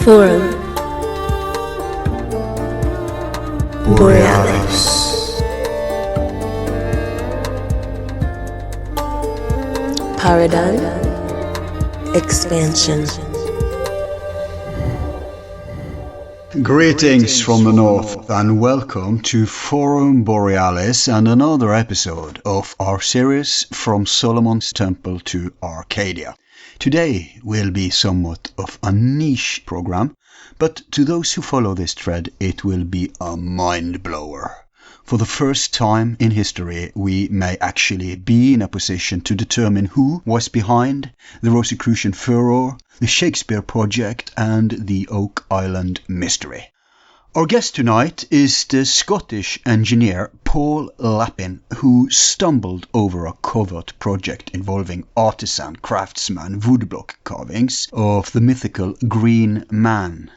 Forum Borealis Paradigm Expansion. Greetings from the north and welcome to Forum Borealis and another episode of our series From Solomon's Temple to Arcadia. Today will be somewhat of a niche program, but to those who follow this thread it will be a mind blower. For the first time in history we may actually be in a position to determine who was behind the Rosicrucian Furor, the Shakespeare project and the Oak Island mystery. Our guest tonight is the Scottish engineer Paul Lappin, who stumbled over a covert project involving artisan craftsman woodblock carvings of the mythical Green Man.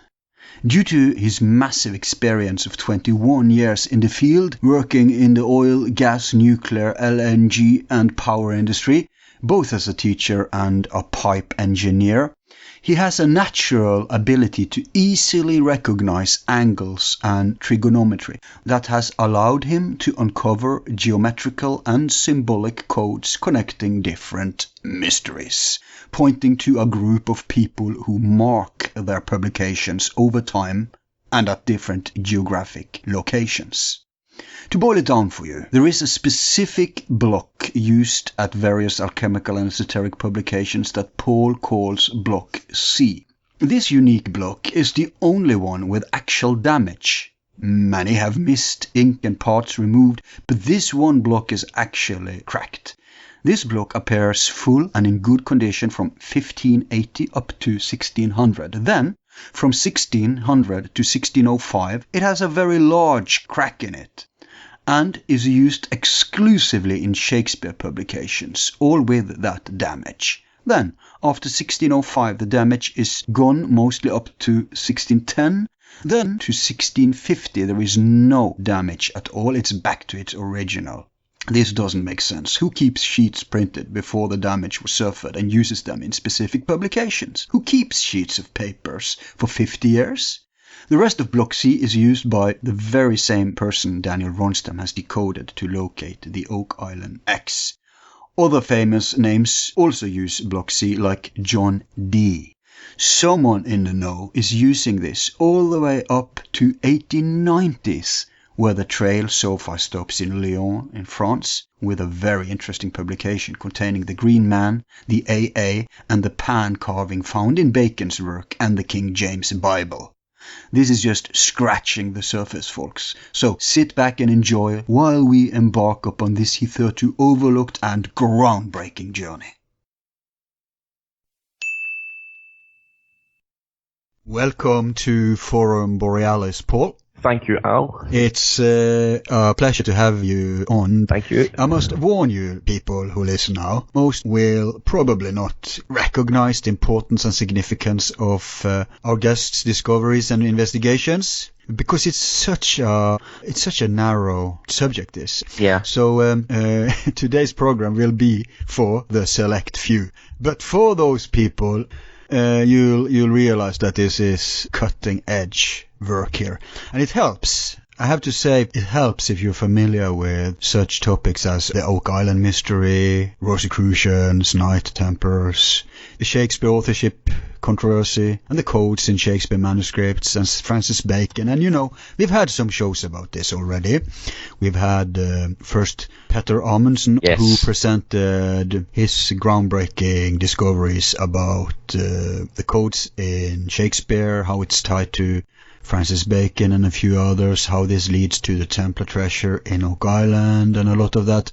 Due to his massive experience of 21 years in the field, working in the oil, gas, nuclear, LNG and power industry, both as a teacher and a pipe engineer, he has a natural ability to easily recognize angles and trigonometry that has allowed him to uncover geometrical and symbolic codes connecting different mysteries, pointing to a group of people who mark their publications over time and at different geographic locations. To boil it down for you, there is a specific block used at various alchemical and esoteric publications that Paul calls block C. This unique block is the only one with actual damage. Many have missed ink and parts removed, but this one block is actually cracked. This block appears full and in good condition from 1580 up to 1600. Then, from 1600 to 1605, it has a very large crack in it and is used exclusively in Shakespeare publications, all with that damage. Then, after 1605, the damage is gone mostly up to 1610. Then, to 1650, there is no damage at all. It's back to its original. This doesn't make sense. Who keeps sheets printed before the damage was suffered and uses them in specific publications? Who keeps sheets of papers for 50 years? The rest of Block C is used by the very same person Daniel Ronnstam has decoded to locate the Oak Island X. Other famous names also use Block C, like John D. Someone in the know is using this all the way up to 1890s, where the trail so far stops in Lyon in France, with a very interesting publication containing the Green Man, the AA and the pan carving found in Bacon's work and the King James Bible. This is just scratching the surface, folks, so sit back and enjoy while we embark upon this hitherto overlooked and groundbreaking journey. Welcome to Forum Borealis, Paul. Thank you, Al. It's a pleasure to have you on. Thank you. I must warn you, people who listen now, most will probably not recognize the importance and significance of our guests' discoveries and investigations, because it's such a narrow subject, this. Yeah. So today's program will be for the select few. But for those people, you'll realize that this is cutting edge work here, and it helps. I have to say, it helps if you're familiar with such topics as the Oak Island mystery, Rosicrucians, Knight Templars, the Shakespeare authorship controversy, and the codes in Shakespeare manuscripts, and Francis Bacon. And you know, we've had some shows about this already. We've had first Petter Amundsen, yes, who presented his groundbreaking discoveries about the codes in Shakespeare, how it's tied to Francis Bacon and a few others, how this leads to the Templar treasure in Oak Island and a lot of that.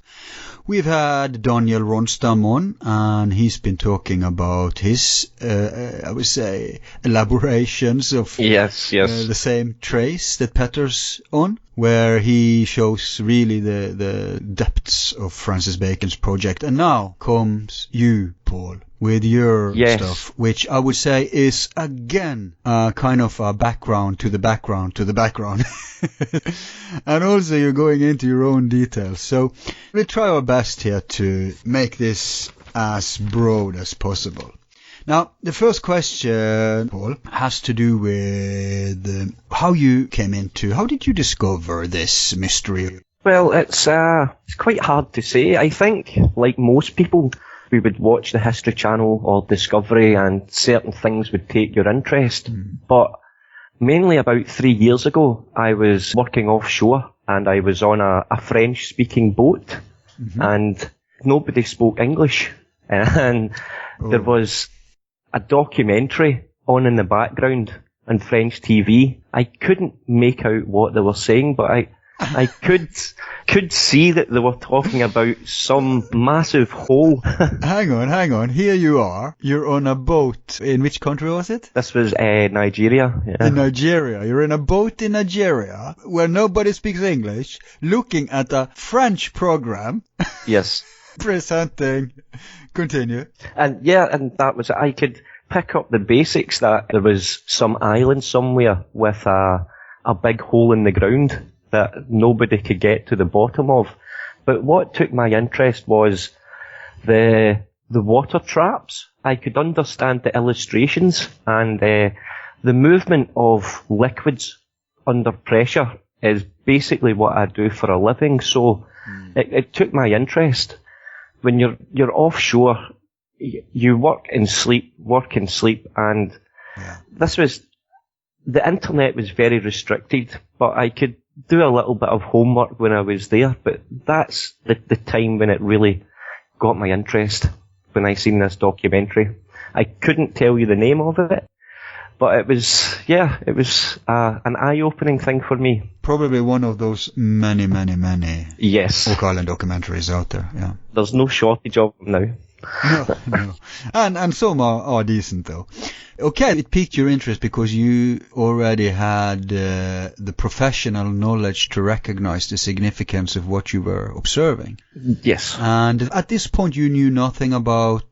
We've had Daniel Ronnstam on, and he's been talking about his, I would say, elaborations of the same trace that Petter's on, where he shows really the depths of Francis Bacon's project. And now comes you, Paul, with your stuff, which I would say is, again, kind of a background to the background to the background. And also you're going into your own details. So we'll try our best here to make this as broad as possible. Now, the first question, Paul, has to do with how you came into, how did you discover this mystery? Well, it's quite hard to say. I think, like most people, we would watch the History Channel or Discovery and certain things would take your interest. But mainly about 3 years ago, I was working offshore and I was on a French-speaking boat and nobody spoke English. And there was a documentary on in the background on French TV. I couldn't make out what they were saying, but I could see that they were talking about some massive hole. Hang on. Here you are. You're on a boat. In which country was it? This was Nigeria. Yeah. In Nigeria. You're in a boat in Nigeria where nobody speaks English, looking at a French program. Yes. Presenting. Continue. And that was it. I could pick up the basics that there was some island somewhere with a big hole in the ground that nobody could get to the bottom of. But what took my interest was the water traps. I could understand the illustrations and the movement of liquids under pressure is basically what I do for a living. So it took my interest. When you're offshore, you work and sleep, and the internet was very restricted, but I could do a little bit of homework when I was there, but that's the time when it really got my interest, when I seen this documentary. I couldn't tell you the name of it, but it was an eye-opening thing for me. Probably one of those many yes Oak Island documentaries out there. Yeah, there's no shortage of them now. No. And some are decent though. Okay, it piqued your interest because you already had the professional knowledge to recognize the significance of what you were observing. Yes. And at this point you knew nothing about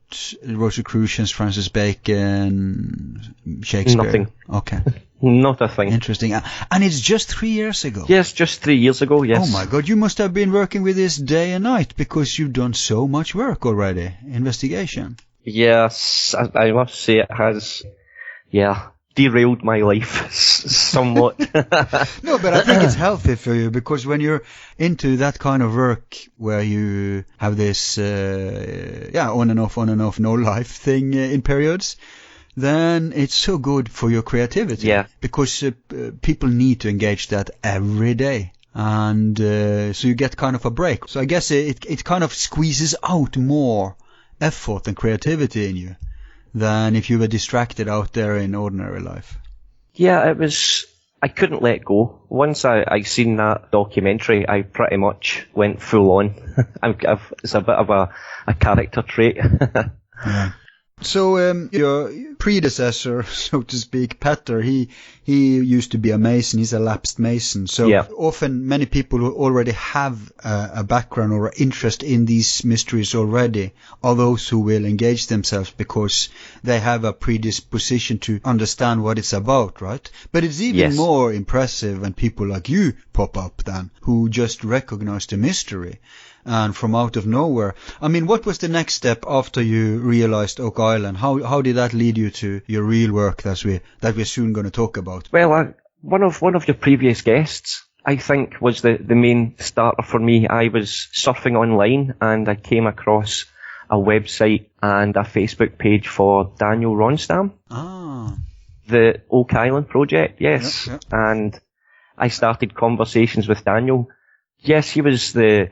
Rosicrucians, Francis Bacon, Shakespeare? Nothing. Okay. Not a thing. Interesting. And it's just 3 years ago? Yes, just 3 years ago, yes. Oh my God, you must have been working with this day and night because you've done so much work already. Investigation. Yes, I must say it has, derailed my life somewhat. No, but I think it's healthy for you because when you're into that kind of work where you have this, on and off, no life thing in periods, then it's so good for your creativity. Yeah. Because people need to engage that every day. And so you get kind of a break. So I guess it kind of squeezes out more effort and creativity in you than if you were distracted out there in ordinary life. Yeah, I couldn't let go. Once I seen that documentary, I pretty much went full on. It's a bit of a character trait. Yeah. So your predecessor, so to speak, Petter, he used to be a mason. He's a lapsed mason. So often many people who already have a background or interest in these mysteries already are those who will engage themselves because they have a predisposition to understand what it's about, right? But it's even more impressive when people like you pop up then, who just recognize the mystery. And from out of nowhere. I mean, what was the next step after you realized Oak Island? How did that lead you to your real work that we're soon going to talk about? Well, one of your previous guests, I think, was the main starter for me. I was surfing online and I came across a website and a Facebook page for Daniel Ronnstam. Ah. The Oak Island Project, yes. Yep. And I started conversations with Daniel. Yes, he was the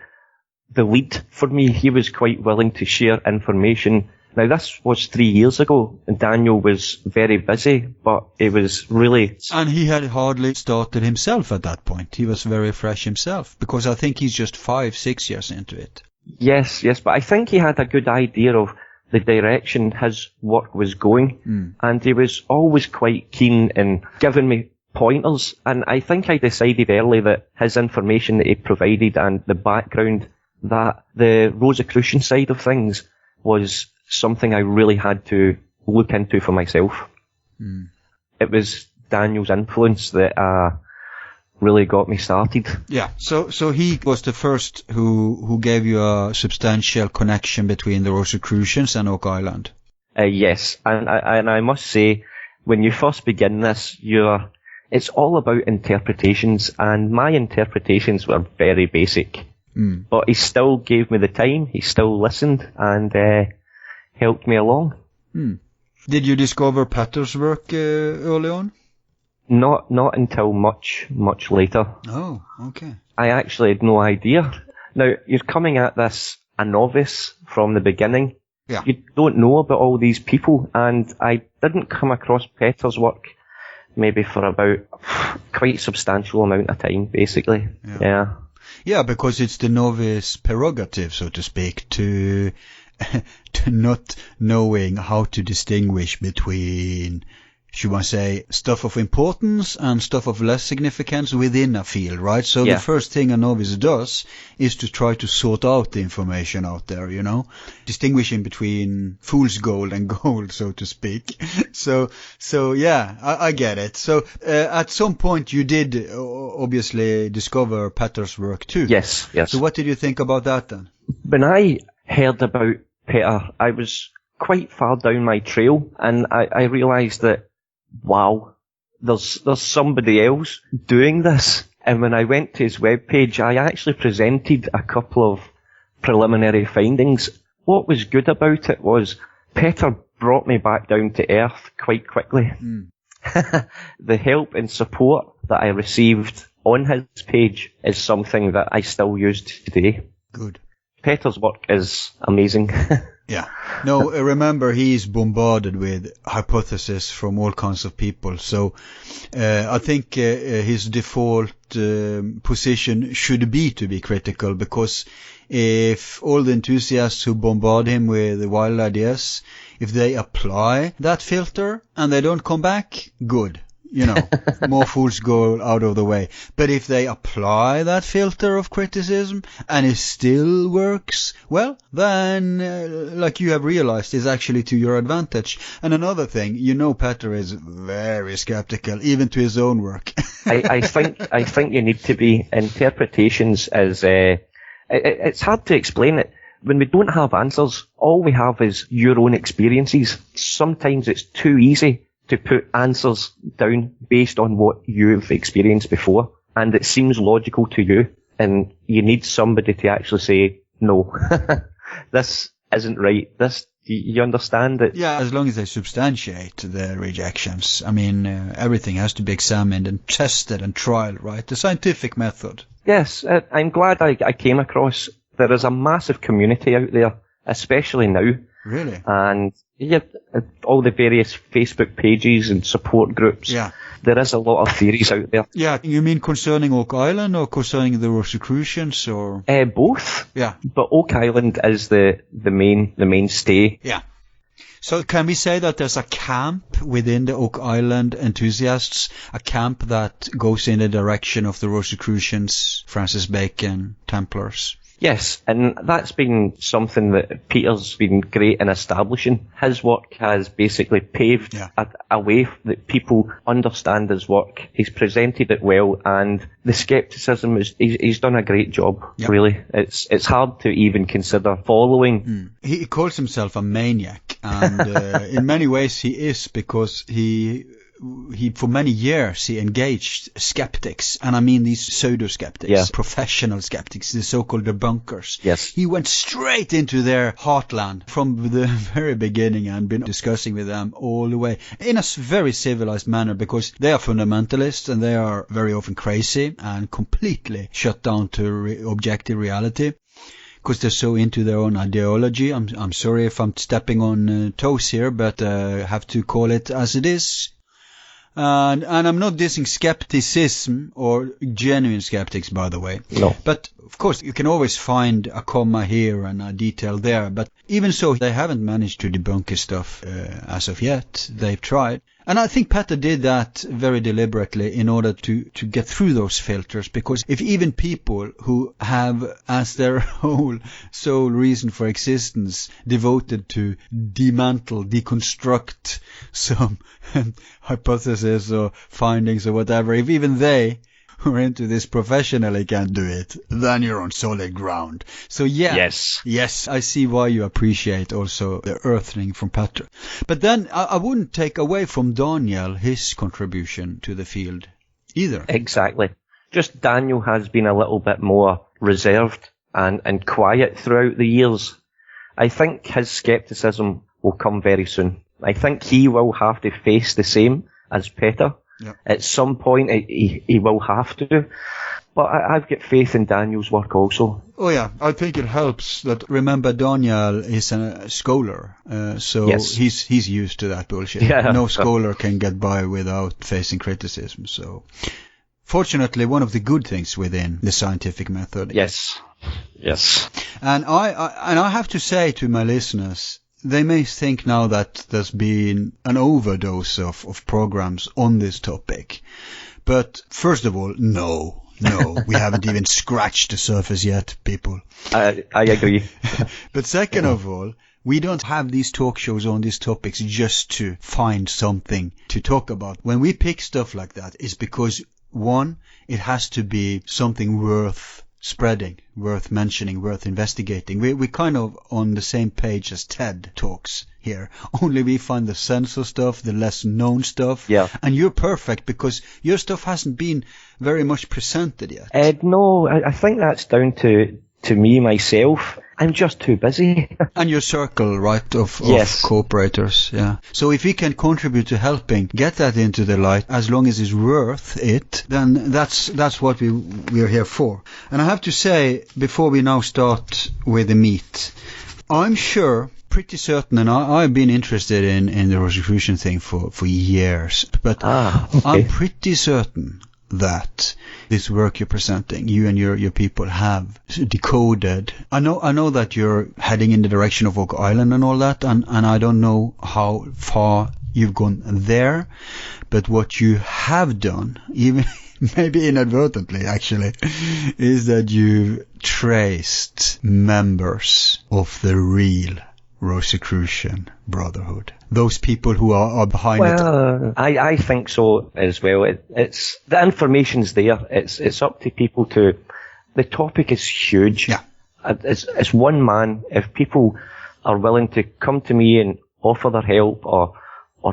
lead for me. He was quite willing to share information. Now, this was 3 years ago, and Daniel was very busy, but it was really... And he had hardly started himself at that point. He was very fresh himself, because I think he's just 5-6 years into it. Yes, but I think he had a good idea of the direction his work was going, and he was always quite keen in giving me pointers, and I think I decided early that his information that he provided and the background, that the Rosicrucian side of things was something I really had to look into for myself. It was Daniel's influence that really got me started. Yeah, so he was the first who gave you a substantial connection between the Rosicrucians and Oak Island. Yes, and I must say, when you first begin this, it's all about interpretations, and my interpretations were very basic. But he still gave me the time, he still listened, and helped me along. Did you discover Petter's work early on? Not until much later. Oh, okay. I actually had no idea. Now, you're coming at this a novice from the beginning. Yeah. You don't know about all these people, and I didn't come across Petter's work maybe for about quite substantial amount of time, basically. Yeah. Yeah, because it's the novice prerogative, so to speak, to not knowing how to distinguish between, should one say, stuff of importance and stuff of less significance within a field, right? So the first thing a novice does is to try to sort out the information out there, distinguishing between fool's gold and gold, so to speak. So yeah, I get it. So at some point you did obviously discover Petter's work too. Yes. So what did you think about that then? When I heard about Petter, I was quite far down my trail, and I realised that, wow, there's somebody else doing this. And when I went to his webpage, I actually presented a couple of preliminary findings. What was good about it was Petter brought me back down to earth quite quickly. The help and support that I received on his page is something that I still use today. Good. Petter's work is amazing. Yeah. No, remember, he's bombarded with hypotheses from all kinds of people. So I think his default position should be to be critical, because if all the enthusiasts who bombard him with wild ideas, if they apply that filter and they don't come back, good. More fools go out of the way. But if they apply that filter of criticism and it still works, well, then, like you have realized, is actually to your advantage. And another thing, Petter is very skeptical, even to his own work. I think you need to be. Interpretations is, it's hard to explain it. When we don't have answers, all we have is your own experiences. Sometimes it's too easy to put answers down based on what you've experienced before, and it seems logical to you, and you need somebody to actually say, no, this isn't right. You understand it? Yeah, as long as they substantiate the rejections. I mean, everything has to be examined and tested and tried, right? The scientific method. Yes, I'm glad I came across. There is a massive community out there, especially now. Really? And all the various Facebook pages and support groups. Yeah. There is a lot of theories out there. Yeah, you mean concerning Oak Island or concerning the Rosicrucians or? Both. Yeah. But Oak Island is the mainstay. Yeah. So can we say that there's a camp within the Oak Island enthusiasts, a camp that goes in the direction of the Rosicrucians, Francis Bacon, Templars? Yes, and that's been something that Peter's been great in establishing. His work has basically paved a way that people understand his work. He's presented it well, and the skepticism he's done a great job, really. It's hard to even consider following. He calls himself a maniac, and in many ways he is, because he for many years he engaged skeptics, and I mean these pseudo-skeptics, professional skeptics, the so-called debunkers. Yes. He went straight into their heartland from the very beginning and been discussing with them all the way in a very civilized manner, because they are fundamentalists and they are very often crazy and completely shut down to objective reality, because they're so into their own ideology. I'm sorry if I'm stepping on toes here, but I have to call it as it is. And I'm not dissing skepticism or genuine skeptics, by the way. No. But, of course, you can always find a comma here and a detail there. But even so, they haven't managed to debunk his stuff as of yet. They've tried. And I think Petter did that very deliberately in order to get through those filters, because if even people who have as their whole sole reason for existence devoted to deconstruct some hypothesis or findings or whatever, if even they, are into this professionally can't do it, then you're on solid ground. So yes, I see why you appreciate also the earthling from Petter. But then I wouldn't take away from Daniel his contribution to the field either. Exactly. Just Daniel has been a little bit more reserved and quiet throughout the years. I think his scepticism will come very soon. I think he will have to face the same as Petter. Yep. At some point, he will have to. But I've got faith in Daniel's work also. Oh yeah, I think it helps that, remember, Daniel is a scholar, so he's used to that bullshit. Yeah. No scholar can get by without facing criticism, so... Fortunately, one of the good things within the scientific method. Yes. And I have to say to my listeners, they may think now that there's been an overdose of programs on this topic. But first of all, no, we haven't even scratched the surface yet, people. I agree. But second of all, we don't have these talk shows on these topics just to find something to talk about. When we pick stuff like that, it's because, one, it has to be something worth spreading, worth mentioning, worth investigating. We're kind of on the same page as TED Talks here. Only we find the censor stuff, the less known stuff. Yeah. And you're perfect because your stuff hasn't been very much presented yet. No, I think that's down to me, myself. I'm just too busy. And your circle, right, of cooperators, yeah. So if we can contribute to helping get that into the light, as long as it's worth it, then that's what we're here for. And I have to say, before we now start with the meat, I'm sure, pretty certain, and I've been interested in the Rosicrucian thing for years, but I'm pretty certain that this work you're presenting, you and your people have decoded. I know that you're heading in the direction of Oak Island and all that, and I don't know how far you've gone there, but what you have done, even maybe inadvertently actually, is that you've traced members of the real Rosicrucian Brotherhood. Those people who are behind it. Well, I think so as well. It's the information's there. It's up to people to... The topic is huge. Yeah. It's one man. If people are willing to come to me and offer their help or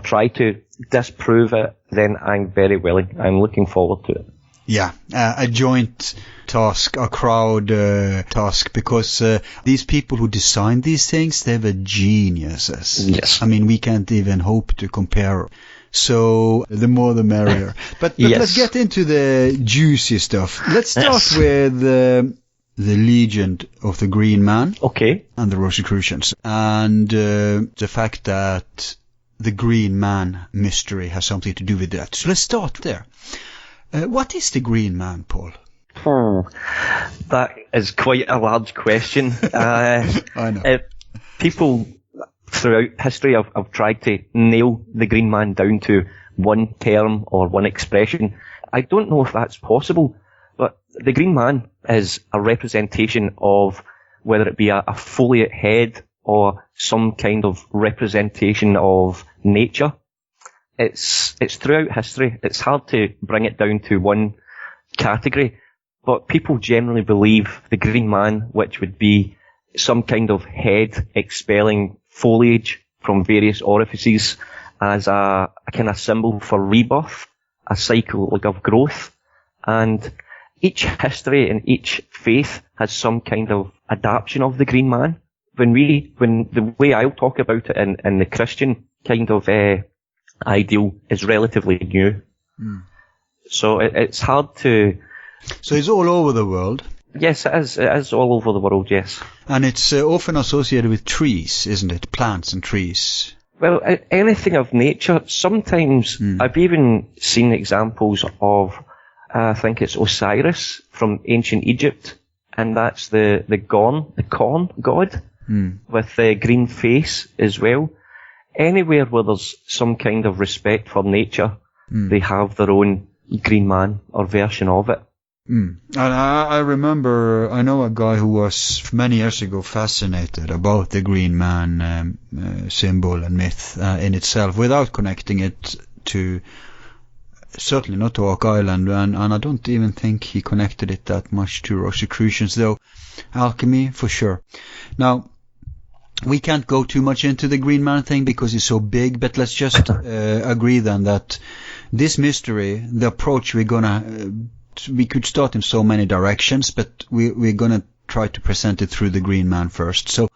try to disprove it, then I'm very willing. I'm looking forward to it. Yeah, a joint task, a crowd task, because these people who design these things, they were geniuses. Yes. I mean, we can't even hope to compare. So the more the merrier. But let's get into the juicy stuff. Let's start with the legend of the Green Man. Okay. And the Rosicrucians. And the fact that the Green Man mystery has something to do with that. So let's start there. What is the Green Man, Paul? That is quite a large question. I know. People throughout history have tried to nail the Green Man down to one term or one expression. I don't know if that's possible, but the Green Man is a representation of, whether it be a foliate head or some kind of representation of nature. It's throughout history. It's hard to bring it down to one category, but people generally believe the Green Man, which would be some kind of head expelling foliage from various orifices, as a kind of symbol for rebirth, a cycle of growth. And each history and each faith has some kind of adaptation of the Green Man. When the way I'll talk about it in the Christian kind of ideal is relatively new. So it's hard to... So it's all over the world? Yes, it is. It is all over the world, yes. And it's often associated with trees, isn't it? Plants and trees. Well, anything of nature. Sometimes I've even seen examples of, I think it's Osiris from ancient Egypt, and that's the corn god with the green face as well. Anywhere where there's some kind of respect for nature, they have their own Green Man or version of it. And I remember, I know a guy who was many years ago fascinated about the Green Man symbol and myth in itself, without connecting it to certainly not to Oak Island, and I don't even think he connected it that much to Rosicrucians, though alchemy for sure. Now, we can't go too much into the Green Man thing because it's so big, but let's just agree then that this mystery, the approach we could start in so many directions, but we're gonna try to present it through the Green Man first. So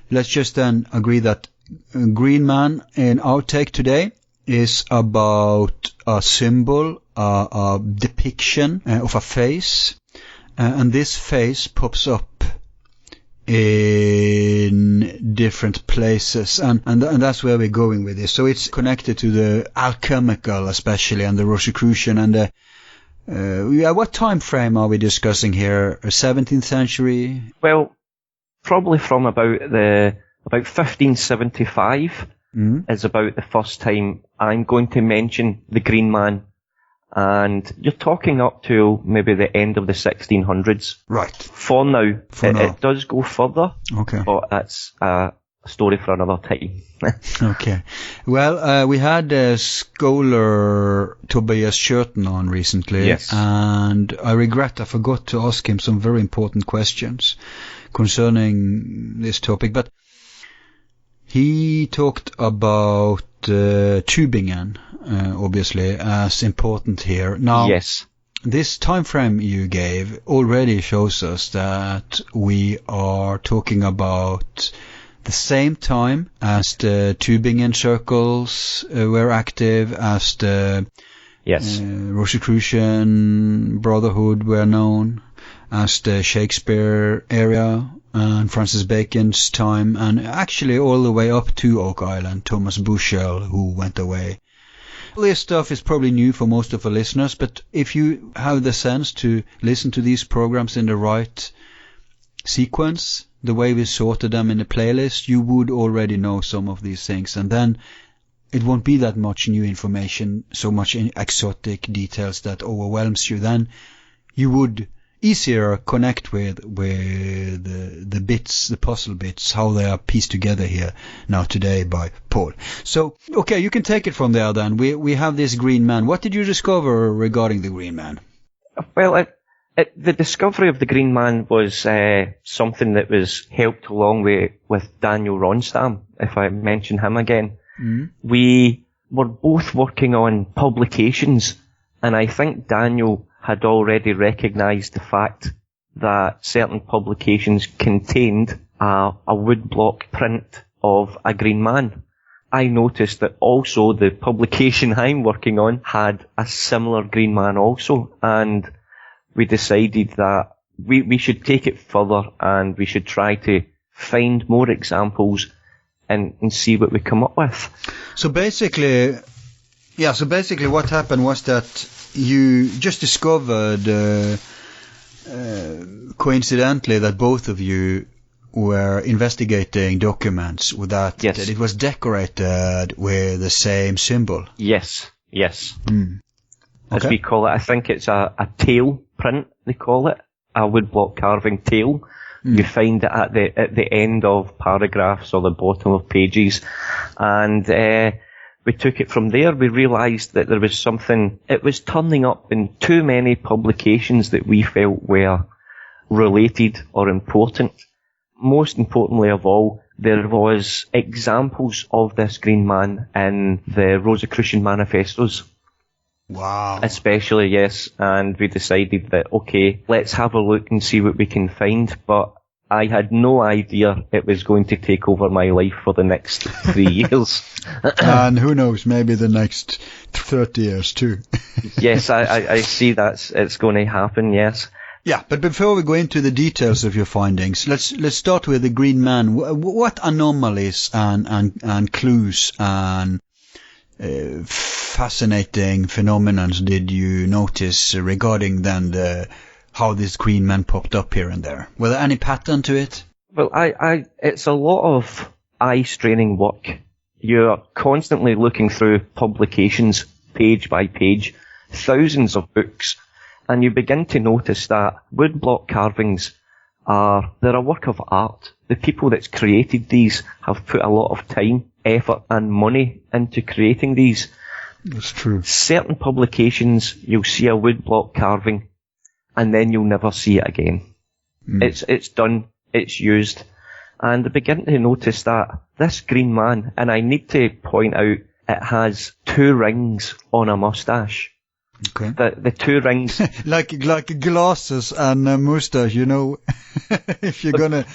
let's just then agree that Green Man in our take today is about a symbol, a depiction of a face, and this face pops up in different places, and that's where we're going with this. So it's connected to the alchemical especially, and the Rosicrucian, and what time frame are we discussing here? 17th century? Well, probably from about 1575 is about the first time I'm going to mention the Green Man. And you're talking up to maybe the end of the 1600s. Right. For now. It does go further. Okay. But that's a story for another time. Okay. Well, we had scholar Tobias Schurten on recently. Yes. And I regret I forgot to ask him some very important questions concerning this topic. But he talked about Tübingen, obviously, as important here. Now, yes. This time frame you gave already shows us that we are talking about the same time as the Tübingen circles were active, as the Rosicrucian Brotherhood were known, as the Shakespeare area, and Francis Bacon's time, and actually all the way up to Oak Island, Thomas Bushell, who went away. All this stuff is probably new for most of our listeners, but if you have the sense to listen to these programs in the right sequence, the way we sorted them in the playlist, you would already know some of these things, and then it won't be that much new information, so much exotic details that overwhelms you. Then you would easier connect with the bits, the puzzle bits, how they are pieced together here now today by Paul. So, okay, you can take it from there then. We have this Green Man. What did you discover regarding the Green Man? Well, the discovery of the Green Man was something that was helped along with Daniel Ronnstam, if I mention him again. Mm-hmm. We were both working on publications, and I think Daniel had already recognised the fact that certain publications contained a woodblock print of a Green Man. I noticed that also the publication I'm working on had a similar Green Man also, and we decided that we should take it further and we should try to find more examples and see what we come up with. So basically what happened was that you just discovered coincidentally that both of you were investigating documents with that, yes, that it was decorated with the same symbol. Yes. Okay. As we call it, I think it's a tail print, they call it, a woodblock carving tail. You find it at the end of paragraphs or the bottom of pages, and we took it from there. We realised that there was something, it was turning up in too many publications that we felt were related or important. Most importantly of all, there was examples of this Green Man in the Rosicrucian manifestos. Wow. Especially, yes, and we decided that, okay, let's have a look and see what we can find, but I had no idea it was going to take over my life for the next 3 years. And who knows, maybe the next 30 years too. Yes, I see it's going to happen, yes. Yeah, but before we go into the details of your findings, let's start with the Green Man. What anomalies and clues and fascinating phenomena did you notice regarding then how this Green Man popped up here and there? Were there any pattern to it? Well, it's a lot of eye-straining work. You're constantly looking through publications, page by page, thousands of books, and you begin to notice that woodblock carvings they're a work of art. The people that's created these have put a lot of time, effort and money into creating these. That's true. Certain publications, you'll see a woodblock carving, and then you'll never see it again. It's done, it's used, and I begin to notice that this green man, and I need to point out, it has 2 rings on a moustache. Okay. The 2 rings, like glasses and a mustache, you know. If you're gonna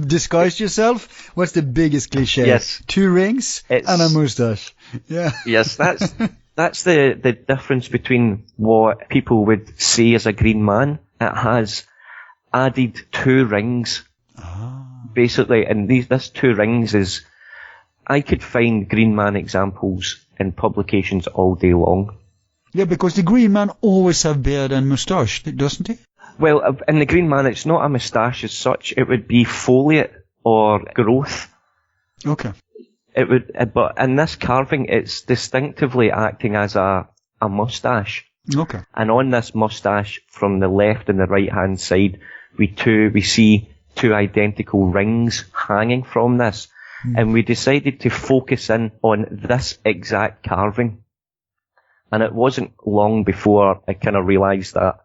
disguise yourself, what's the biggest cliche? Yes. 2 rings and a mustache. Yeah. Yes, that's the difference between what people would say as a green man. It has added 2 rings, basically, and this 2 rings is, I could find green man examples in publications all day long. Yeah, because the green man always have beard and moustache, doesn't he? Well, in the green man, it's not a moustache as such. It would be foliate or growth. Okay. It would, but in this carving, it's distinctively acting as a moustache. Okay. And on this moustache, from the left and the right hand side, we see 2 identical rings hanging from this, and we decided to focus in on this exact carving. And it wasn't long before I kind of realised that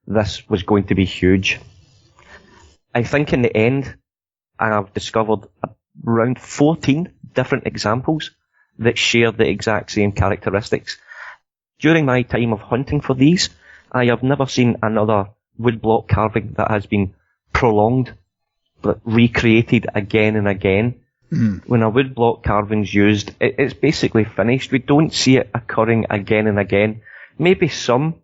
this was going to be huge. I think in the end, I have discovered around 14 different examples that share the exact same characteristics. During my time of hunting for these, I have never seen another woodblock carving that has been prolonged, but recreated again and again. When a woodblock carving's used, it's basically finished. We don't see it occurring again and again. Maybe some,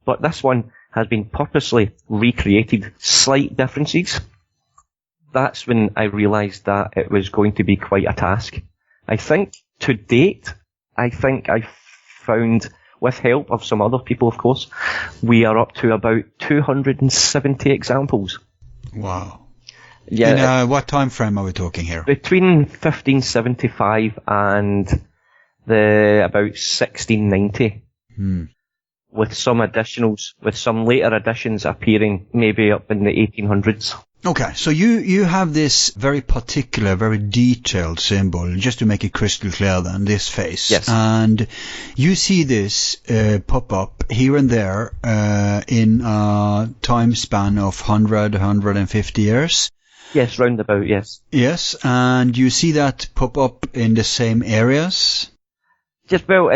but this one has been purposely recreated. Slight differences. That's when I realised that it was going to be quite a task. I think to date, I found, with help of some other people of course, we are up to about 270 examples. Wow. Yeah. In what time frame are we talking here? Between 1575 and about 1690. With some additionals, with some later additions appearing maybe up in the 1800s. Okay, so you have this very particular, very detailed symbol, just to make it crystal clear then, this face. Yes. And you see this pop up here and there in a time span of 150 years. Yes, roundabout, yes. Yes, and you see that pop up in the same areas? Just, well,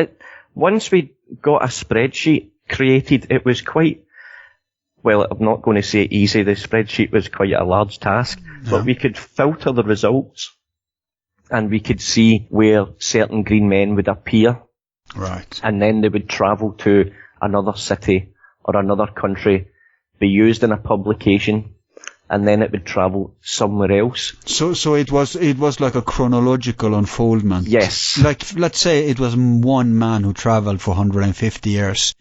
once we got a spreadsheet created, it was quite, well, I'm not going to say easy, the spreadsheet was quite a large task, but we could filter the results, and we could see where certain green men would appear. Right. And then they would travel to another city or another country, be used in a publication, and then it would travel somewhere else. So it was like a chronological unfoldment. Yes. Like, let's say it was one man who traveled for 150 years.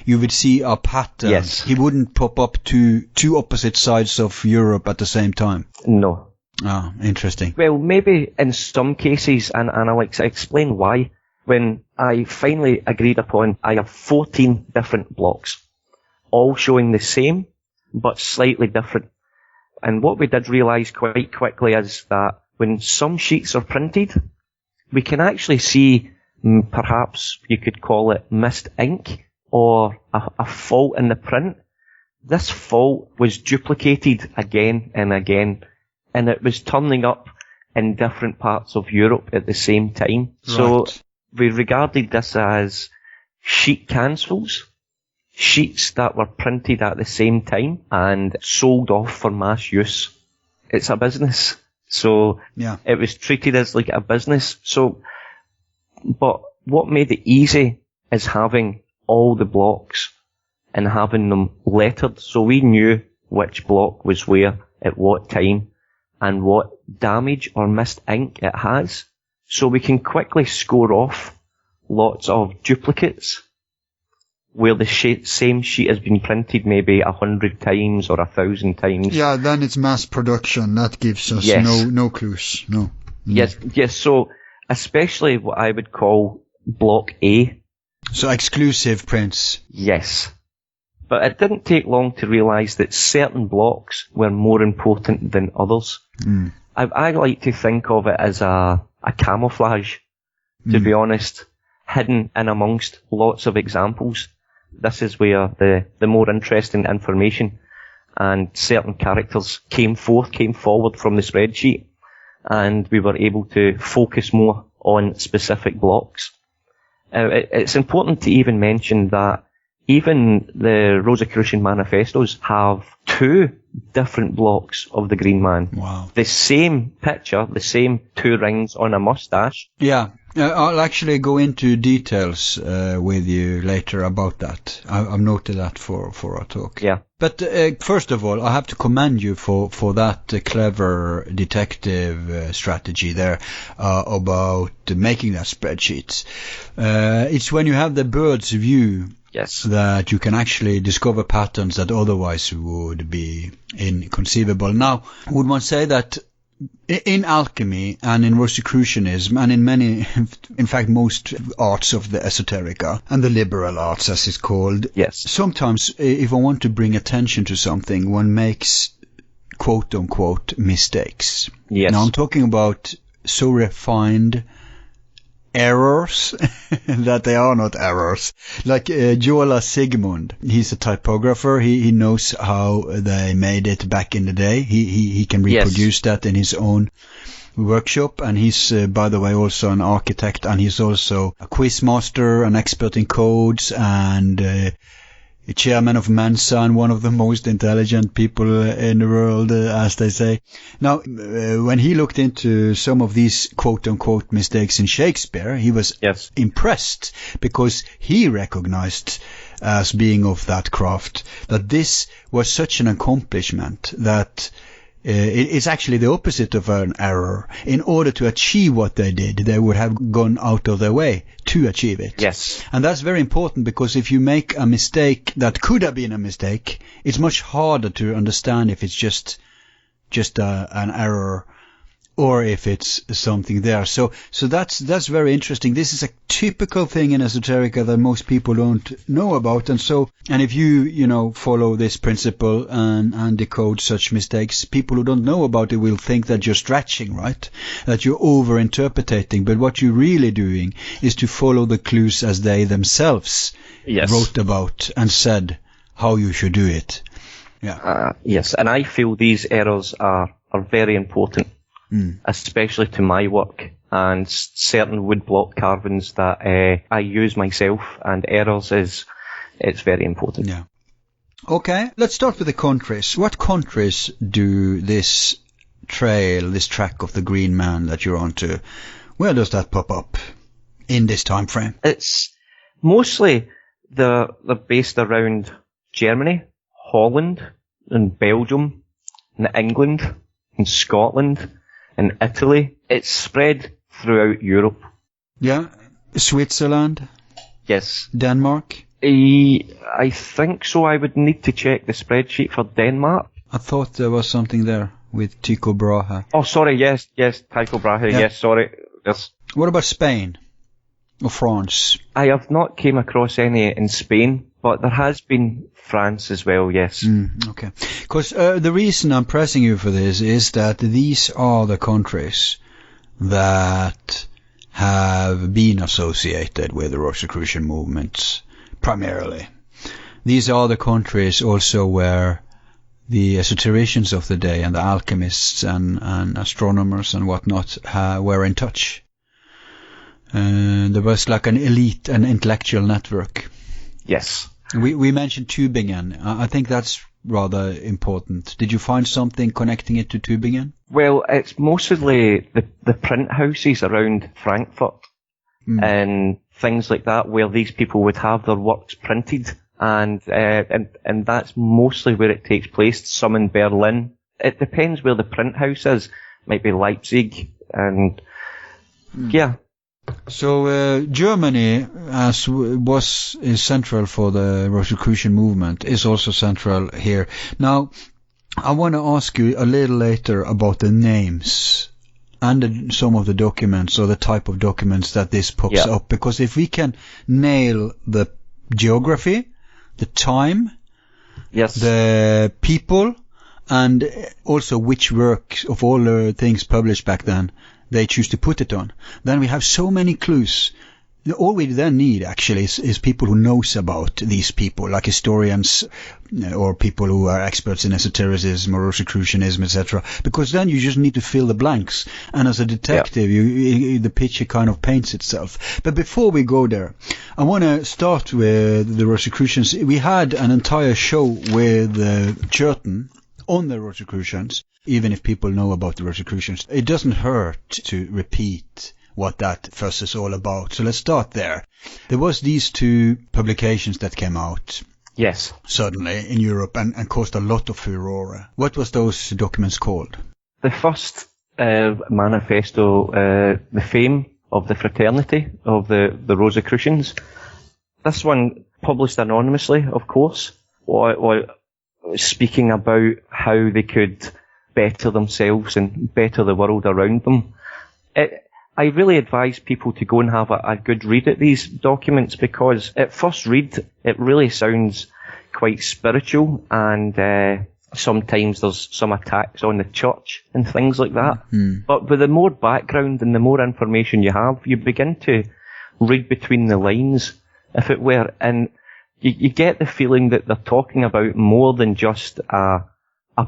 You would see a pattern. Yes. He wouldn't pop up to 2 opposite sides of Europe at the same time. No. Ah, interesting. Well, maybe in some cases, and I'll explain why. When I finally agreed upon, I have 14 different blocks, all showing the same, but slightly different. And what we did realise quite quickly is that when some sheets are printed, we can actually see, perhaps you could call it missed ink, or a fault in the print. This fault was duplicated again and again, and it was turning up in different parts of Europe at the same time. Right. So we regarded this as sheet cancels. Sheets that were printed at the same time and sold off for mass use. It's a business. So It was treated as like a business. So, but what made it easy is having all the blocks and having them lettered. So we knew which block was where at what time and what damage or missed ink it has. So we can quickly score off lots of duplicates where the same sheet has been printed maybe 100 times or 1,000 times. Yeah, then it's mass production. That gives us no clues. No. Yes. So especially what I would call Block A. So exclusive prints. Yes. But it didn't take long to realise that certain blocks were more important than others. I like to think of it as a camouflage, to be honest. hidden in amongst lots of examples. This is where the more interesting information and certain characters came forward from the spreadsheet, and we were able to focus more on specific blocks. It's important to even mention that even the Rosicrucian manifestos have 2 different blocks of the Green Man. Wow. The same picture, the same 2 rings on a mustache. Yeah, I'll actually go into details with you later about that. I've noted that for our talk. Yeah. But first of all, I have to commend you for that clever detective strategy there about making that spreadsheet. It's when you have the bird's view, yes, that you can actually discover patterns that otherwise would be inconceivable. Now, would one say that in alchemy and in Rosicrucianism and in many, in fact most arts of the esoterica and the liberal arts as it's called, yes, sometimes if I want to bring attention to something, one makes quote-unquote mistakes. Yes. Now I'm talking about so refined errors that they are not errors. Like Jola Sigmund, he's a typographer. He knows how they made it back in the day. He can reproduce that in his own workshop, and he's by the way also an architect, and he's also a quiz master, an expert in codes, and a chairman of Mensa, and one of the most intelligent people in the world, as they say. Now, when he looked into some of these quote-unquote mistakes in Shakespeare, he was impressed, because he recognized, as being of that craft, that this was such an accomplishment that it's actually the opposite of an error. In order to achieve what they did, they would have gone out of their way to achieve it. Yes. And that's very important, because if you make a mistake that could have been a mistake, it's much harder to understand if it's just an error or if it's something there. So that's very interesting. This is a typical thing in esoterica that most people don't know about. And if you follow this principle and decode such mistakes, people who don't know about it will think that you're stretching, right? That you're over-interpreting. But what you're really doing is to follow the clues as they themselves wrote about and said how you should do it. Yeah. Yes, and I feel these errors are very important. Especially to my work and certain woodblock carvings that I use myself, and errors it's very important. Yeah. Okay, let's start with the countries. What countries do this track of the Green Man that you're onto, where does that pop up in this time frame? It's mostly they're based around Germany, Holland, and Belgium, and England, and Scotland, in Italy. It's spread throughout Europe. Yeah. Switzerland? Yes. Denmark? I think so. I would need to check the spreadsheet for Denmark. I thought there was something there with Tycho Brahe. Oh, sorry, yes, Tycho Brahe, yes, sorry. Yes. What about Spain? Or France? I have not came across any in Spain, but there has been France as well, yes. Okay. Because the reason I'm pressing you for this is that these are the countries that have been associated with the Rosicrucian movements, primarily. These are the countries also where the esotericians of the day and the alchemists and astronomers and whatnot were in touch. There was like an elite and intellectual network. Yes. We mentioned Tübingen. I think that's rather important. Did you find something connecting it to Tübingen? Well, it's mostly the print houses around Frankfurt and things like that, where these people would have their works printed, and that's mostly where it takes place. Some in Berlin. It depends where the print house is. Might be Leipzig, and yeah. So Germany, as is central for the Rosicrucian movement, is also central here. Now, I want to ask you a little later about the names and some of the documents or the type of documents that this pops up, because if we can nail the geography, the time, the people, and also which work of all the things published back then they choose to put it on, then we have so many clues All we then need actually is people who knows about these people, like historians or people who are experts in esotericism or Rosicrucianism, etc. Because then you just need to fill the blanks, and as a detective, the picture kind of paints itself. But before we go there, I want to start with the Rosicrucians. We had an entire show with Churton on the Rosicrucians. Even if people know about the Rosicrucians, it doesn't hurt to repeat what that fuss is all about. So let's start there. There was these two publications that came out. Yes. Suddenly in Europe and caused a lot of furore. What was those documents called? The first manifesto, The Fame of the Fraternity of the Rosicrucians. This one published anonymously, of course, or speaking about how they could better themselves and better the world around them. I really advise people to go and have a good read at these documents, because at first read, it really sounds quite spiritual, and sometimes there's some attacks on the church and things like that. Mm-hmm. But with the more background and the more information you have, you begin to read between the lines, if it were, and you get the feeling that they're talking about more than just a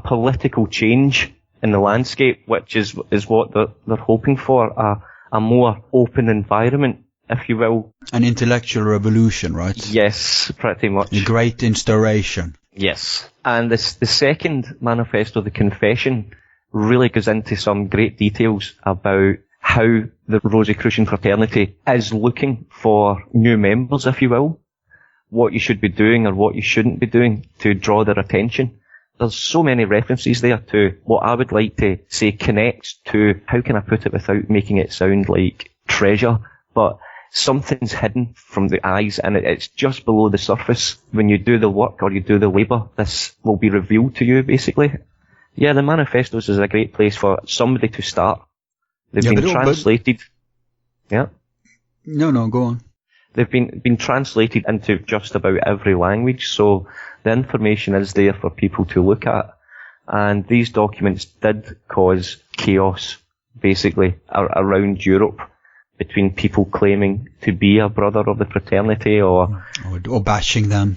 political change in the landscape, which is what they're hoping for, a more open environment, if you will. An intellectual revolution, right? Yes, pretty much. A great instauration. Yes. And the second manifesto, the Confession, really goes into some great details about how the Rosicrucian fraternity is looking for new members, if you will, what you should be doing or what you shouldn't be doing to draw their attention. There's so many references there to what I would like to say connects to, how can I put it without making it sound like treasure, but something's hidden from the eyes and it's just below the surface. When you do the work or you do the labour, this will be revealed to you, basically. Yeah, the manifestos is a great place for somebody to start. They've been translated. Yeah? No, go on. They've been translated into just about every language, so the information is there for people to look at. And these documents did cause chaos, basically, around Europe, between people claiming to be a brother of the fraternity or bashing them.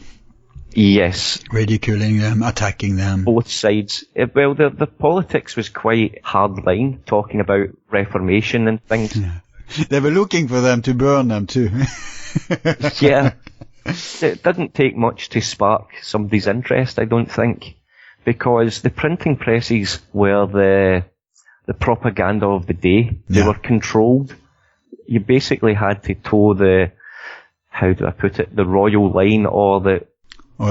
Yes. Ridiculing them, attacking them. Both sides. Well, the politics was quite hard line, talking about Reformation and things. Yeah. They were looking for them to burn them too. Yeah. It didn't take much to spark somebody's interest, I don't think, because the printing presses were the propaganda of the day. They were controlled. You basically had to toe the royal line or the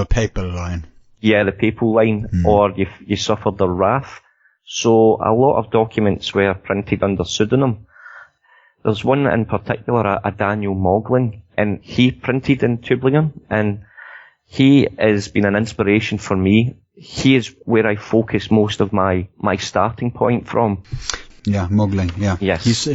papal line. Yeah, the papal line, or you suffered their wrath. So a lot of documents were printed under pseudonym. There's one in particular, a Daniel Mogling, and he printed in Tübingen, and he has been an inspiration for me. He is where I focus most of my starting point from. Yeah, Mogling, yeah. Yes. He's,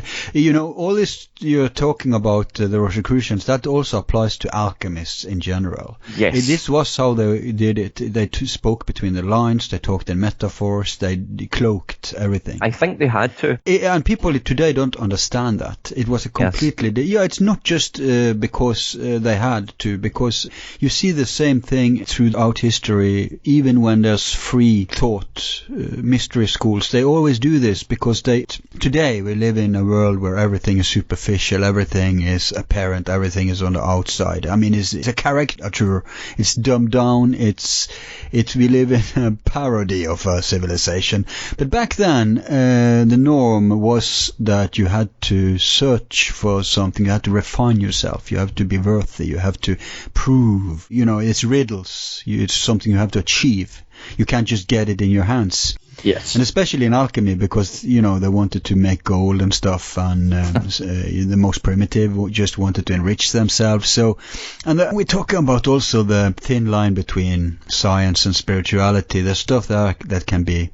all this you're talking about, the Rosicrucians, that also applies to alchemists in general. Yes. This was how they did it. They spoke between the lines, they talked in metaphors, they cloaked everything. I think they had to. And people today don't understand that. It was a completely... Yes. It's not just because they had to, because you see the same thing throughout history, even when there's free thought, mystery schools, they always do this because today we live in a world where everything is superficial, everything is apparent, everything is on the outside. I mean, it's a caricature, it's dumbed down, we live in a parody of a civilization. But back then, the norm was that you had to search for something, you had to refine yourself, you have to be worthy, you have to prove, it's riddles, it's something you have to achieve. You can't just get it in your hands. Yes. And especially in alchemy, because, they wanted to make gold and stuff, and the most primitive just wanted to enrich themselves. So, and we're talking about also the thin line between science and spirituality. There's stuff that can be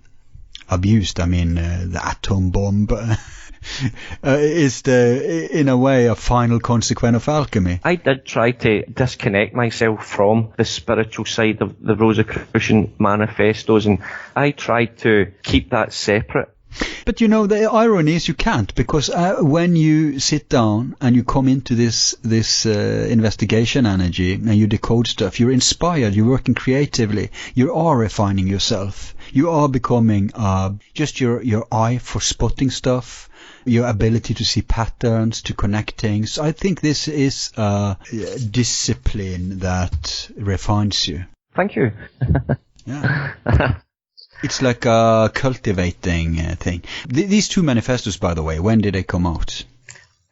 abused. I mean, the atom bomb is in a way a final consequence of alchemy. I did try to disconnect myself from the spiritual side of the Rosicrucian manifestos, and I tried to keep that separate. But the irony is you can't, because when you sit down and you come into this investigation energy and you decode stuff, you're inspired, you're working creatively, you are refining yourself, you are becoming just your eye for spotting stuff, your ability to see patterns, to connect things. I think this is a discipline that refines you. Thank you. Yeah. It's like a cultivating thing. These two manifestos, by the way, when did they come out?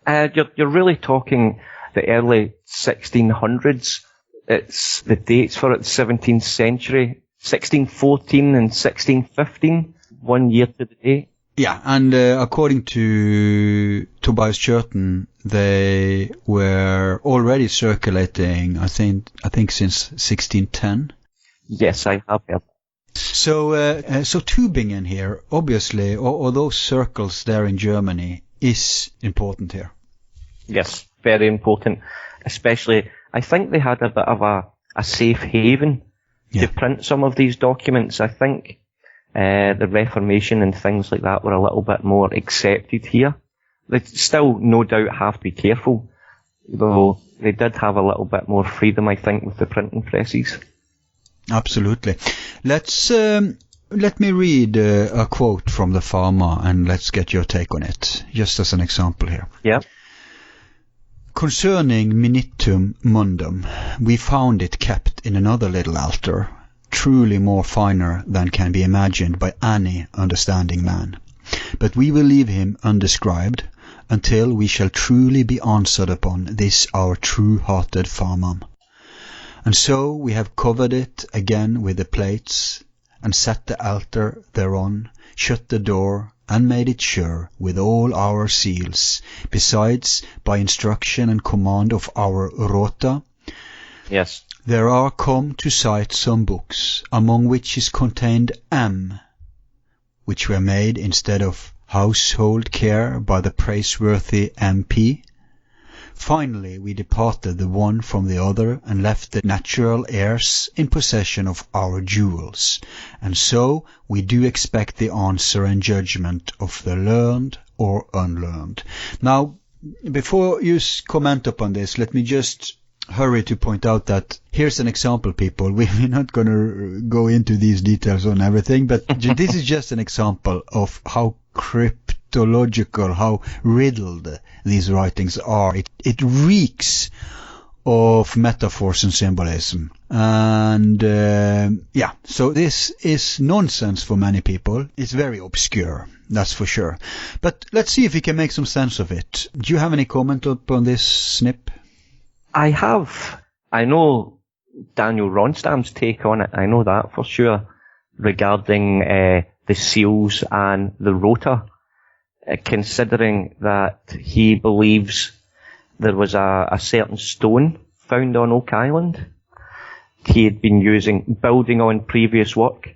You're really talking the early 1600s. It's the dates for it, 17th century, 1614 and 1615, 1 year to the day. Yeah, and according to Tobias Churton, they were already circulating, I think since 1610. Yes, I have heard. So Tübingen here, obviously, or those circles there in Germany, is important here. Yes, very important. Especially, I think they had a bit of a safe haven to print some of these documents. I think the Reformation and things like that were a little bit more accepted here. They still, no doubt, have to be careful, though they did have a little bit more freedom, I think, with the printing presses. Absolutely. Let me read a quote from the farmer, and let's get your take on it, just as an example here. Yeah. Concerning Minutum Mundum, we found it kept in another little altar, truly more finer than can be imagined by any understanding man. But we will leave him undescribed until we shall truly be answered upon this our true-hearted farmer. And so we have covered it again with the plates, and set the altar thereon, shut the door, and made it sure with all our seals, besides by instruction and command of our Rota. Yes. There are come to sight some books, among which is contained M, which were made instead of household care by the praiseworthy MP. Finally, we departed the one from the other and left the natural heirs in possession of our jewels. And so we do expect the answer and judgment of the learned or unlearned. Now, before you comment upon this, let me just hurry to point out that here's an example, people. We're not going to go into these details on everything, but this is just an example of how cryptological, how riddled these writings are. It reeks of metaphors and symbolism. And so this is nonsense for many people. It's very obscure, that's for sure. But let's see if we can make some sense of it. Do you have any comment upon this snip? I have. I know Daniel Ronnstam's take on it. I know that for sure, regarding the seals and the rota, considering that he believes there was a certain stone found on Oak Island. He had been building on previous work,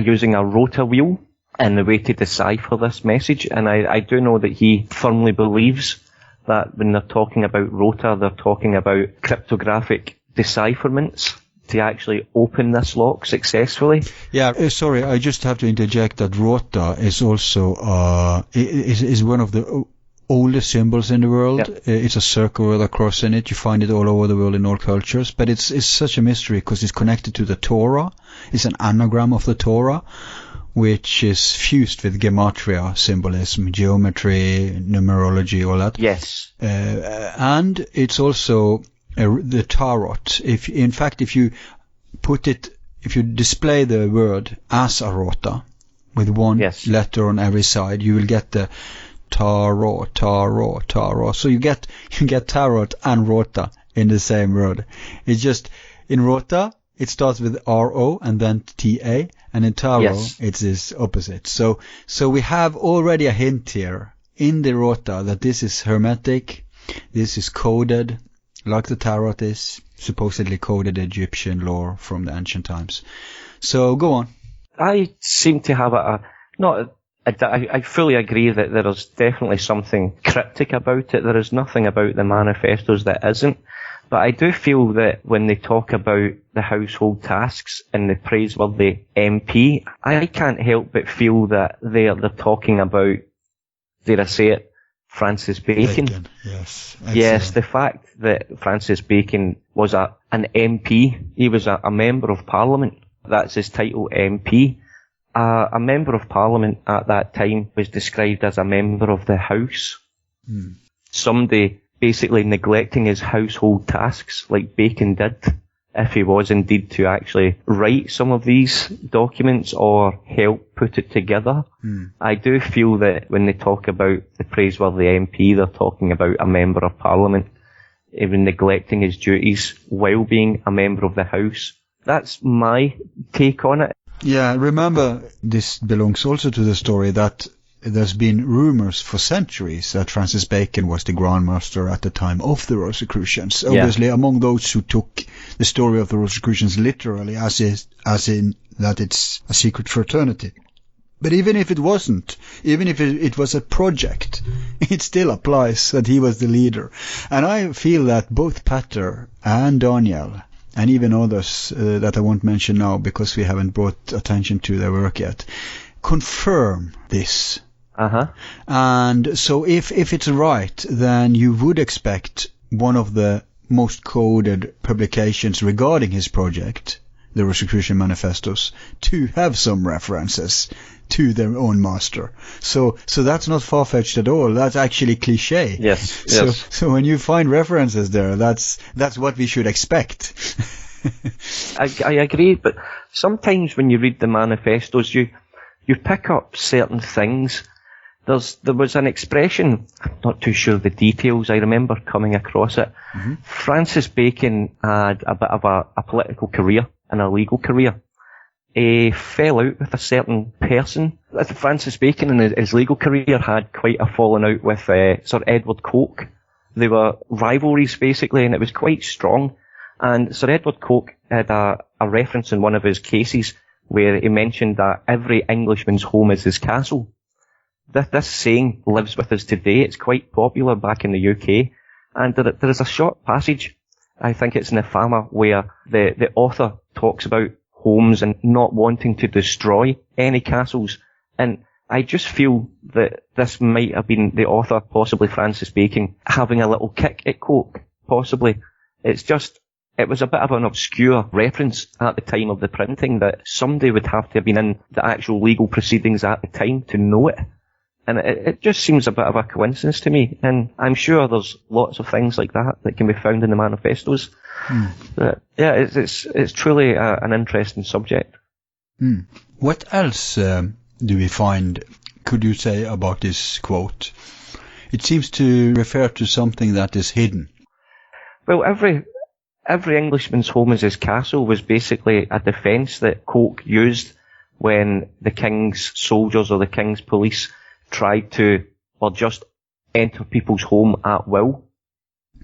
using a rota wheel in the way to decipher this message. And I do know that he firmly believes that when they're talking about rota, they're talking about cryptographic decipherments to actually open this lock successfully. Yeah, sorry, I just have to interject that rota is also is one of the oldest symbols in the world. Yep. It's a circle with a cross in it. You find it all over the world in all cultures, but it's such a mystery because it's connected to the Torah. It's an anagram of the Torah, which is fused with gematria symbolism, geometry, numerology, all that. Yes. And it's also the tarot. If you display the word as a rota with one letter on every side, you will get the tarot. So you get tarot and rota in the same word. It's just in rota it starts with RO and then TA, and in tarot it's this opposite. So we have already a hint here in the rota that this is hermetic, this is coded, like the tarot is supposedly coded Egyptian lore from the ancient times. So go on. I seem to have I fully agree that there is definitely something cryptic about it. There is nothing about the manifestos that isn't. But I do feel that when they talk about the household tasks and the praiseworthy MP, I can't help but feel that they're talking about, dare I say it, Francis Bacon. Yes. Yes, the fact that Francis Bacon was an MP, he was a member of Parliament. That's his title, MP. A member of Parliament at that time was described as a member of the House. Somebody basically neglecting his household tasks like Bacon did, if he was indeed to actually write some of these documents or help put it together. I do feel that when they talk about the praiseworthy MP, they're talking about a member of Parliament, even neglecting his duties while being a member of the House. That's my take on it. Yeah, remember, this belongs also to the story that there's been rumors for centuries that Francis Bacon was the Grand Master at the time of the Rosicrucians. Obviously, among those who took the story of the Rosicrucians literally, as in that it's a secret fraternity. But even if it wasn't, even if it was a project, it still applies that he was the leader. And I feel that both Petter and Daniel, and even others that I won't mention now because we haven't brought attention to their work yet, confirm this. And so if it's right, then you would expect one of the most quoted publications regarding his project, the Rosicrucian Manifestos, to have some references to their own master. So that's not far-fetched at all. That's actually cliché. Yes. So when you find references there, that's what we should expect. I agree, but sometimes when you read the manifestos, you pick up certain things. There was an expression, I'm not too sure of the details, I remember coming across it. Francis Bacon had a bit of a political career and a legal career. He fell out with a certain person. Francis Bacon in his legal career had quite a falling out with Sir Edward Coke. They were rivalries basically, and it was quite strong. And Sir Edward Coke had a reference in one of his cases where he mentioned that every Englishman's home is his castle. This saying lives with us today. It's quite popular back in the UK. And there is a short passage, I think it's in the Fama, where the author talks about homes and not wanting to destroy any castles. And I just feel that this might have been the author, possibly Francis Bacon, having a little kick at Coke, possibly. It was a bit of an obscure reference at the time of the printing that somebody would have to have been in the actual legal proceedings at the time to know it. And it just seems a bit of a coincidence to me. And I'm sure there's lots of things like that can be found in the manifestos. But yeah, it's truly an interesting subject. What else do we find, could you say, about this quote? It seems to refer to something that is hidden. Well, every Englishman's home is his castle was basically a defence that Coke used when the king's soldiers or the king's police tried to, or just enter people's home at will.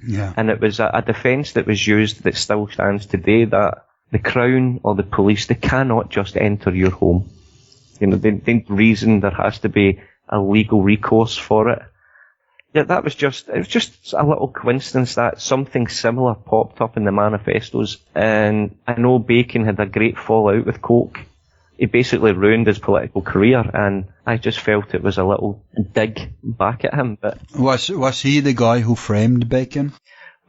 Yeah. And it was a defence that was used that still stands today, that the Crown or the police, they cannot just enter your home. You know, they reason there has to be a legal recourse for it. Yeah, it was just a little coincidence that something similar popped up in the manifestos. And I know Bacon had a great fallout with Coke. He basically ruined his political career, and I just felt it was a little dig back at him. But was he the guy who framed Bacon?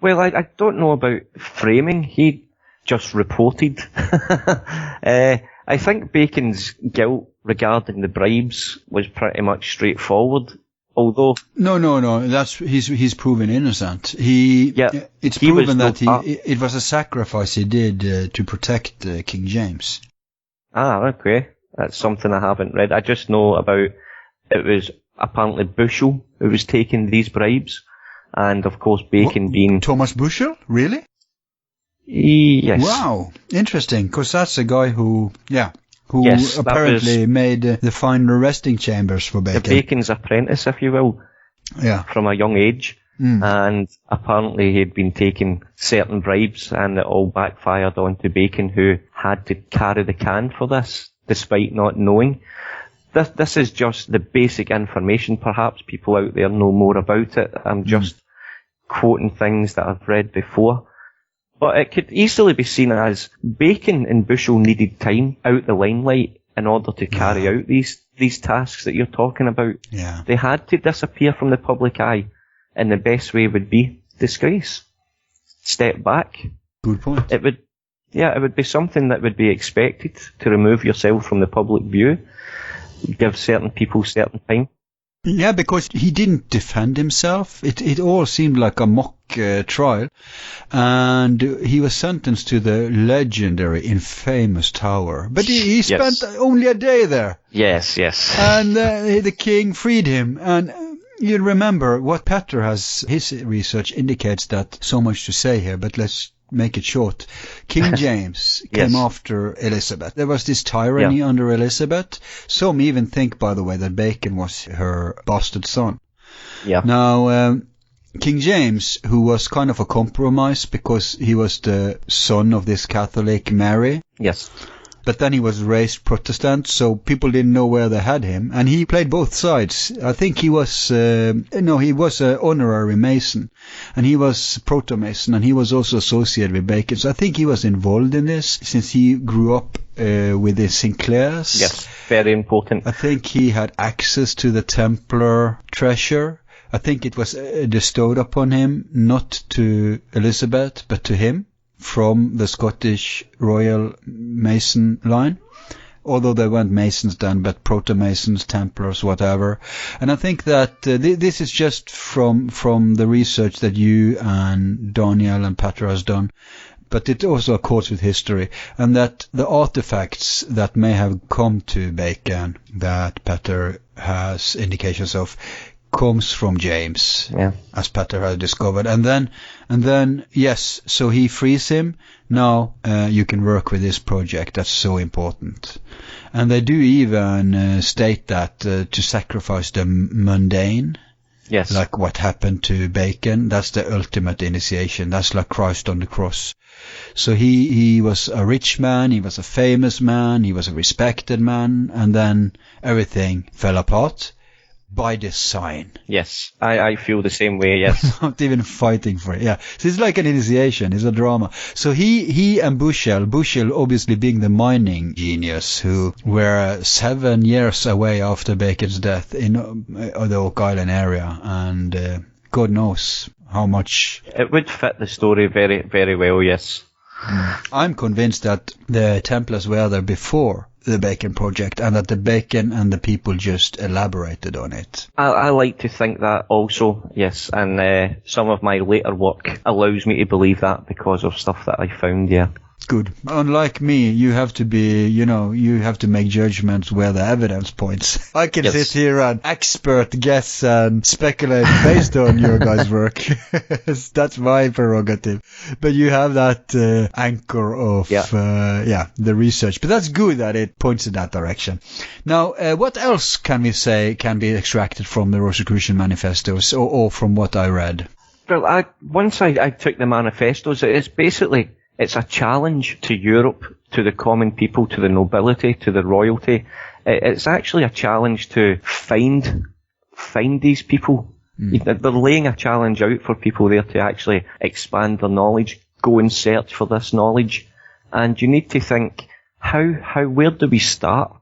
Well, I don't know about framing. He just reported. I think Bacon's guilt regarding the bribes was pretty much straightforward. Although no, he's proven innocent. It's proven that it was a sacrifice he did to protect King James. Ah, okay. That's something I haven't read. I just know about it was apparently Bushel who was taking these bribes, and of course Bacon being Thomas Bushel, really? Yes. Wow, interesting. Because that's a guy who yes, apparently made the final resting chambers for Bacon. The Bacon's apprentice, if you will. Yeah. From a young age. And apparently he'd been taking certain bribes, and it all backfired onto Bacon, who had to carry the can for this, despite not knowing. This is just the basic information. Perhaps people out there know more about it. I'm just quoting things that I've read before. But it could easily be seen as Bacon and Bushell needed time out the limelight in order to carry out these tasks that you're talking about. Yeah. They had to disappear from the public eye, and the best way would be disgrace. Step back. Good point. It would be something that would be expected to remove yourself from the public view, give certain people certain time. Yeah, because he didn't defend himself. It all seemed like a mock trial, and he was sentenced to the legendary, infamous tower. But he spent only a day there. Yes. And the king freed him. And you remember what Petter has, his research indicates that so much to say here, but let's make it short. King James came after Elizabeth. There was this tyranny under Elizabeth. Some even think, by the way, that Bacon was her bastard son. Yeah. Now, King James, who was kind of a compromise because he was the son of this Catholic Mary. Yes. But then he was raised Protestant, so people didn't know where they had him. And he played both sides. I think he was, he was an honorary Mason. And he was proto-Mason, and he was also associated with Bacon. So I think he was involved in this, since he grew up with the Sinclairs. Yes, very important. I think he had access to the Templar treasure. I think it was bestowed upon him, not to Elizabeth, but to him, from the Scottish Royal Mason line. Although they weren't Masons then, but Proto-Masons, Templars, whatever. And I think that this is just from the research that you and Daniel and Petter has done, but it also accords with history, and that the artifacts that may have come to Bacon, that Petter has indications of, comes from James, as Petter has discovered. And then, yes, so he frees him. Now you can work with this project. That's so important. And they do even state that to sacrifice the mundane, like what happened to Bacon, that's the ultimate initiation. That's like Christ on the cross. So he was a rich man, he was a famous man, he was a respected man, and then everything fell apart. By design. Yes, I feel the same way, yes. Not even fighting for it, yeah. So it's like an initiation, it's a drama. So he and Bushell obviously being the mining genius who were 7 years away after Bacon's death in the Oak Island area, and God knows how much. It would fit the story very, very well, yes. I'm convinced that the Templars were there before the Bacon project, and that the Bacon and the people just elaborated on it. I like to think that also, yes, and some of my later work allows me to believe that because of stuff that I found, yeah. Good. Unlike me, you have to be, you have to make judgments where the evidence points. I can sit here and expert guess and speculate based on your guys' work. That's my prerogative. But you have that anchor of, the research. But that's good that it points in that direction. Now, what else can we say can be extracted from the Rosicrucian manifestos or from what I read? Well, once I took the manifestos, it's basically... It's a challenge to Europe, to the common people, to the nobility, to the royalty. It's actually a challenge to find these people. They're laying a challenge out for people there to actually expand their knowledge, go and search for this knowledge. And you need to think, where do we start?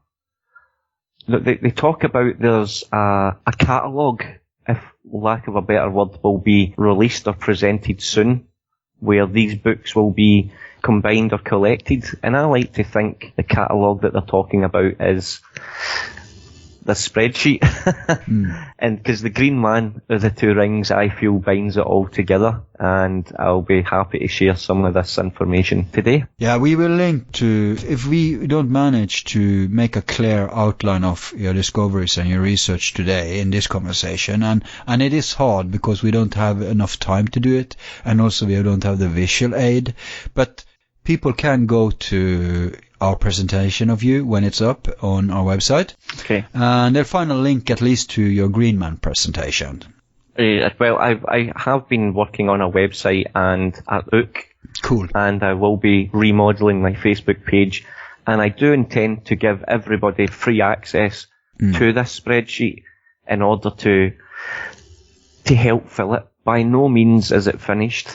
They talk about there's a catalogue, if lack of a better word, will be released or presented soon, where these books will be combined or collected. And I like to think the catalogue that they're talking about is the spreadsheet. And because the green man of the two rings, I feel, binds it all together. And I'll be happy to share some of this information today. Yeah, we will link to, if we don't manage to make a clear outline of your discoveries and your research today in this conversation, and it is hard because we don't have enough time to do it, and also we don't have the visual aid, but people can go to our presentation of you when it's up on our website. Okay. And they'll find a link at least to your Green Man presentation. Well, I have been working on a website and a book. Cool. And I will be remodeling my Facebook page. And I do intend to give everybody free access to this spreadsheet in order to help fill it. By no means is it finished.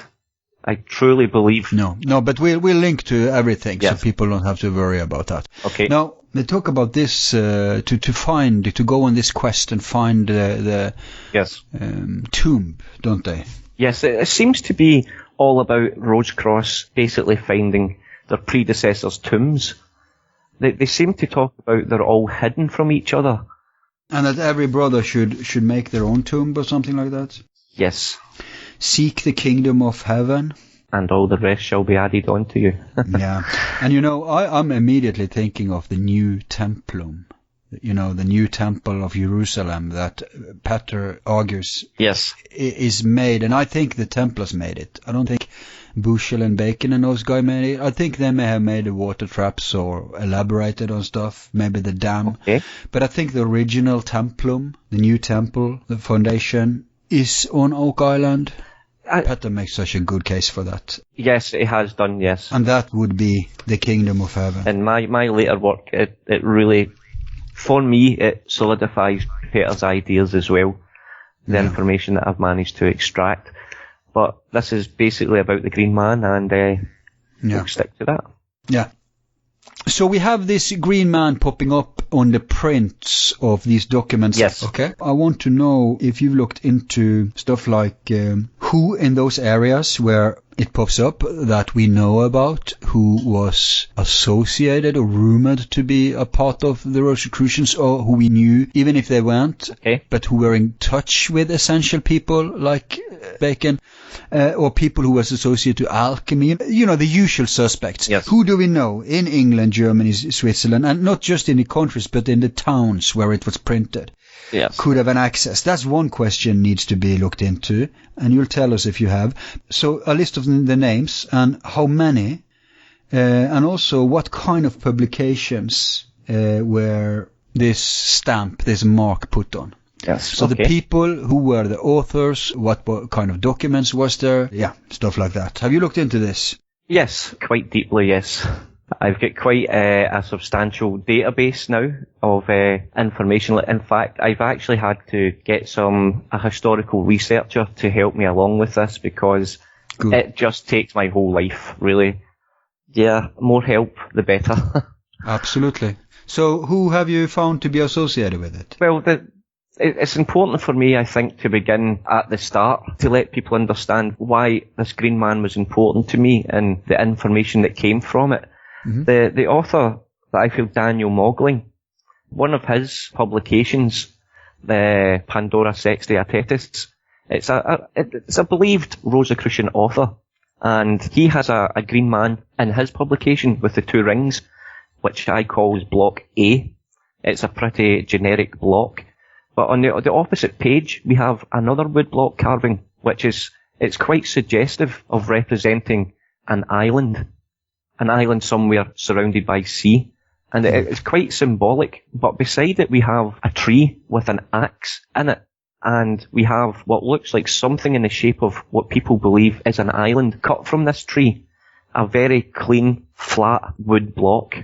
I truly believe. No, but we'll link to everything, Yes. so people don't have to worry about that. Okay. Now, they talk about this to go on this quest and find the Yes. tomb, don't they? Yes, it seems to be all about Rosicrucians basically finding their predecessors' tombs. They seem to talk about they're all hidden from each other. And that every brother should make their own tomb or something like that? Yes. Seek the kingdom of heaven. And all the rest shall be added on to you. Yeah. And I'm immediately thinking of the new templum. The new temple of Jerusalem that Petter argues Yes. is made. And I think the Templars made it. I don't think Bushel and Bacon and those guys made it. I think they may have made the water traps or elaborated on stuff, maybe the dam. Okay. But I think the original templum, the new temple, the foundation, is on Oak Island. Petter makes such a good case for that. Yes, it has done, yes. And that would be the kingdom of heaven. In my later work, it really, for me, it solidifies Petter's ideas as well, the information that I've managed to extract. But this is basically about the Green Man, and we'll stick to that. Yeah. So we have this green man popping up on the prints of these documents. Yes. Okay. I want to know if you've looked into stuff like who in those areas where it pops up that we know about, who was associated or rumored to be a part of the Rosicrucians, or who we knew, even if they weren't, but who were in touch with essential people like Bacon, or people who was associated to alchemy, the usual suspects. Yes. Who do we know in England, Germany, Switzerland, and not just in the countries, but in the towns where it was printed? Yes. Could have an access. That's one question needs to be looked into, and you'll tell us if you have. So a list of the names and how many, and also what kind of publications were this stamp, this mark put on. Yes. So the people who were the authors, what kind of documents was there, stuff like that. Have you looked into this? Yes, quite deeply, yes. I've got quite a substantial database now of information. In fact, I've actually had to get a historical researcher to help me along with this because it just takes my whole life, really. Yeah, more help, the better. Absolutely. So who have you found to be associated with it? Well, it's important for me, I think, to begin at the start, to let people understand why this Green Man was important to me and the information that came from it. Mm-hmm. The author that I feel, Daniel Mogling, one of his publications, the Pandora Sextae Artetis, it's a believed Rosicrucian author, and he has a Green Man in his publication with the two rings, which I call block A. It's a pretty generic block. But on the opposite page, we have another woodblock carving, it's quite suggestive of representing an island somewhere surrounded by sea. And it's quite symbolic, but beside it we have a tree with an axe in it. And we have what looks like something in the shape of what people believe is an island cut from this tree. A very clean, flat wood block.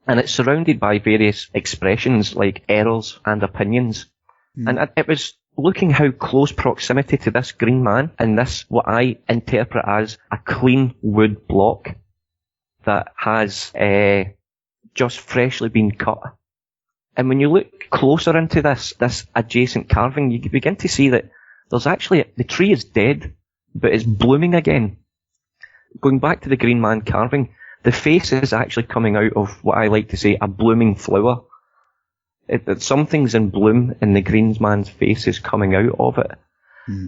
And it's surrounded by various expressions like errors and opinions. And it was looking how close proximity to this Green Man and this, what I interpret as a clean wood block that has just freshly been cut. And when you look closer into this adjacent carving, you begin to see that there's actually, the tree is dead, but it's blooming again. Going back to the Green Man carving, the face is actually coming out of what I like to say, a blooming flower. Something's in bloom and the Green Man's face is coming out of it.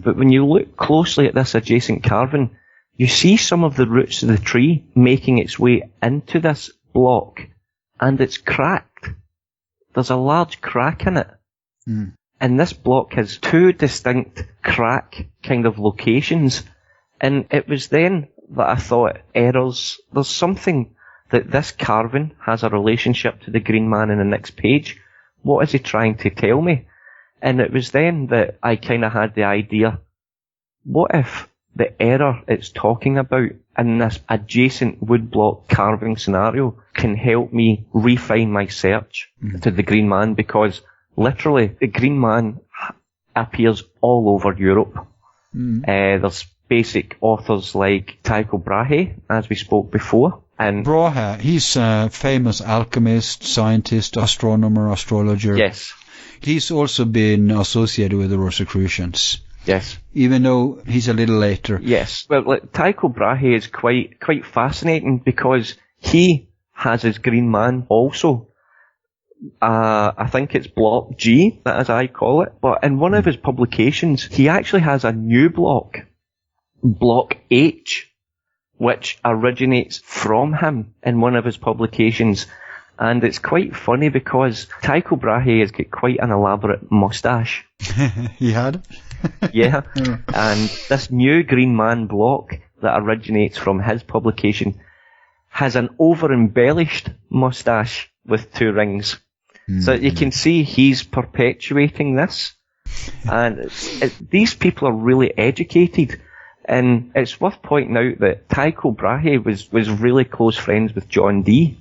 But when you look closely at this adjacent carving, you see some of the roots of the tree making its way into this block, and it's cracked. There's a large crack in it. And this block has two distinct crack kind of locations. And it was then that I thought, errors, there's something that this carving has a relationship to the Green Man in the next page. What is he trying to tell me? And it was then that I kind of had the idea, what if the error it's talking about in this adjacent woodblock carving scenario can help me refine my search to the Green Man? Because literally the Green Man appears all over Europe. There's basic authors like Tycho Brahe, as we spoke before. And Brahe, he's a famous alchemist, scientist, astronomer, astrologer. yes. He's also been associated with the Rosicrucians. Yes. Even though he's a little later. Yes. Well, like, Tycho Brahe is quite fascinating because he has his green man also. I think it's block G, that as I call it. But in one of his publications, he actually has a new block H, which originates from him in one of his publications. And it's quite funny because Tycho Brahe has got quite an elaborate moustache. He had? Yeah. And this new Green Man block that originates from his publication has an over-embellished moustache with 2 rings. So you can see he's perpetuating this. And these people are really educated. And it's worth pointing out that Tycho Brahe was really close friends with John Dee.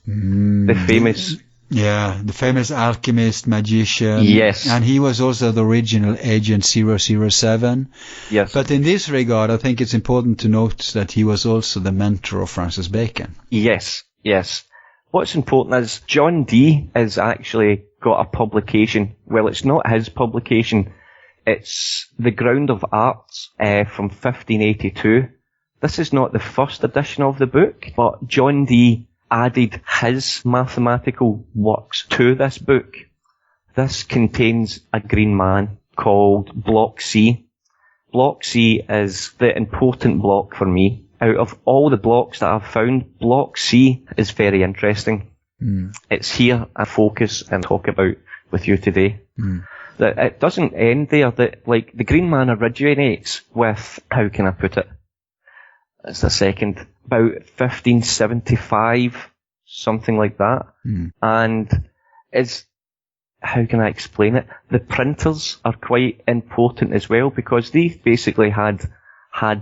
The famous... Yeah, the famous alchemist, magician. Yes. And he was also the original Agent 007. Yes. But in this regard, I think it's important to note that he was also the mentor of Francis Bacon. Yes, yes. What's important is John Dee has actually got a publication. Well, it's not his publication. It's The Ground of Arts from 1582. This is not the first edition of the book, but John Dee added his mathematical works to this book. This contains a green man called Block C. Block C is the important block for me. Out of all the blocks that I've found, Block C is very interesting. It's here I focus and talk about with you today. That it doesn't end there. That, like, the green man originates with, how can I put it? It's a second. About 1575, something like that. And it's, how can I explain it? The printers are quite important as well because they basically had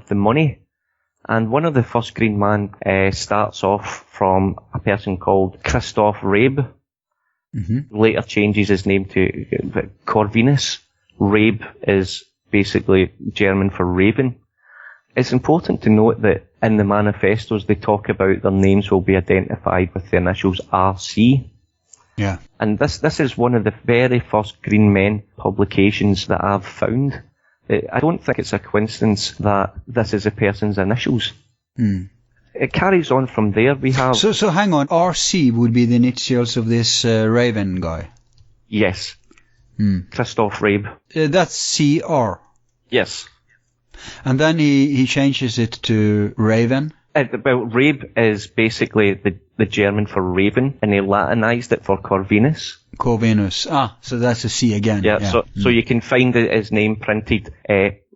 the money. And one of the first green man starts off from a person called Christoff Rab. Later changes his name to Corvinus. Rab is basically German for raven. It's important to note that in the manifestos they talk about their names will be identified with the initials RC. Yeah. And this is one of the very first Green Men publications that I've found. I don't think it's a coincidence that this is a person's initials. It carries on from there. We have... So hang on, RC would be the initials of this Raven guy? Yes. Christoff Rab. That's CR? Yes. And then he changes it to Raven? Well, Rab is basically the German for raven, and he Latinized it for Corvinus. Corvinus. So that's a C again. Yeah. So you can find his name printed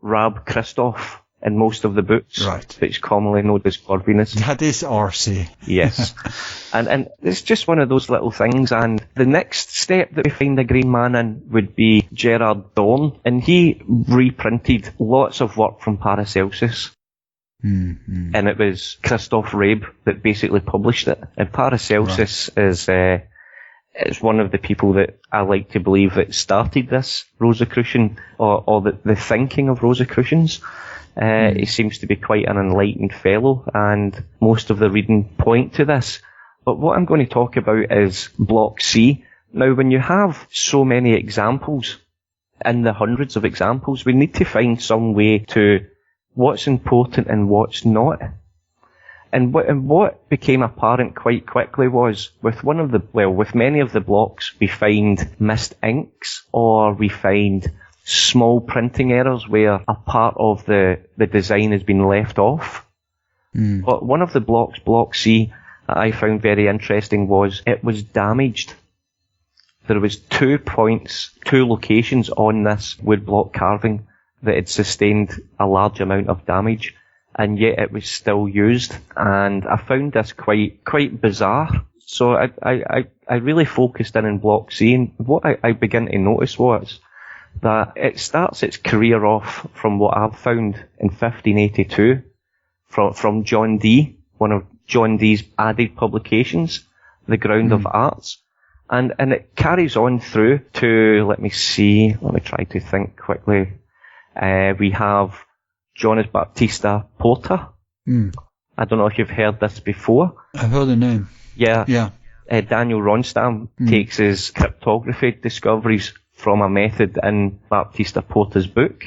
Rab Christoff in most of the books, right, which is commonly known as Corvinus. That is RC. Yes. and it's just one of those little things. And the next step that we find a green man in would be Gerard Dorn, and he reprinted lots of work from Paracelsus. And it was Christoff Rab that basically published it. And Paracelsus is one of the people that I like to believe that started this Rosicrucian or the thinking of Rosicrucians. He seems to be quite an enlightened fellow, and most of the reading point to this. But what I'm going to talk about is Block C. Now, when you have so many examples, in the hundreds of examples, we need to find some way to what's important and what's not. And what became apparent quite quickly was with many of the blocks, we find missed inks, or we find small printing errors where a part of the design has been left off. But one of the blocks, Block C, that I found very interesting was it was damaged. There was 2 locations on this woodblock carving that had sustained a large amount of damage, and yet it was still used. And I found this quite bizarre. So I really focused in Block C, and what I began to notice was that it starts its career off from what I've found in 1582 from John Dee, one of John Dee's added publications, The Ground of Arts. And it carries on through to, let me try to think quickly. We have Jonas Baptista Porter. I don't know if you've heard this before. I've heard the name. Yeah. Daniel Ronnstam takes his cryptography discoveries from a method in Baptista Porter's book.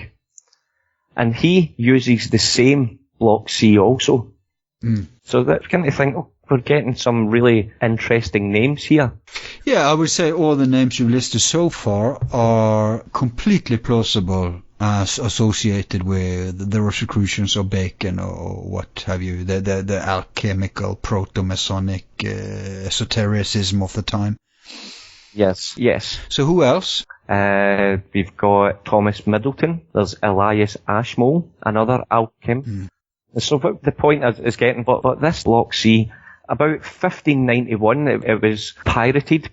And he uses the same block C also. So that's kind of think, we're getting some really interesting names here. Yeah, I would say all the names you've listed so far are completely plausible as associated with the Rosicrucians or Bacon or what have you, the alchemical proto-Masonic esotericism of the time. Yes. So who else? We've got Thomas Middleton. There's Elias Ashmole, another alchemist. So what the point is getting, but this block C, about 1591, it was pirated,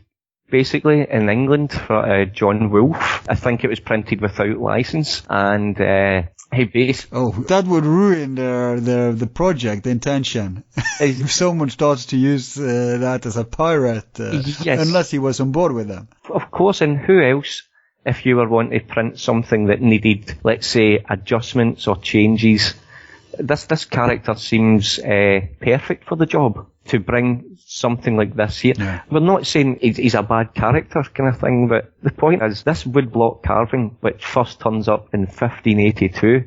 basically, in England for John Wolfe. I think it was printed without license, and he based... Oh, that would ruin the project, the intention. If someone starts to use that as a pirate, yes. Unless he was on board with them. Of course, and who else, if you were wanting to print something that needed, let's say, adjustments or changes, this character seems perfect for the job, to bring something like this here. Yeah. We're not saying he's a bad character kind of thing, but the point is this woodblock carving, which first turns up in 1582,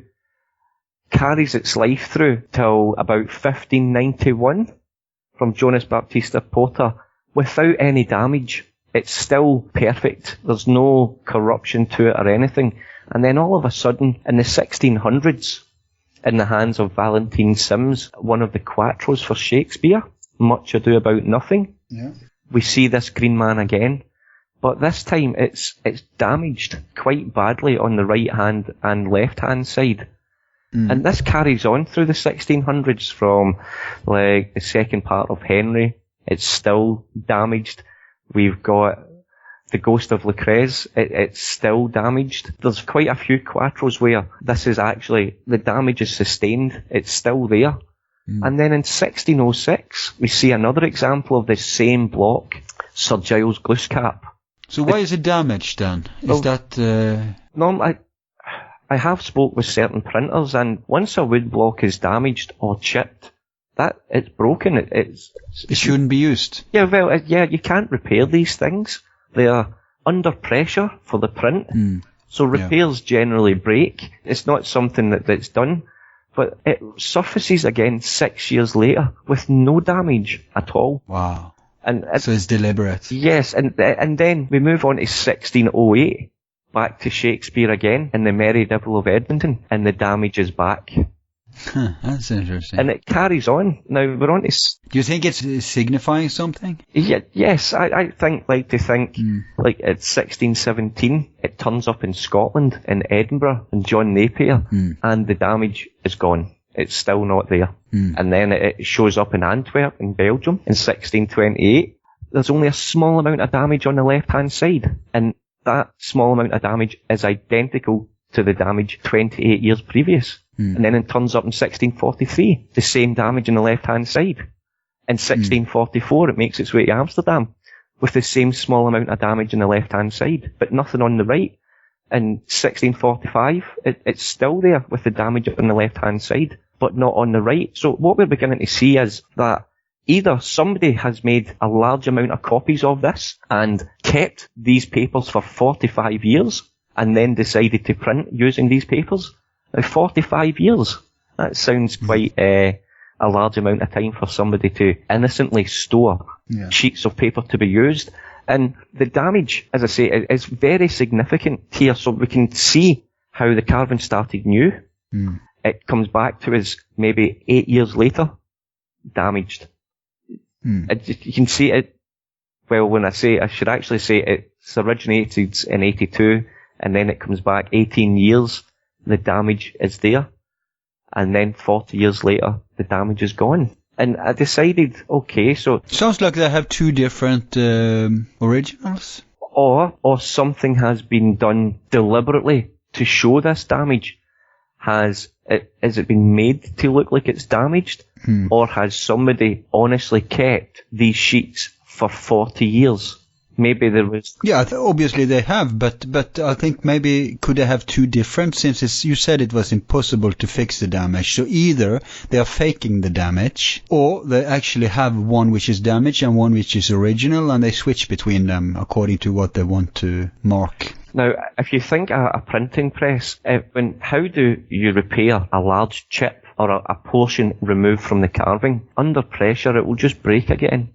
carries its life through till about 1591 from Jonas Baptista Porter without any damage. It's still perfect. There's no corruption to it or anything. And then all of a sudden, in the 1600s, in the hands of Valentine Sims, one of the quattros for Shakespeare, Much Ado About Nothing. Yeah. We see this green man again, but this time it's damaged quite badly on the right hand and left hand side. And this carries on through the 1600s from like the second part of Henry. It's still damaged. We've got the Ghost of Lucrece, it's still damaged. There's quite a few quattros where this is actually, the damage is sustained, it's still there. And then in 1606, we see another example of this same block, Sir Giles Glooscap. So why is it damaged then? Is that... No, I have spoke with certain printers, and once a wood block is damaged or chipped, that it's broken. It shouldn't be used. Yeah, well, you can't repair these things. They are under pressure for the print. So repairs generally break. It's not something that's done. But it surfaces again 6 years later with no damage at all. Wow. And so it's deliberate. Yes, and then we move on to 1608, back to Shakespeare again, in the Merry Devil of Edmonton, and the damage is back. That's interesting. And it carries on. Now, we're on to... Do you think it's signifying something? Yeah, yes, I like to think, like at 1617, it turns up in Scotland, in Edinburgh, in John Napier, and the damage is gone. It's still not there. And then it shows up in Antwerp, in Belgium, in 1628. There's only a small amount of damage on the left-hand side, and that small amount of damage is identical to the damage 28 years previous. And then it turns up in 1643, the same damage on the left-hand side. In 1644, it makes its way to Amsterdam with the same small amount of damage on the left-hand side, but nothing on the right. In 1645, it's still there with the damage on the left-hand side, but not on the right. So what we're beginning to see is that either somebody has made a large amount of copies of this and kept these papers for 45 years and then decided to print using these papers. Now, 45 years. That sounds quite a large amount of time for somebody to innocently store sheets of paper to be used. And the damage, as I say, is very significant here. So we can see how the carving started new. It comes back to us maybe 8 years later, damaged. You can see it. Well, when I should actually say it's originated in 82, and then it comes back 18 years. The damage is there, and then 40 years later, the damage is gone. And I decided, okay, so... Sounds like they have two different originals. Or something has been done deliberately to show this damage. Has it been made to look like it's damaged? Or has somebody honestly kept these sheets for 40 years maybe there was... Yeah, obviously they have, but I think maybe could they have two different, since you said it was impossible to fix the damage. So either they are faking the damage, or they actually have one which is damaged and one which is original, and they switch between them according to what they want to mark. Now, if you think a printing press, how do you repair a large chip or a portion removed from the carving? Under pressure, it will just break again.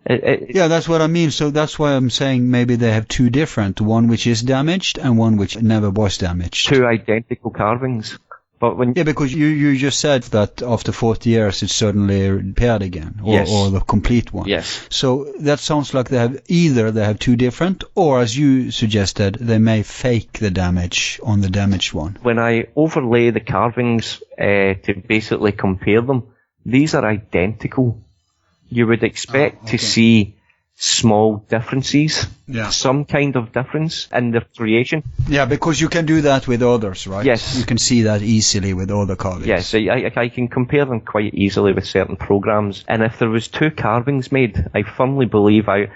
Yeah, that's what I mean. So that's why I'm saying maybe they have two different, one which is damaged and one which never was damaged. Two identical carvings. But yeah, because you just said that after 40 years it's suddenly repaired again, or the complete one. Yes. So that sounds like they have two different, or as you suggested, they may fake the damage on the damaged one. When I overlay the carvings to basically compare them, these are identical. You would expect to see small differences, some kind of difference in the creation. Yeah, because you can do that with others, right? Yes. You can see that easily with other carvings. Yes, I can compare them quite easily with certain programs. And if there was two carvings made, I firmly believe I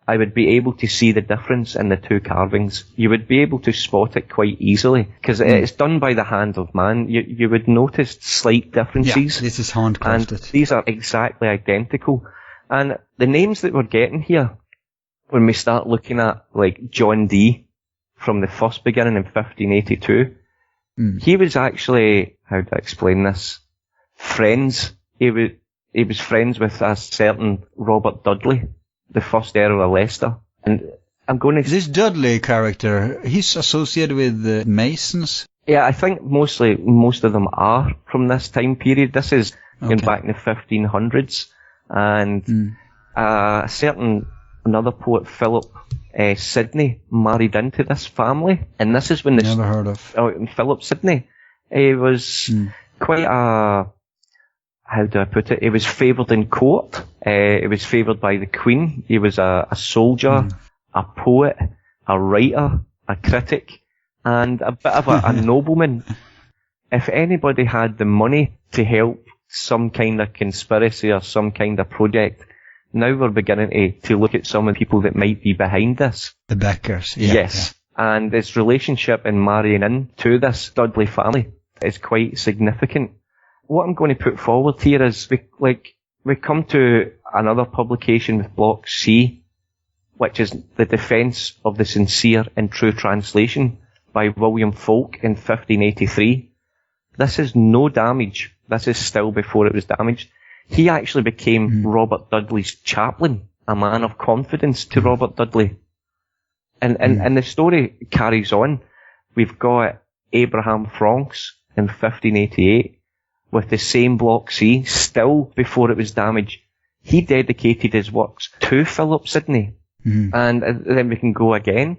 would be able to see the difference in the two carvings. You would be able to spot it quite easily, because it's done by the hand of man. You would notice slight differences. Yeah, this is handcrafted. And these are exactly identical. And the names that we're getting here, when we start looking at, like, John Dee from the first beginning in 1582, he was actually, how do I explain this? Friends. He was friends with a certain Robert Dudley, the first Earl of Leicester. And I'm going to... This Dudley character, he's associated with the Masons? Yeah, I think most of them are from this time period. This is going back in the 1500s. And another poet, Philip Sidney, married into this family, and this is when never heard of. Philip Sidney. He was quite a, how do I put it? He was favoured in court. He was favoured by the Queen. He was a soldier, a poet, a writer, a critic, and a bit of a nobleman. If anybody had the money to help some kind of conspiracy or some kind of project, now we're beginning to look at some of the people that might be behind this. The backers. Yes. Yeah. And his relationship in marrying into this Dudley family is quite significant. What I'm going to put forward here is we come to another publication with Block C, which is The Defence of the Sincere and True Translation by William Fulk in 1583. This is no damage. This is still before it was damaged. He actually became Robert Dudley's chaplain, a man of confidence to Robert Dudley. And the story carries on. We've got Abraham Franks in 1588 with the same Block C, still before it was damaged. He dedicated his works to Philip Sidney. And then we can go again.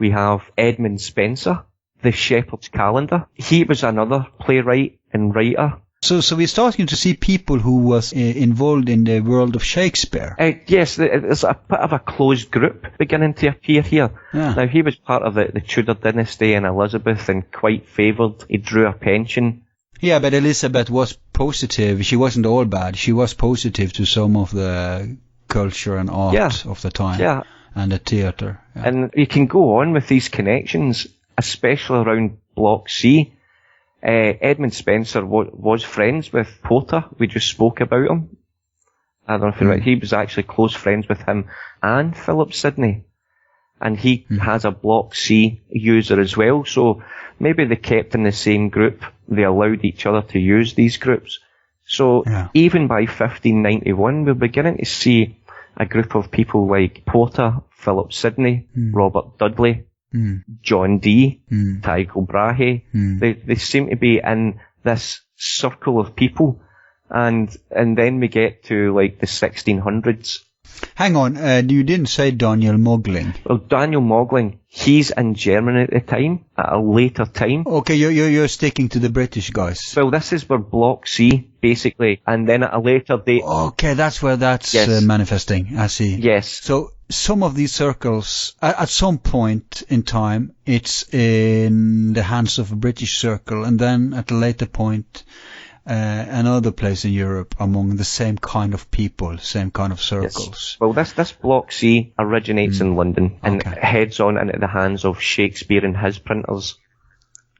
We have Edmund Spenser, The Shepherd's Calendar. He was another playwright and writer. So we're starting to see people who was involved in the world of Shakespeare. Yes, there's a bit of a closed group beginning to appear here. Yeah. Now, he was part of the Tudor dynasty and Elizabeth and quite favoured. He drew a pension. Yeah, but Elizabeth was positive. She wasn't all bad. She was positive to some of the culture and art of the time and the theatre. Yeah. And you can go on with these connections, especially around Block C. Edmund Spenser was friends with Porter. We just spoke about him. I don't know if you're right. He was actually close friends with him and Philip Sidney. And he has a Block C user as well. So maybe they kept in the same group. They allowed each other to use these groups. So even by 1591, we're beginning to see a group of people like Porter, Philip Sidney, Robert Dudley, John Dee, Tycho Brahe. They seem to be in this circle of people, and then we get to like the 1600s. Hang on, you didn't say Daniel Mogling. Well, Daniel Mogling, he's in Germany at the time, at a later time. Okay, you're sticking to the British guys. Well, this is where Block C, basically, and then at a later date... Okay, that's where that's manifesting, I see. Yes. So, some of these circles, at some point in time, it's in the hands of a British circle, and then at a later point, another place in Europe among the same kind of people, same kind of circles. Yes. Well, this Block C originates in London and heads on into the hands of Shakespeare and his printers.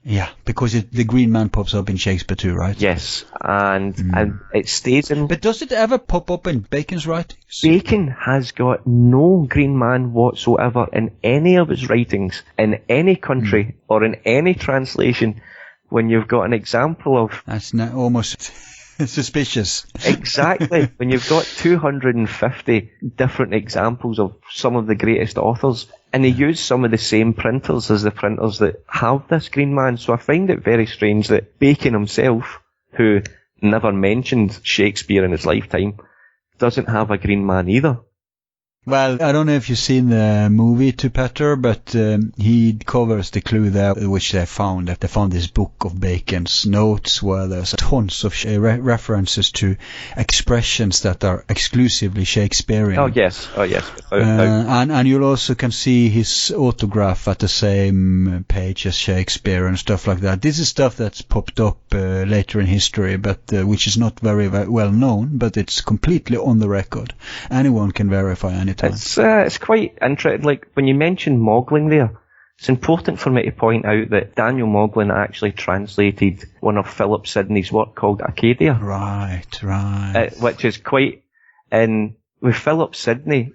Yeah, because the Green Man pops up in Shakespeare too, right? Yes, and it stays in... But does it ever pop up in Bacon's writings? Bacon has got no Green Man whatsoever in any of his writings, in any country, or in any translation, when you've got an example of... That's almost suspicious. Exactly. When you've got 250 different examples of some of the greatest authors, and they use some of the same printers as the printers that have this Green Man. So I find it very strange that Bacon himself, who never mentioned Shakespeare in his lifetime, doesn't have a Green Man either. Well, I don't know if you've seen the movie to Petter, but he covers the clue there, which they found. They found this book of Bacon's notes where there's tons of references to expressions that are exclusively Shakespearean. Oh, yes. And you'll also can see his autograph at the same page as Shakespeare and stuff like that. This is stuff that's popped up later in history, but which is not very well known, but it's completely on the record. Anyone can verify anything. It's quite interesting. Like, when you mention Mogling there, it's important for me to point out that Daniel Moglen actually translated one of Philip Sidney's work called Arcadia. Right. Which is quite... with Philip Sidney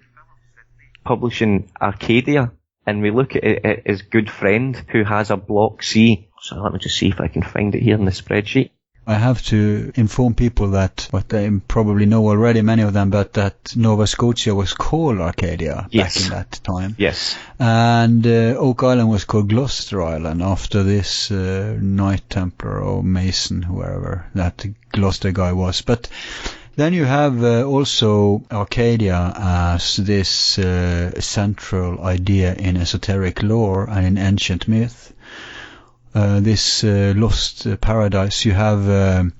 publishing Arcadia, and we look at his good friend who has a Block C. So let me just see if I can find it here in the spreadsheet. I have to inform people that, what they probably know already, many of them, but that Nova Scotia was called Arcadia back in that time. Yes. And Oak Island was called Gloucester Island after this Knight Templar or Mason, whoever that Gloucester guy was. But then you have also Arcadia as this central idea in esoteric lore and in ancient myth. This lost paradise, you have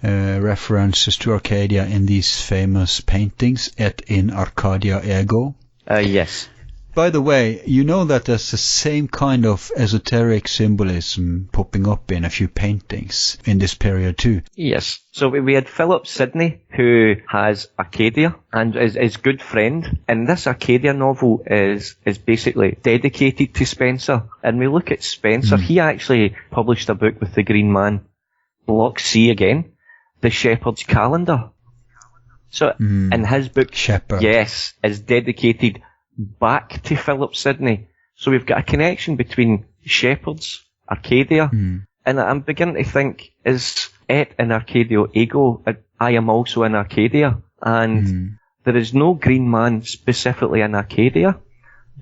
references to Arcadia in these famous paintings in Arcadia Ego. Yes. By the way, you know that there's the same kind of esoteric symbolism popping up in a few paintings in this period too. Yes. So we had Philip Sidney, who has Arcadia, and is his good friend. And this Arcadia novel is basically dedicated to Spenser. And we look at Spenser. He actually published a book with the Green Man, Block C again, The Shepherd's Calendar. So, in his book, Shepherd. Yes, is dedicated back to Philip Sidney. So we've got a connection between Shepherds, Arcadia, and I'm beginning to think, is et in Arcadia ego, I am also in Arcadia. And there is no Green Man specifically in Arcadia,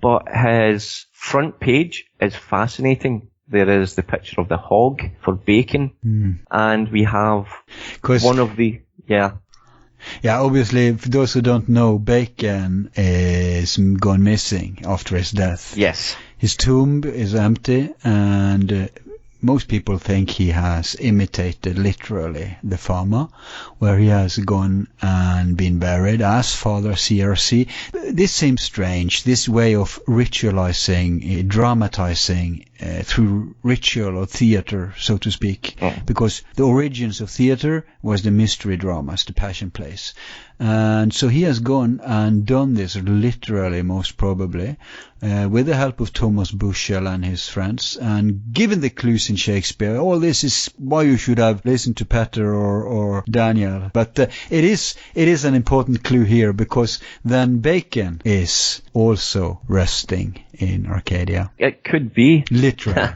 but his front page is fascinating. There is the picture of the hog for Bacon, and we have one of the... Yeah, obviously, for those who don't know, Bacon is gone missing after his death. Yes. His tomb is empty, and most people think he has imitated literally the farmer, where he has gone and been buried as Father CR+C. This seems strange, this way of ritualizing, dramatizing through ritual or theater, so to speak, because the origins of theater was the mystery dramas, the passion plays. And so he has gone and done this literally, most probably, with the help of Thomas Bushell and his friends. And given the clues in Shakespeare, all this is why you should have listened to Petter or Daniel. But it is an important clue here, because then Bacon is also resting in Arcadia. It could be. Literally.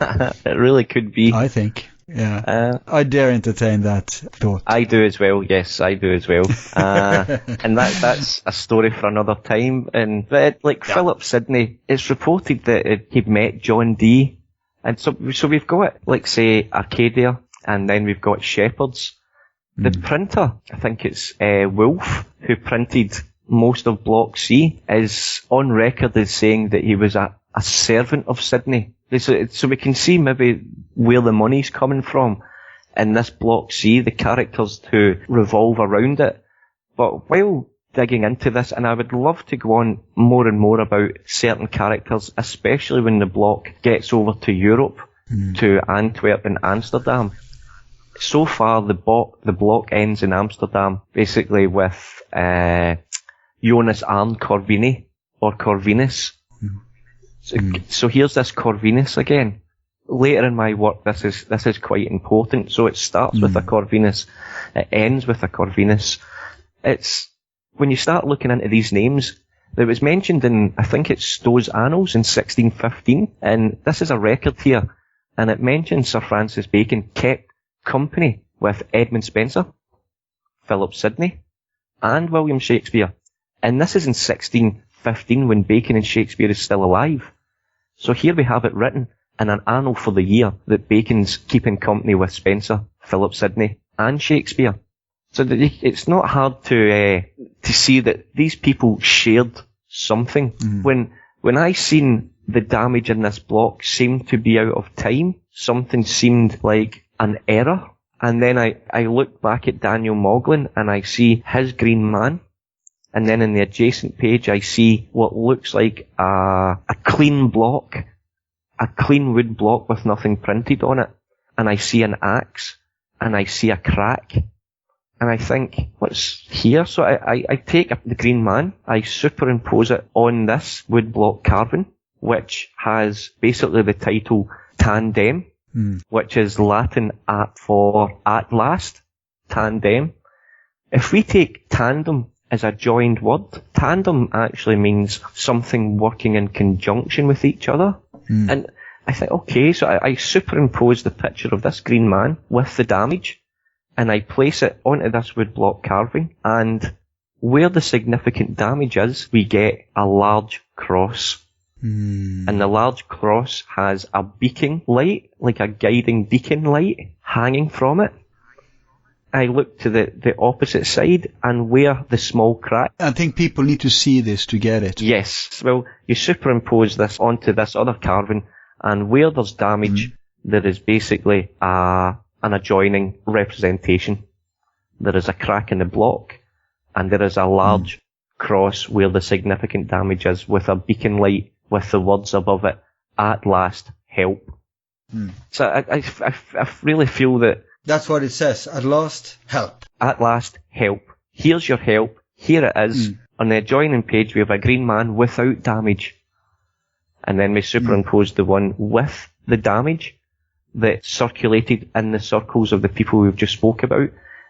It really could be. I think. Yeah, I dare entertain that thought. I do as well. Yes, I do as well. And that's a story for another time. And Philip Sidney, it's reported that he met John Dee, and so we've got, like, say, Arcadia, and then we've got Shepherds. The printer, I think it's Wolfe, who printed most of Block C, is on record as saying that he was a servant of Sidney. So we can see maybe where the money's coming from in this Block C, the characters who revolve around it. But while digging into this, and I would love to go on more and more about certain characters, especially when the block gets over to Europe, to Antwerp and Amsterdam. so far the block ends in Amsterdam, basically with Jonas Corvini, or Corvinus. So here's this Corvinus again. Later in my work, this is quite important. So it starts with a Corvinus, it ends with a Corvinus. It's, when you start looking into these names, it was mentioned in, I think it's Stowe's Annals in 1615, and this is a record here, and it mentions Sir Francis Bacon kept company with Edmund Spenser, Philip Sidney, and William Shakespeare. And this is in 1615 when Bacon and Shakespeare is still alive. So here we have it written in an annal for the year that Bacon's keeping company with Spenser, Philip Sidney, and Shakespeare. So that it's not hard to see that these people shared something. When I seen the damage in this block seemed to be out of time, something seemed like an error. And then I look back at Daniel Moglen and I see his Green Man. And then in the adjacent page I see what looks like a clean block, a clean wood block with nothing printed on it. And I see an axe and I see a crack. And I think, what's here? So I take the Green Man, I superimpose it on this woodblock carving, which has basically the title Tandem, which is Latin for at last, tandem. If we take tandem as a joined word, tandem actually means something working in conjunction with each other. And I think, okay, so I superimpose the picture of this Green Man with the damage, and I place it onto this woodblock carving, and where the significant damage is, we get a large cross. And the large cross has a beacon light, like a guiding beacon light, hanging from it. I look to the opposite side, and where the small crack... I think people need to see this to get it. Yes. Well, you superimpose this onto this other carving, and where there's damage, there is basically an adjoining representation. There is a crack in the block, and there is a large cross where the significant damage is, with a beacon light with the words above it, at last, help. So I really feel that... That's what it says, at last, help. At last, help. Here's your help. Here it is. On the adjoining page, we have a Green Man without damage. And then we superimpose the one with the damage that circulated in the circles of the people we've just spoke about,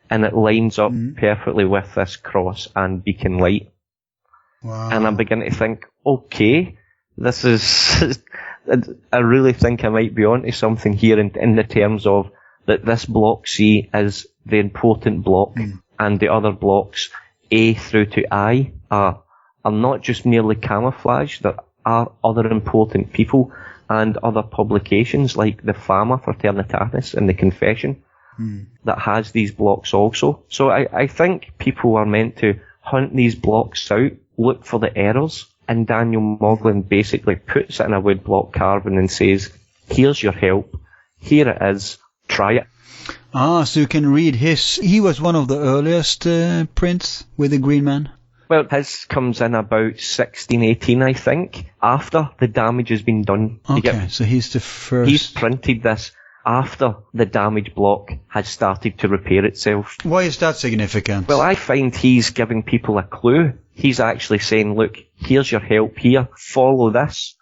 and it lines up perfectly with this cross and beacon light. Wow. And I'm beginning to think, okay, this is... I really think I might be onto something here in the terms of that this block C is the important block, and the other blocks, A through to I, are not just merely camouflage. There are other important people and other publications like the Fama Fraternitatis and the Confession that has these blocks also. So I think people are meant to hunt these blocks out, look for the errors, and Daniel Moglen basically puts it in a woodblock carving and says, here's your help, here it is, try it. So you can read his... He was one of the earliest prints with the Green Man? Well, his comes in about 1618, I think, after the damage has been done. Okay, so he's the first... He's printed this after the damage block has started to repair itself. Why is that significant? Well, I find he's giving people a clue. He's actually saying, look, here's your help here, follow this.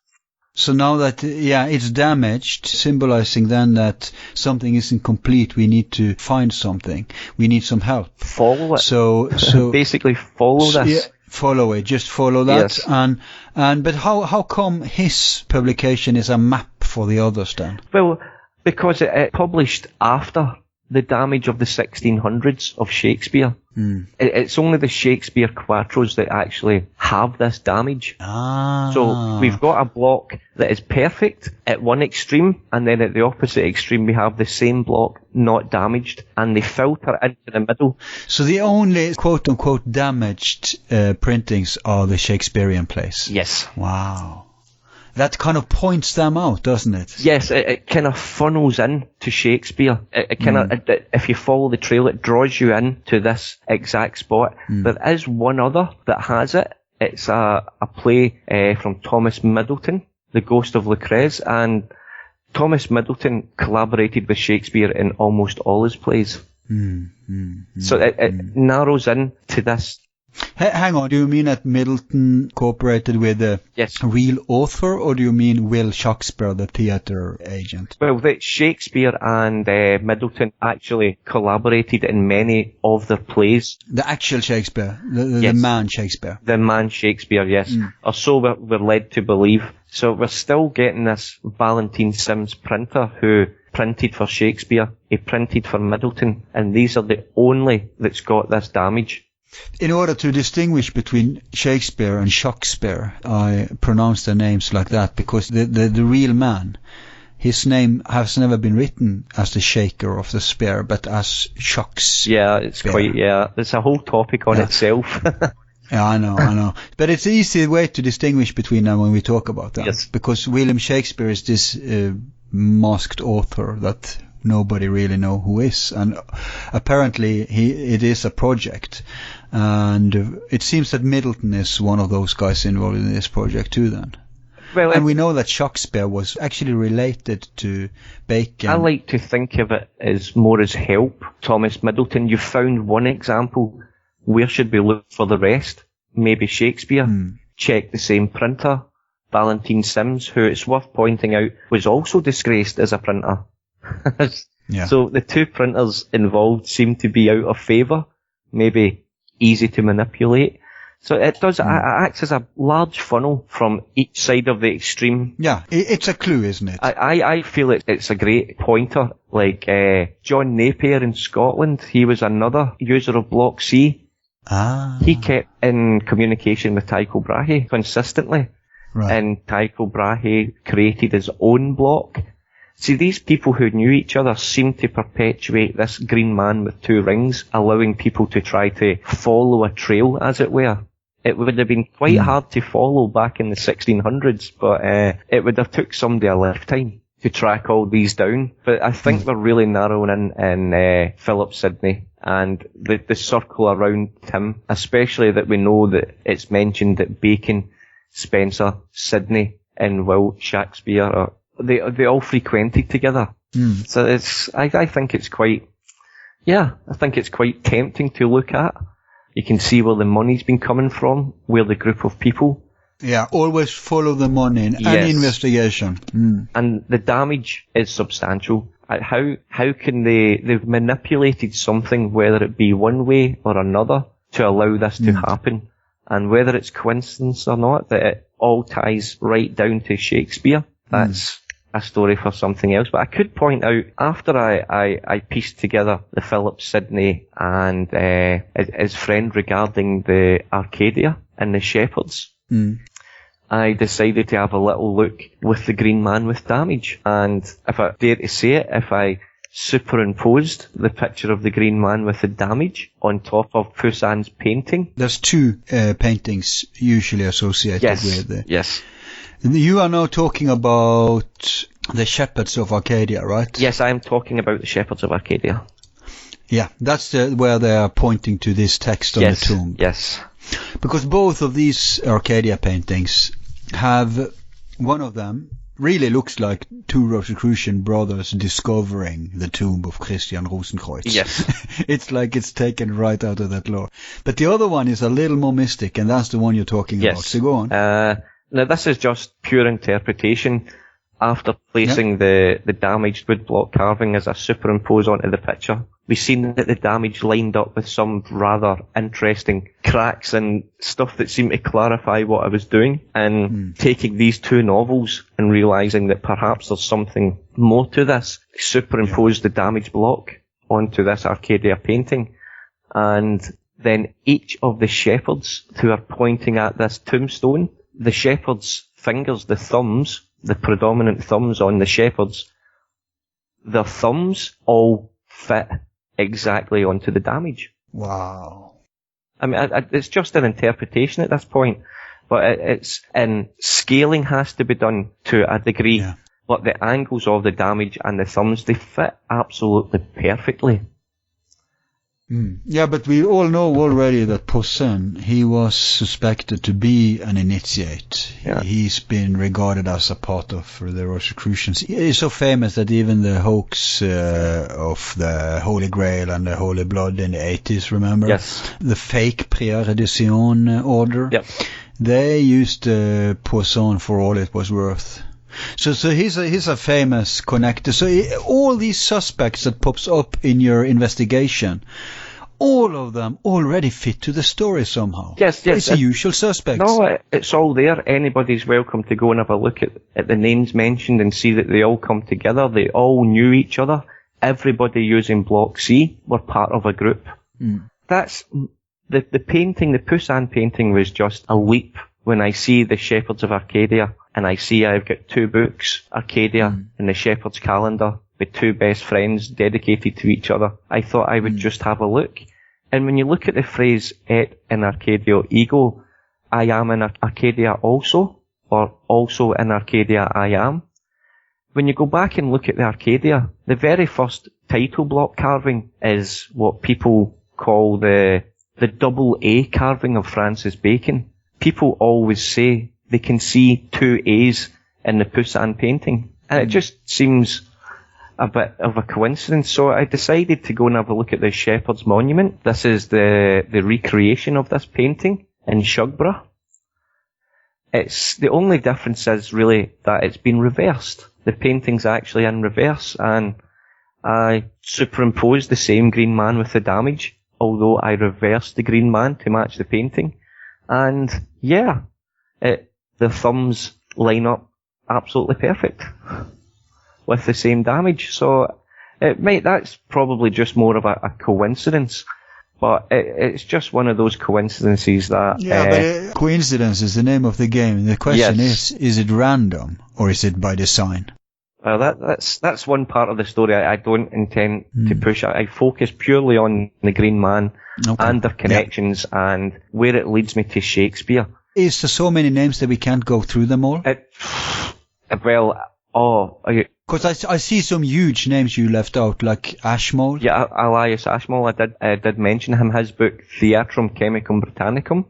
So now that, it's damaged, symbolizing then that something isn't complete, we need to find something. We need some help. Follow it. So basically follow this. Yeah, follow it, just follow that. Yes. But how come his publication is a map for the others then? Well, because it published after the damage of the 1600s of Shakespeare. It's only the Shakespeare Quattros that actually have this damage. So we've got a block that is perfect at one extreme, and then at the opposite extreme we have the same block not damaged, and they filter into the middle. So the only quote-unquote damaged printings are the Shakespearean plays? Yes. Wow. That kind of points them out, doesn't it? Yes, it kind of funnels in to Shakespeare. It kind of, if you follow the trail, it draws you in to this exact spot. There is one other that has it. It's a play from Thomas Middleton, The Ghost of Lucrece, and Thomas Middleton collaborated with Shakespeare in almost all his plays. So it narrows in to this. Hang on, do you mean that Middleton cooperated with a real author, or do you mean Will Shakespeare, the theatre agent? Well, that Shakespeare and Middleton actually collaborated in many of their plays. The actual Shakespeare, the man Shakespeare. The man Shakespeare, yes. Or so we're led to believe. So we're still getting this Valentine Sims printer who printed for Shakespeare, he printed for Middleton, and these are the only that's got this damage. In order to distinguish between Shakespeare and Shakespeare, I pronounce their names like that because the real man, his name has never been written as the shaker of the spear, but as Shakes. Yeah, it's it's a whole topic on itself. Yeah, I know. But it's an easy way to distinguish between them when we talk about them. Yes. Because William Shakespeare is this masked author that nobody really know who is, and apparently it is a project, and it seems that Middleton is one of those guys involved in this project too then. Well, and we know that Shakespeare was actually related to Bacon. I like to think of it as more as help. Thomas Middleton, you found one example, where should we look for the rest? Maybe Shakespeare. Check the same printer. Valentine Sims, who it's worth pointing out was also disgraced as a printer. So the two printers involved seem to be out of favour, maybe easy to manipulate. So it does it acts as a large funnel from each side of the extreme. Yeah, it's a clue, isn't it? I feel it's a great pointer. Like John Napier in Scotland, he was another user of Block C. He kept in communication with Tycho Brahe consistently. Right. And Tycho Brahe created his own block. See, these people who knew each other seem to perpetuate this green man with two rings, allowing people to try to follow a trail, as it were. It would have been quite hard to follow back in the 1600s, but it would have took somebody a lifetime to track all these down. But I think we're really narrowing in Philip Sidney and the circle around him, especially that we know that it's mentioned that Bacon, Spencer, Sidney, and Will Shakespeare they all frequented together. So I think it's quite tempting to look at. You can see where the money's been coming from, where the group of people. Yeah, always follow the money in any investigation. And the damage is substantial. How can they've manipulated something, whether it be one way or another, to allow this to happen. And whether it's coincidence or not, that it all ties right down to Shakespeare, that's a story for something else. But I could point out, after I pieced together the Philip Sidney and his friend regarding the Arcadia and the Shepherds, I decided to have a little look with the Green Man with damage. And if I dare to say it, if I superimposed the picture of the Green Man with the damage on top of Poussins' painting. There's two paintings usually associated with it. Yes. You are now talking about the Shepherds of Arcadia, right? Yes, I am talking about the Shepherds of Arcadia. Yeah, that's where they are pointing to this text on the tomb. Yes. Because both of these Arcadia paintings have, one of them really looks like two Rosicrucian brothers discovering the tomb of Christian Rosenkreuz. Yes. It's like it's taken right out of that lore. But the other one is a little more mystic, and that's the one you're talking about. So go on. Now this is just pure interpretation. After placing the damaged woodblock carving as a superimpose onto the picture, we've seen that the damage lined up with some rather interesting cracks and stuff that seemed to clarify what I was doing. And taking these two novels and realising that perhaps there's something more to this, superimposed the damaged block onto this Arcadia painting. And then each of the shepherds who are pointing at this tombstone, the shepherds' fingers, the thumbs, the predominant thumbs on the shepherds, their thumbs all fit exactly onto the damage. Wow. I mean, it's just an interpretation at this point, but and scaling has to be done to a degree, but the angles of the damage and the thumbs, they fit absolutely perfectly. Yeah, but we all know already that Poussins, he was suspected to be an initiate. Yeah. He's been regarded as a part of the Rosicrucians. He's so famous that even the hoax of the Holy Grail and the Holy Blood in the 80s, remember? Yes. The fake Prérédition order. Yep. They used Poussins for all it was worth. So he's a famous connector. So all these suspects that pops up in your investigation, all of them already fit to the story somehow. Yes. It's the usual suspects. No, it's all there. Anybody's welcome to go and have a look at the names mentioned and see that they all come together. They all knew each other. Everybody using Block C were part of a group. That's the painting. The Poussins painting was just a leap. When I see the Shepherds of Arcadia, and I see I've got 2 books, Arcadia and the Shepherd's Calendar, with 2 best friends dedicated to each other, I thought I would just have a look. And when you look at the phrase, et in Arcadia ego, I am in Arcadia also, or also in Arcadia I am. When you go back and look at the Arcadia, the very first title block carving is what people call the double A carving of Francis Bacon. People always say they can see 2 A's in the Poussins painting. And it just seems a bit of a coincidence. So I decided to go and have a look at the Shepherd's Monument. This is the recreation of this painting in Shugborough. It's the only difference is really that it's been reversed. The painting's actually in reverse, and I superimposed the same green man with the damage, although I reversed the green man to match the painting. And yeah, the thumbs line up absolutely perfect with the same damage. So that's probably just more of a coincidence, but it's just one of those coincidences that... Yeah, but coincidence is the name of the game. The question is it random or is it by design? Well, that's one part of the story I don't intend to push. I focus purely on the Green Man and their connections and where it leads me to Shakespeare. Is there so many names that we can't go through them all? Because I see some huge names you left out, like Ashmole. Yeah, Elias Ashmole. I did mention him. His book Theatrum Chemicum Britannicum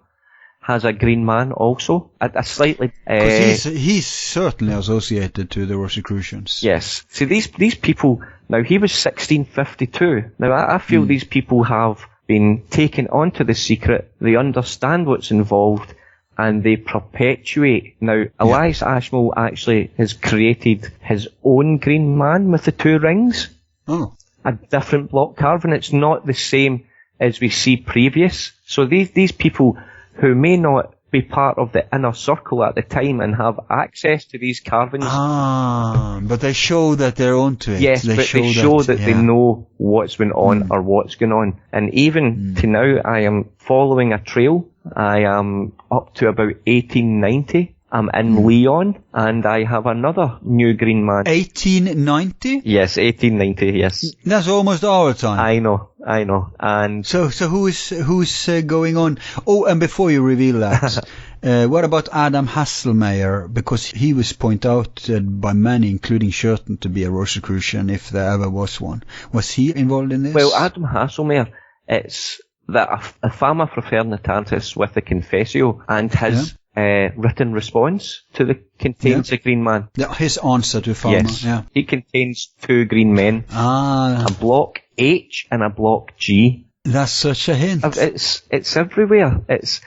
has a green man also. A slightly... Because he's certainly associated to the Rosicrucians. Yes. See, these people... Now, he was 1652. Now, I feel these people have been taken onto the secret. They understand what's involved, and they perpetuate. Now, Elias Ashmole actually has created his own green man with the 2 rings. Oh. A different block carving. It's not the same as we see previous. So these people who may not be part of the inner circle at the time and have access to these carvings. But they show that they're onto it. Yes, they show that they know what's going on or what's going on. And even to now, I am following a trail. I am up to about 1890. I'm in Lyon, and I have another new green man. 1890? Yes, 1890, yes. That's almost our time. I know. And so who's going on? Oh, and before you reveal that, what about Adam Hasselmeyer? Because he was pointed out by many, including Shurton, to be a Rosicrucian, if there ever was one. Was he involved in this? Well, Adam Hasselmeyer, it's a Fama Fraternitatis with the Confessio, and his written response to the contains a green man. His answer to Fama. Yes. Yeah. He contains 2 green men. A block H and a block G. That's such a hint. It's everywhere. It's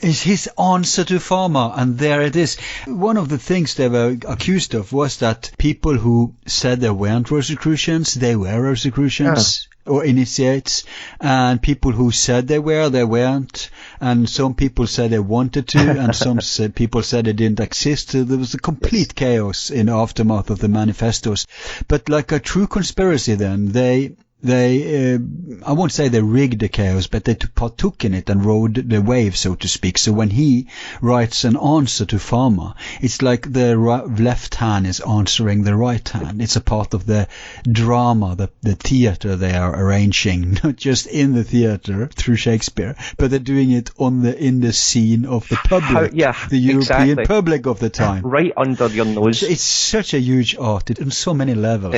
his answer to Fama, and there it is. One of the things they were accused of was that people who said they weren't Rosicrucians, they were Rosicrucians. Or initiates, and people who said they weren't, and some people said they wanted to, and some people said they didn't exist. So there was a complete chaos in the aftermath of the manifestos. But like a true conspiracy then, they I won't say they rigged the chaos, but they partook in it and rode the wave, so to speak. So when he writes an answer to Fama, it's like the left hand is answering the right hand. It's a part of the drama, the theater they are arranging, not just in the theater through Shakespeare, but they're doing it in the scene of the public, the European public of the time. Right under your nose. It's such a huge art on so many levels.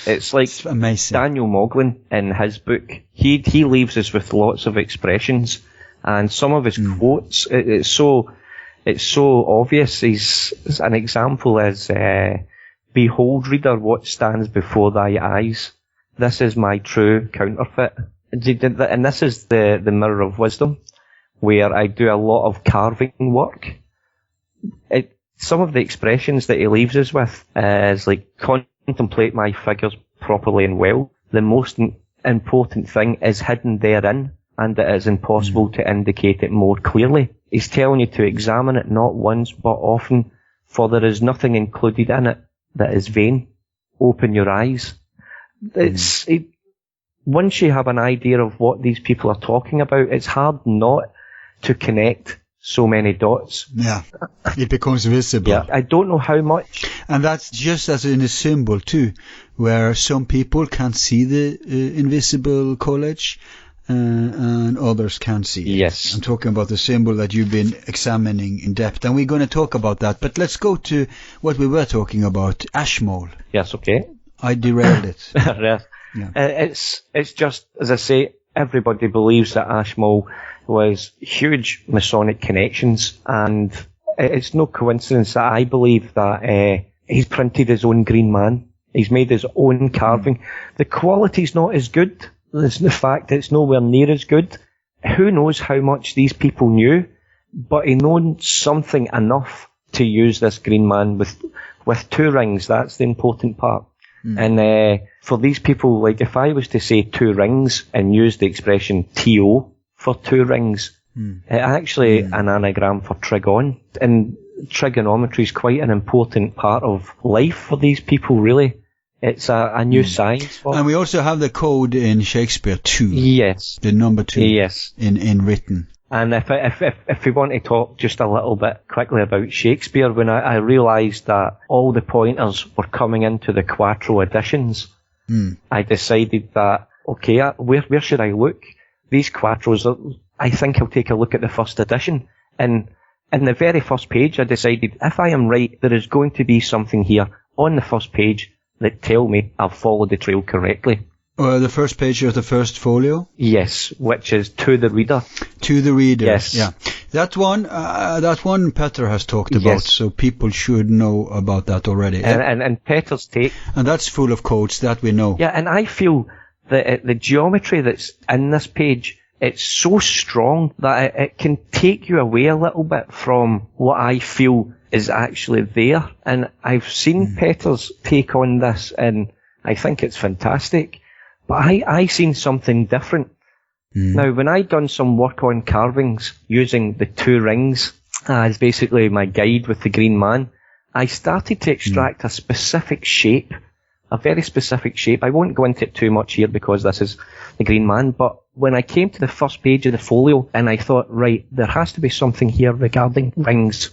It's like it's amazing. Daniel Mogley England in his book, he leaves us with lots of expressions, and some of his quotes, it's so obvious. An example is, "Behold, reader, what stands before thy eyes. This is my true counterfeit." And this is the mirror of wisdom, where I do a lot of carving work. Some of the expressions that he leaves us with is like, "Contemplate my figures properly and well. The most important thing is hidden therein, and it is impossible to indicate it more clearly." He's telling you to examine it not once but often, for there is nothing included in it that is vain. Open your eyes. Once you have an idea of what these people are talking about, it's hard not to connect so many dots. Yeah, it becomes visible. Yeah, I don't know how much. And that's just as in a symbol too, where some people can see the invisible college and others can't see it. Yes. I'm talking about the symbol that you've been examining in depth, and we're going to talk about that. But let's go to what we were talking about, ashmole. Yes, okay. I derailed it. Yeah. It's just, as I say, everybody believes that ashmole was huge Masonic connections, and it's no coincidence that I believe that he's printed his own green man. He's made his own carving. The quality's not as good. The fact it's nowhere near as good. Who knows how much these people knew, but he known something enough to use this green man with 2 rings. That's the important part. And for these people, like if I was to say 2 rings and use the expression TO for 2 rings, it actually an anagram for trigon. And trigonometry is quite an important part of life for these people, really. It's a new science. And we also have the code in Shakespeare 2. Yes. The number 2. Yes. In written. And if we want to talk just a little bit quickly about Shakespeare, when I realised that all the pointers were coming into the Quattro editions, I decided that, okay, where should I look? These Quattros, I think I'll take a look at the first edition. And in the very first page, I decided, if I am right, there is going to be something here on the first page that tell me I've followed the trail correctly. The first page of the first folio? Yes, which is to the reader. To the reader, yes. Yeah. That one Petter has talked about, so people should know about that already. And Petter's take. And that's full of codes, that we know. Yeah, and I feel that the geometry that's in this page, it's so strong that it can take you away a little bit from what I feel is actually there. And I've seen Petter's take on this, and I think it's fantastic. But I seen something different. Now, when I done some work on carvings using the 2 rings as basically my guide with the green man, I started to extract a specific shape, a very specific shape. I won't go into it too much here because this is the green man, but when I came to the first page of the folio and I thought, right, there has to be something here regarding rings.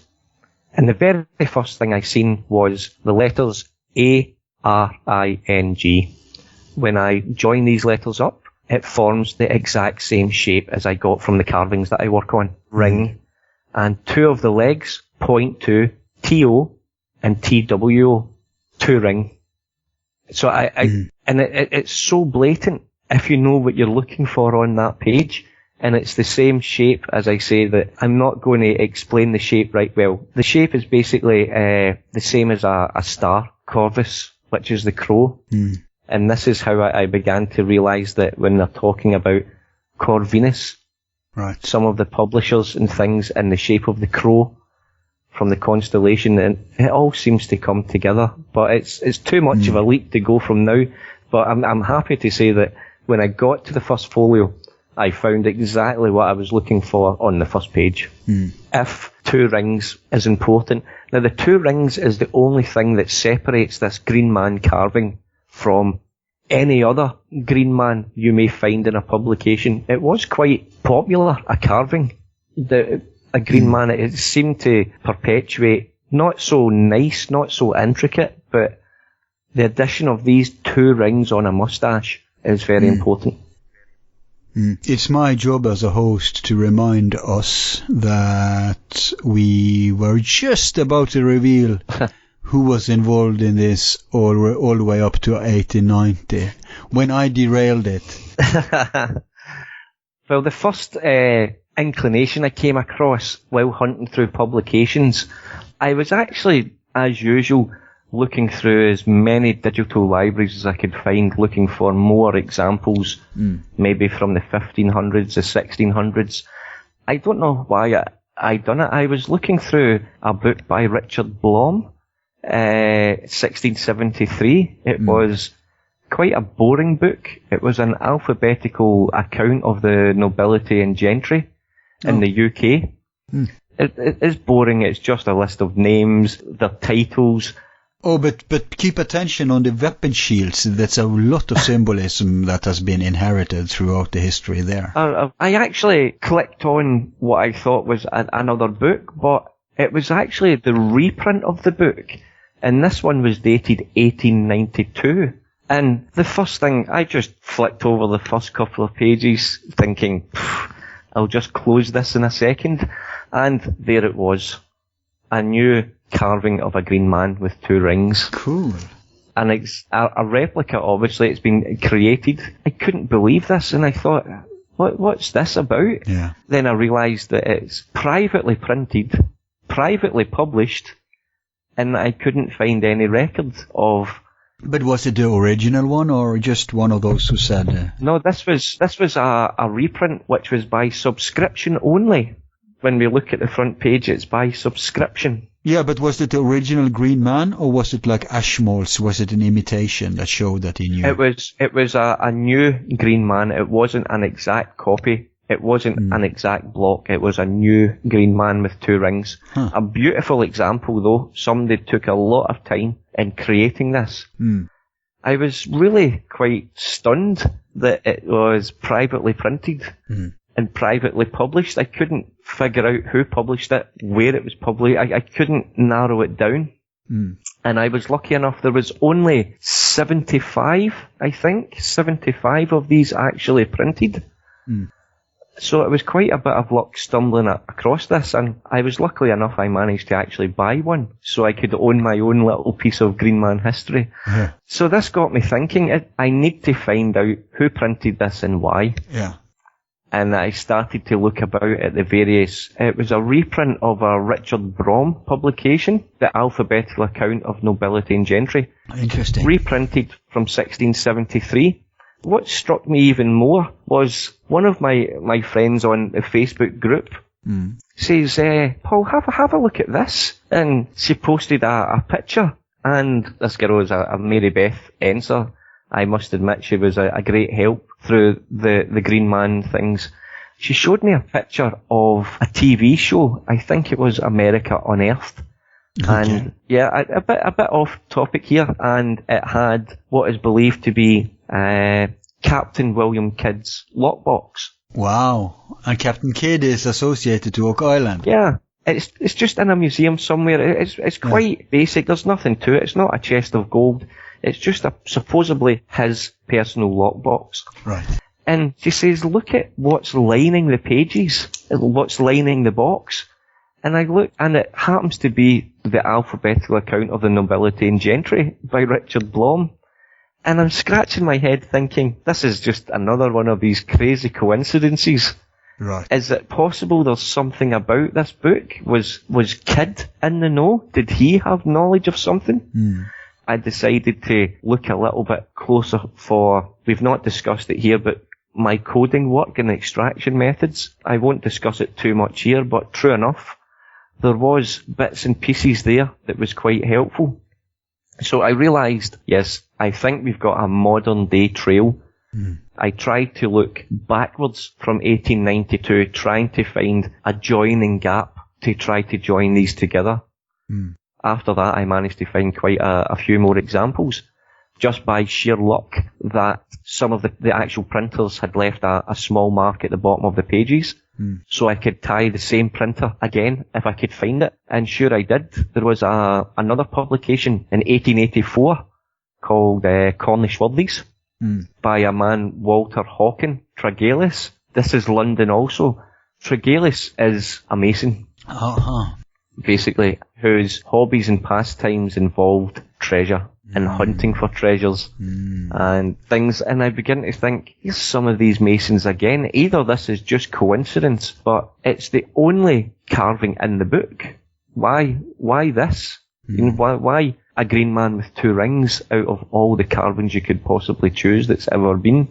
And the very first thing I seen was the letters A-R-I-N-G. When I join these letters up, it forms the exact same shape as I got from the carvings that I work on. Ring. And 2 of the legs point to TO and TWO. 2 ring. So it's so blatant if you know what you're looking for on that page. And it's the same shape, as I say, that I'm not going to explain the shape right well. The shape is basically the same as a star, Corvus, which is the crow. And this is how I began to realise that when they're talking about Corvinus, right, some of the publishers and things in the shape of the crow from the constellation, and it all seems to come together. But it's too much of a leap to go from now. But I'm happy to say that when I got to the first folio, I found exactly what I was looking for on the first page. If 2 rings is important. Now, the 2 rings is the only thing that separates this green man carving from any other green man you may find in a publication. It was quite popular, a carving. A green man, it seemed to perpetuate, not so nice, not so intricate, but the addition of these 2 rings on a moustache is very important. It's my job as a host to remind us that we were just about to reveal who was involved in this all the way up to 1890, when I derailed it? Well, the first inclination I came across while hunting through publications, I was actually, as usual, looking through as many digital libraries as I could find, looking for more examples, maybe from the 1500s, the 1600s. I don't know why I done it. I was looking through a book by Richard Blom, 1673. It was quite a boring book. It was an alphabetical account of the nobility and gentry in the UK. It is boring. It's just a list of names, their titles. Oh, but keep attention on the weapon shields. That's a lot of symbolism that has been inherited throughout the history there. I actually clicked on what I thought was another book, but it was actually the reprint of the book, and this one was dated 1892. And the first thing, I just flicked over the first couple of pages thinking, I'll just close this in a second. And there it was. A new carving of a green man with 2 rings. Cool. And it's a replica, obviously. It's been created. I couldn't believe this, and I thought, what's this about? Yeah. Then I realised that it's privately printed, privately published, and I couldn't find any record of... But was it the original one, or just one of those who said... No, this was a reprint, which was by subscription only. When we look at the front page, it's by subscription. Yeah, but was it the original Green Man, or was it like Ashmole's? Was it an imitation that showed that he knew? It was a new Green Man. It wasn't an exact copy. It wasn't an exact block. It was a new Green Man with 2 rings. Huh. A beautiful example, though. Somebody took a lot of time in creating this. I was really quite stunned that it was privately printed and privately published. I couldn't figure out who published it, where it was published. I couldn't narrow it down. And I was lucky enough, there was only 75, I think, 75 of these actually printed. So it was quite a bit of luck stumbling across this, and I was lucky enough I managed to actually buy one, so I could own my own little piece of Green Man history. Yeah. So this got me thinking, I need to find out who printed this and why. Yeah. And I started to look about at the various... It was a reprint of a Richard Brom publication, the alphabetical account of nobility and gentry. Interesting. Reprinted from 1673. What struck me even more was one of my friends on the Facebook group says, Paul, have a look at this. And she posted a picture, and this girl was a Mary Beth Enser. I must admit she was a great help through the Green Man things. She showed me a picture of a TV show. I think it was America Unearthed. Okay. And yeah, a bit off topic here, and it had what is believed to be Captain William Kidd's lockbox. Wow. And Captain Kidd is associated to Oak Island. Yeah. It's just in a museum somewhere. It's quite basic. There's nothing to it. It's not a chest of gold. It's just supposedly his personal lockbox. Right. And she says, look at what's lining the pages, what's lining the box. And I look, and it happens to be the alphabetical account of the nobility and gentry by Richard Blom. And I'm scratching my head thinking, this is just another one of these crazy coincidences. Right. Is it possible there's something about this book? Was Kidd in the know? Did he have knowledge of something? I decided to look a little bit closer for, we've not discussed it here, but my coding work and extraction methods. I won't discuss it too much here, but true enough, there was bits and pieces there that was quite helpful. So I realised, yes, I think we've got a modern day trail. I tried to look backwards from 1892, trying to find a joining gap to try to join these together. After that, I managed to find quite a few more examples, just by sheer luck that some of the actual printers had left a small mark at the bottom of the pages. So I could tie the same printer again if I could find it. And sure I did. There was another publication in 1884 called Cornish Worthies by a man, Walter Hawken, Tregellis. This is London also. Tregellis is a mason. Uh-huh. Basically, whose hobbies and pastimes involved treasure and hunting for treasures and things. And I begin to think, here's some of these masons again. Either this is just coincidence, but it's the only carving in the book. Why this? Why a green man with 2 rings out of all the carvings you could possibly choose that's ever been?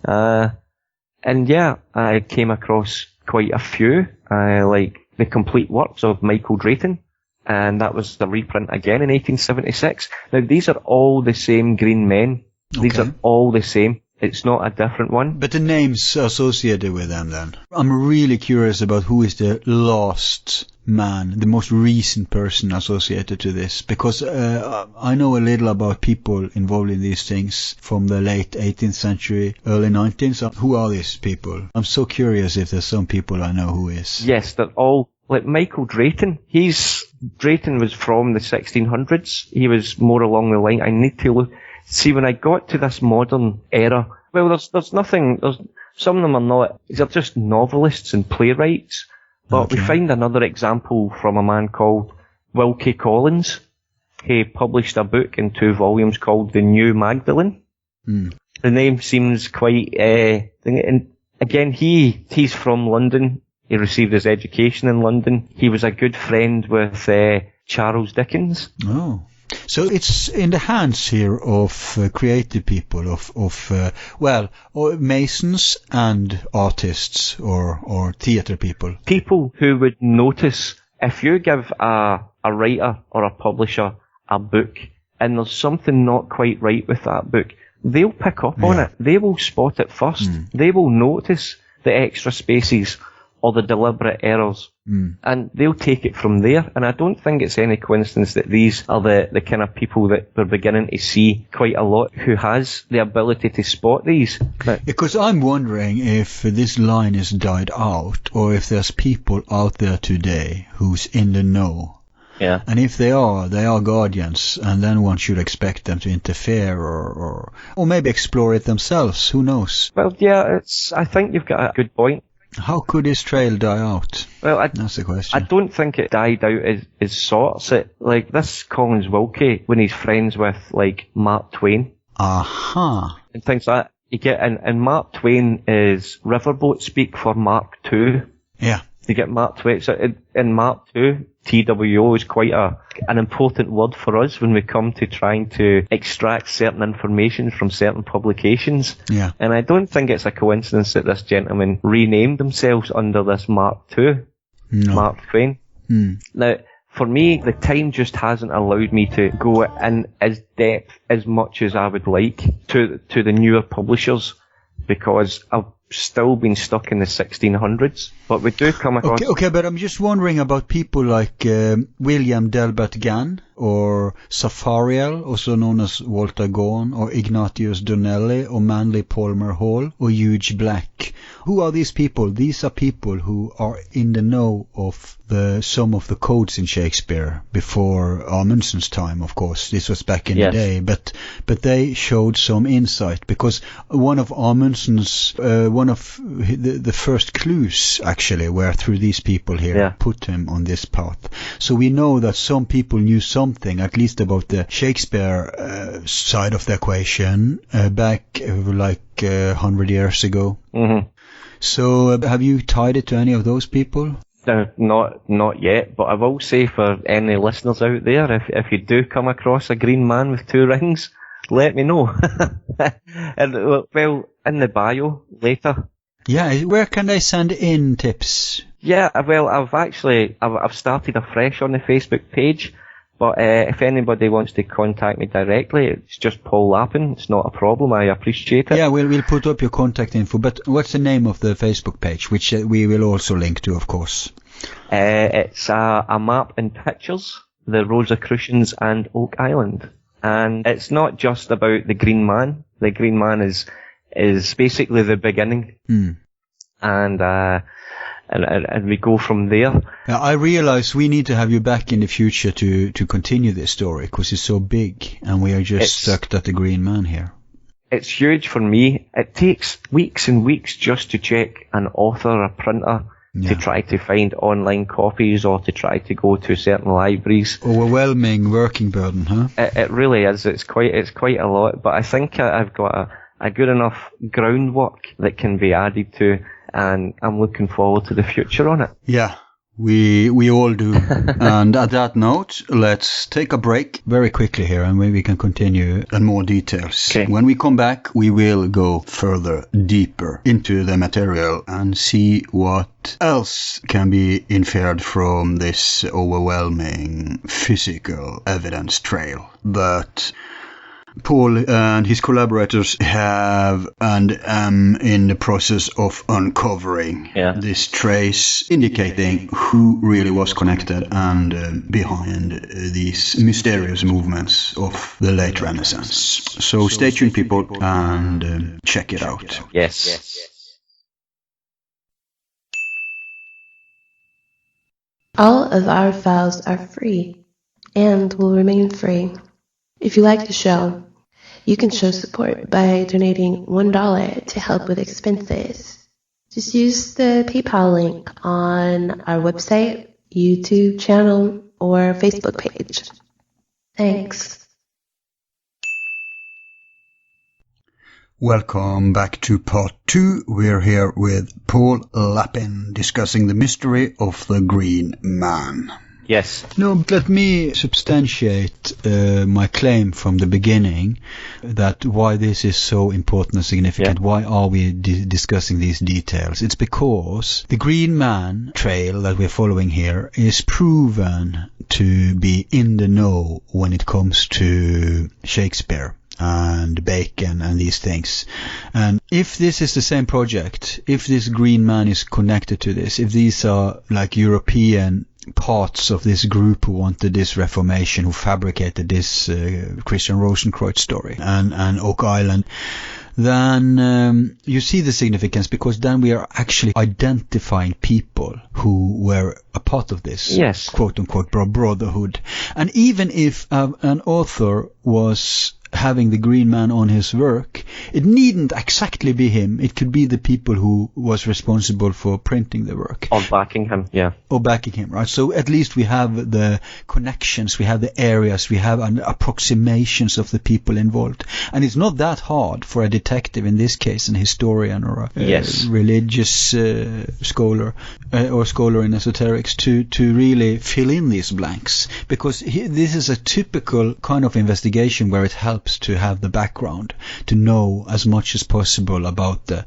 And yeah, I came across quite a few, like the complete works of Michael Drayton, and that was the reprint again in 1876. Now, these are all the same green men. Okay. These are all the same. It's not a different one. But the names associated with them then? I'm really curious about who is the last man, the most recent person associated to this, because I know a little about people involved in these things from the late 18th century, early 19th. So who are these people? I'm so curious if there's some people I know who is. Yes, they're all, like Michael Drayton. Drayton was from the 1600s. He was more along the line. I need to look. See, when I got to this modern era, well, there's nothing, some of them are not, they're just novelists and playwrights, but we find another example from a man called Wilkie Collins. He published a book in 2 volumes called The New Magdalene. The name seems quite, and again, he's from London. He received his education in London. He was a good friend with Charles Dickens. Oh. So it's in the hands here of creative people, or masons and artists or theatre people. People who would notice if you give a writer or a publisher a book and there's something not quite right with that book, they'll pick up on it. They will spot it first. They will notice the extra spaces or the deliberate errors. And they'll take it from there. And I don't think it's any coincidence that these are the kind of people that we're beginning to see quite a lot who has the ability to spot these. Because I'm wondering if this line is died out or if there's people out there today who's in the know. Yeah. And if they are guardians, and then one should expect them to interfere or maybe explore it themselves. Who knows? Well, yeah, I think you've got a good point. How could this trail die out? Well, that's the question. I don't think it died out as sorts. Like this Collins Wilkie, when he's friends with like Mark Twain. Aha. And things like that. You get, and Mark Twain is riverboat speak for Mark II. Yeah. You get Mark Twain. So in Mark II, TWO is quite an important word for us when we come to trying to extract certain information from certain publications. Yeah. And I don't think it's a coincidence that this gentleman renamed themselves under this Mark II. No. Mark Twain. Now, for me, the time just hasn't allowed me to go in as depth as much as I would like to the newer publishers, because I've still been stuck in the 1600s, but we do come across... Okay, but I'm just wondering about people like William Delbert Gann, or Safariel, also known as Walter Gone, or Ignatius Donnelly, or Manly Palmer Hall, or Hugh Black. Who are these people? These are people who are in the know of some of the codes in Shakespeare before Amundsen's time, of course. This was back in the day, but they showed some insight, because one of Amundsen's, one of the first clues actually were through these people here, put him on this path. So we know that some people knew something, at least about the Shakespeare side of the equation, back like 100 years ago. Mm-hmm. So have you tied it to any of those people? Not yet, but I will say for any listeners out there, if you do come across a green man with 2 rings, let me know. And, well, in the bio later. Yeah, where can they send in tips? Yeah, well, I've started afresh on the Facebook page, but if anybody wants to contact me directly, it's just Paul Lappin. It's not a problem. I appreciate it. Yeah, we'll put up your contact info. But what's the name of the Facebook page, which we will also link to, of course? It's a map and pictures, the Rosicrucians and Oak Island. And it's not just about the Green Man. The Green Man is basically the beginning. And we go from there. I realize we need to have you back in the future to continue this story, because it's so big and we are just stuck at the Green Man here. It's huge for me. It takes weeks and weeks just to check an author, a printer, to try to find online copies or to try to go to certain libraries. Overwhelming working burden, huh? It really is. It's quite a lot, but I think I've got a good enough groundwork that can be added to, and I'm looking forward to the future on it. Yeah. We all do. And at that note, let's take a break very quickly here, and maybe we can continue in more details. Okay. When we come back, we will go further, deeper into the material and see what else can be inferred from this overwhelming physical evidence trail that Paul and his collaborators have and am in the process of uncovering. This trace indicating who really was connected and behind these mysterious movements of the late Renaissance. So stay tuned, people, and check it out. Yes. All of our files are free and will remain free. If you like the show, you can show support by donating $1 to help with expenses. Just use the PayPal link on our website, YouTube channel, or Facebook page. Thanks. Welcome back to part 2. We're here with Paul Lappin discussing the mystery of the Green Man. Yes. No, let me substantiate my claim from the beginning that why this is so important and significant. Yeah. Why are we discussing these details? It's because the Green Man trail that we're following here is proven to be in the know when it comes to Shakespeare and Bacon and these things. And if this is the same project, if this Green Man is connected to this, if these are like European parts of this group who wanted this Reformation, who fabricated this Christian Rosicrucian story and Oak Island, then you see the significance, because then we are actually identifying people who were a part of this, yes, quote-unquote brotherhood. And even if an author was having the Green Man on his work, it needn't exactly be him. It could be the people who was responsible for printing the work. Or backing him, yeah. Or backing him, right? So at least we have the connections, we have the areas, we have approximations of the people involved. And it's not that hard for a detective, in this case an historian or a religious scholar or scholar in esoterics, to really fill in these blanks. Because this is a typical kind of investigation where it helps to have the background, to know as much as possible about the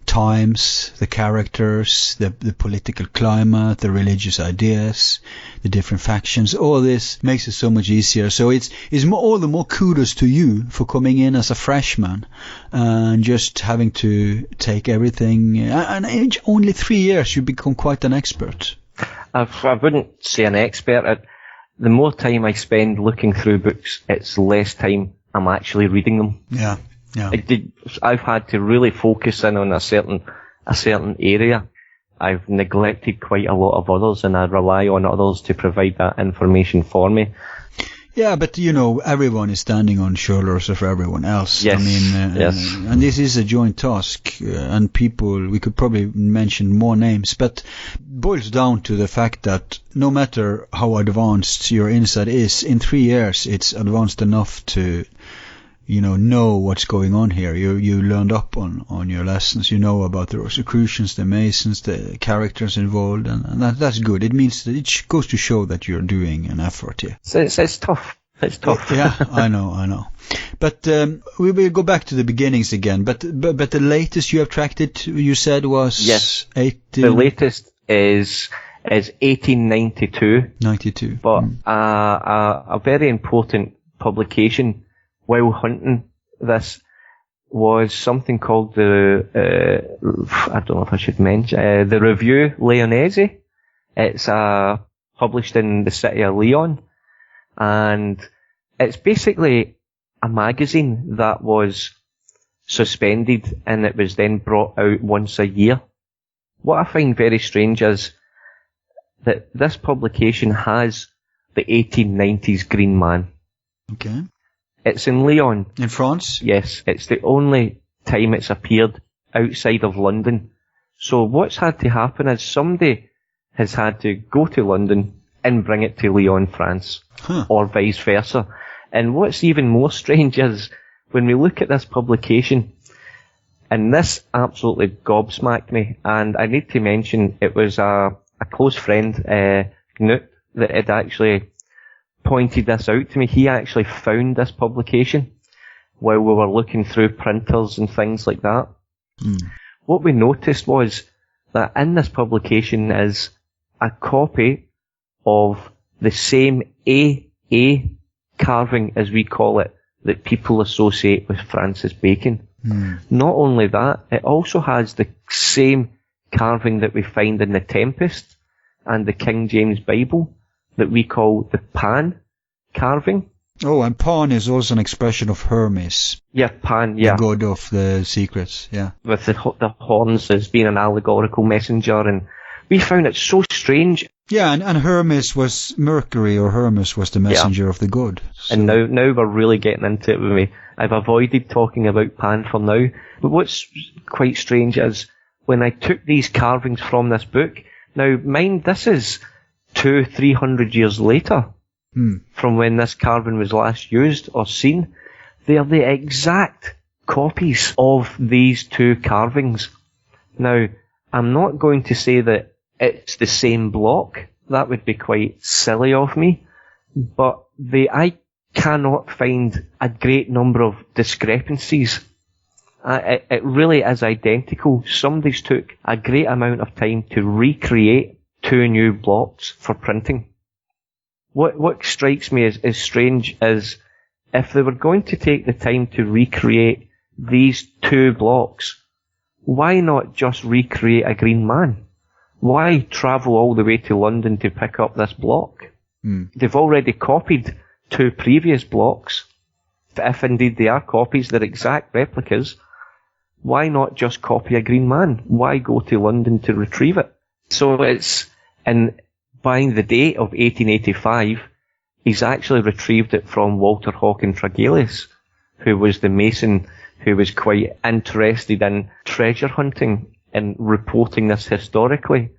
times, the characters, the political climate, the religious ideas, the different factions. All this makes it so much easier. So it's all the more kudos to you for coming in as a freshman and just having to take everything. And in only 3 years you become quite an expert. I wouldn't say an expert. The more time I spend looking through books, it's less time I'm actually reading them. Yeah. I've had to really focus in on a certain area. I've neglected quite a lot of others, and I rely on others to provide that information for me. Yeah, but everyone is standing on shoulders of everyone else. Yes. I mean, yes. And this is a joint task, and people, we could probably mention more names, but boils down to the fact that no matter how advanced your insight is, in 3 years it's advanced enough to know what's going on here. You learned up on your lessons. You know about the Rosicrucians, the Masons, the characters involved, and that's good. It means that it goes to show that you're doing an effort here. So it's tough. It's tough. Yeah, I know. But we will go back to the beginnings again. But the latest you have tracked it, you said, was 18... The latest is 1892. 92. But a very important publication while hunting this was something called the I don't know if I should mention the Revue Lyonnaise. It's published in the city of Lyon, and it's basically a magazine that was suspended and it was then brought out once a year. What I find very strange is that this publication has the 1890s Green Man. Okay. It's in Lyon. In France? Yes. It's the only time it's appeared outside of London. So what's had to happen is somebody has had to go to London and bring it to Lyon, France, or vice versa. And what's even more strange is when we look at this publication, and this absolutely gobsmacked me, and I need to mention it was a close friend, Knut, that had actually pointed this out to me. He actually found this publication while we were looking through printers and things like that. What we noticed was that in this publication is a copy of the same AA carving, as we call it, that people associate with Francis Bacon. Not only that, it also has the same carving that we find in the Tempest and the King James Bible that we call the Pan carving. Oh, and Pan is also an expression of Hermes. Yeah, Pan, yeah. The god of the secrets, yeah. With the horns as being an allegorical messenger, and we found it so strange. Yeah, and Hermes was Mercury, or Hermes was the messenger of the god. So. And now we're really getting into it with me. I've avoided talking about Pan for now, but what's quite strange is when I took these carvings from this book, now mind, this is 200-300 years later from when this carving was last used or seen. They are the exact copies of these two carvings. Now, I'm not going to say that it's the same block. That would be quite silly of me. But I cannot find a great number of discrepancies. It really is identical. Somebody's took a great amount of time to recreate two new blocks for printing. What strikes me as strange is if they were going to take the time to recreate these two blocks, why not just recreate a green man? Why travel all the way to London to pick up this block? They've already copied two previous blocks. If indeed they are copies, they're exact replicas. Why not just copy a green man? Why go to London to retrieve it? So it's, and by the date of 1885, he's actually retrieved it from Walter Hawkins Tregelles, who was the mason who was quite interested in treasure hunting and reporting this historically.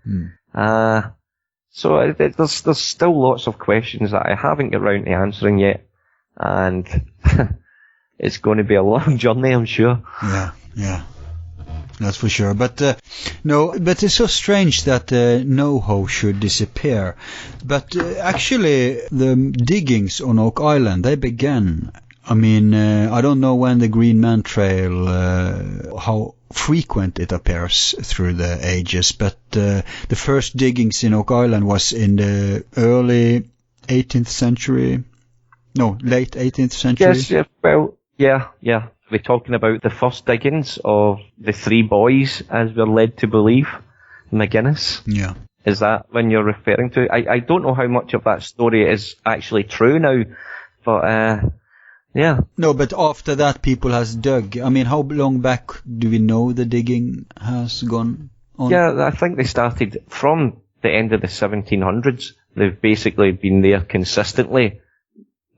So there's still lots of questions that I haven't got round to answering yet, and it's going to be a long journey, I'm sure. Yeah. That's for sure. But but it's so strange that know-how should disappear. But actually, the diggings on Oak Island, they began. I mean, I don't know when the Green Man Trail, how frequent it appears through the ages, but the first diggings in Oak Island was in the early 18th century. No, late 18th century. Yes, well, yeah. We're talking about the first diggings of the three boys, as we're led to believe, McGuinness. Yeah. Is that when you're referring to? I don't know how much of that story is actually true now, but yeah. No, but after that people has dug. I mean, how long back do we know the digging has gone on? Yeah, I think they started from the end of the 1700s. They've basically been there consistently,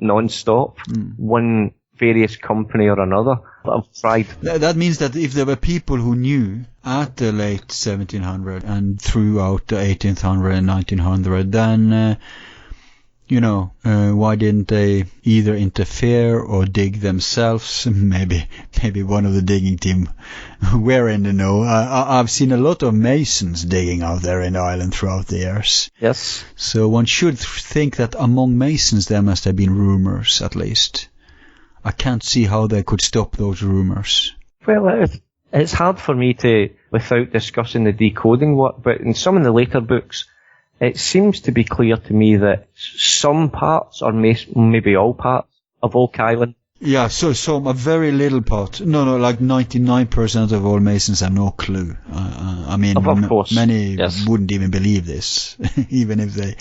non-stop. One various company or another. I've tried. That means that if there were people who knew at the late 1700 and throughout the 1800 and 1900, then why didn't they either interfere or dig themselves? Maybe one of the digging team were in the know. I've seen a lot of masons digging out there in the island throughout the years. Yes. So one should think that among masons there must have been rumors, at least. I can't see how they could stop those rumors. Well, it's hard for me to, without discussing the decoding work, but in some of the later books, it seems to be clear to me that some parts, or maybe all parts, of Oak Island. Yeah, so a very little part. No, like 99% of all masons have no clue. I mean, of course. Many wouldn't even believe this, even if they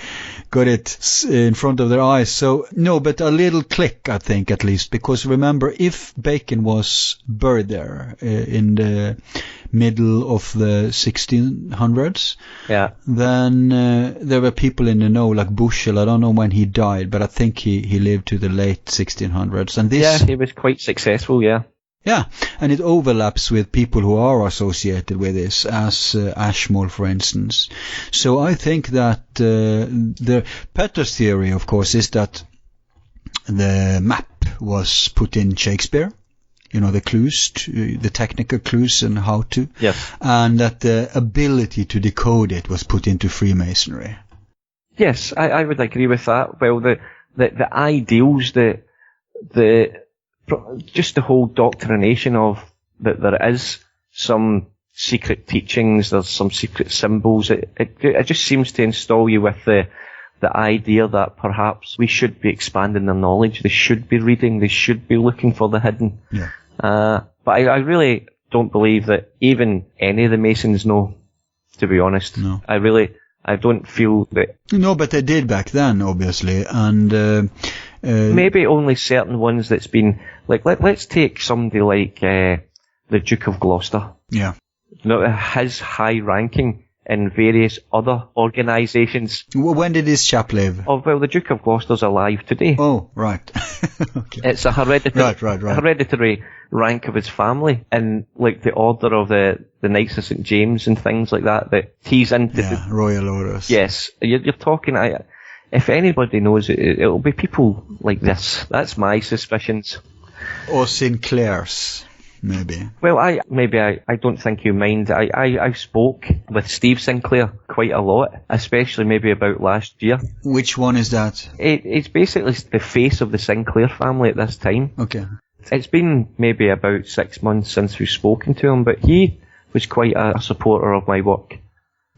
got it in front of their eyes. So, no, but a little click, I think, at least. Because remember, if Bacon was buried there in the middle of the 1600s, then there were people in the know, like Bushel. I don't know when he died, but I think he lived to the late 1600s. And this, he was quite successful, yeah. Yeah, and it overlaps with people who are associated with this, as Ashmole, for instance. So I think that the Petter's theory, of course, is that the map was put in Shakespeare, the clues, the technical clues and how to, yes, and that the ability to decode it was put into Freemasonry. Yes, I would agree with that. Well, the ideals, just the whole doctrination of that there is some secret teachings, there's some secret symbols. It just seems to install you with the idea that perhaps we should be expanding their knowledge. They should be reading. They should be looking for the hidden. Yeah. But I really don't believe that even any of the Masons know, to be honest. No. I don't feel that... No, but they did back then, obviously, and... maybe only certain ones that's been... Like, let's take somebody like the Duke of Gloucester. Yeah. His high ranking in various other organisations. When did this chap live? Oh, well, the Duke of Gloucester's alive today. Oh, right. Okay. It's a hereditary, right. hereditary rank of his family, and like the order of the Knights of St James and things like that he's into. Yeah, Royal Orders. Yes, you're talking. If anybody knows it, it'll be people like this. That's my suspicions. Or Sinclair's. Maybe. Well, I don't think you mind. I spoke with Steve Sinclair quite a lot, especially maybe about last year. Which one is that? It's basically the face of the Sinclair family at this time. Okay. It's been maybe about 6 months since we've spoken to him, but he was quite a supporter of my work.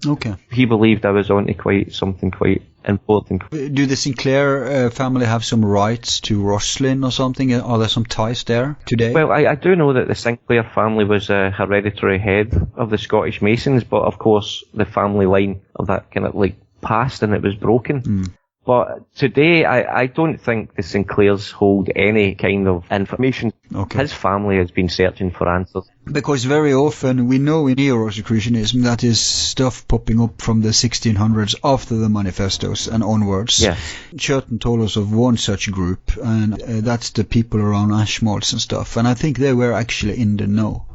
Okay. He believed I was onto something quite important. Do the Sinclair family have some rights to Roslin or something? Are there some ties there today? Well, I do know that the Sinclair family was a hereditary head of the Scottish Masons, but of course the family line of that kind of passed and it was broken. Mm. But today, I don't think the Sinclairs hold any kind of information. Okay. His family has been searching for answers. Because very often we know in Neo-Rosicrucianism that is stuff popping up from the 1600s after the manifestos and onwards. Yes. Churton told us of one such group, and that's the people around Ashmole's and stuff. And I think they were actually in the know.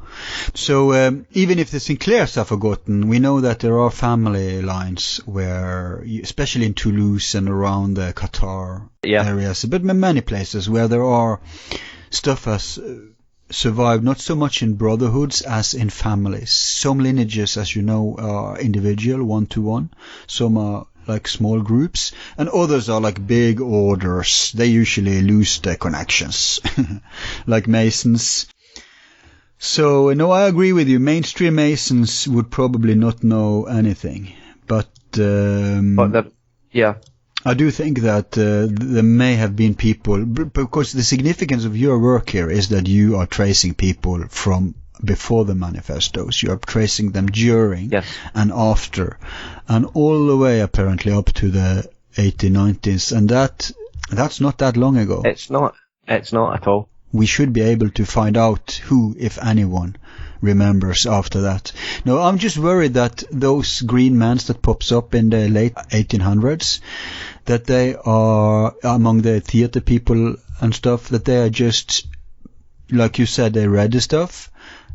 So even if the Sinclairs are forgotten, we know that there are family lines where, especially in Toulouse and around the Qatar areas, but many places where there are stuff has survived, not so much in brotherhoods as in families. Some lineages, as you know, are individual, one-to-one. Some are like small groups, and others are like big orders. They usually lose their connections, like Masons. So, no, I agree with you. Mainstream Masons would probably not know anything. But I do think that there may have been people, because the significance of your work here is that you are tracing people from before the manifestos. You are tracing them during and after, and all the way apparently up to the 1890s, and that's not that long ago. It's not at all. We should be able to find out who, if anyone, remembers after that. No, I'm just worried that those green men that pops up in the late 1800s, that they are among the theater people and stuff, that they are just, like you said, they read the stuff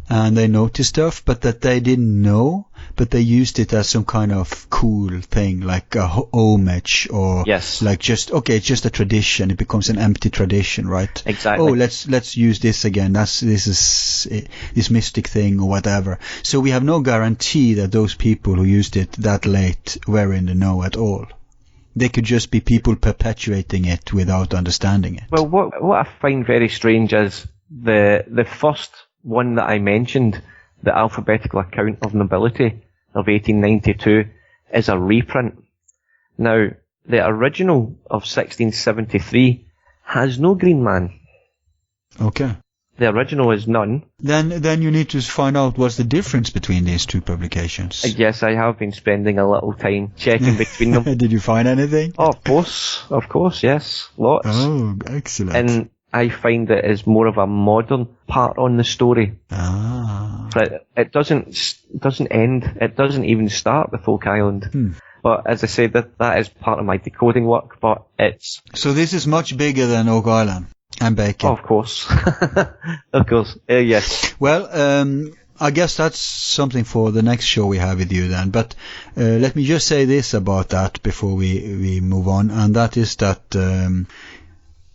and they noticed stuff, but that they didn't know, but they used it as some kind of cool thing, like a homage, or like just a tradition. It becomes an empty tradition, right? Exactly. Oh, let's use this again. This is this mystic thing or whatever. So we have no guarantee that those people who used it that late were in the know at all. They could just be people perpetuating it without understanding it. Well, what I find very strange is the first one that I mentioned, the alphabetical account of nobility of 1892, is a reprint. Now, the original of 1673 has no green man. Okay. The original is none. Then you need to find out what's the difference between these two publications. Yes, I have been spending a little time checking between them. Did you find anything? Oh, of course, yes. Lots. Oh, excellent. And I find it is more of a modern part on the story. Ah. But it doesn't end. It doesn't even start with Oak Island. But as I said, that is part of my decoding work, but it's... So this is much bigger than Oak Island? And bacon. Oh, of course. Of course. Yes. Well, I guess that's something for the next show we have with you then. But let me just say this about that before we move on, and that is that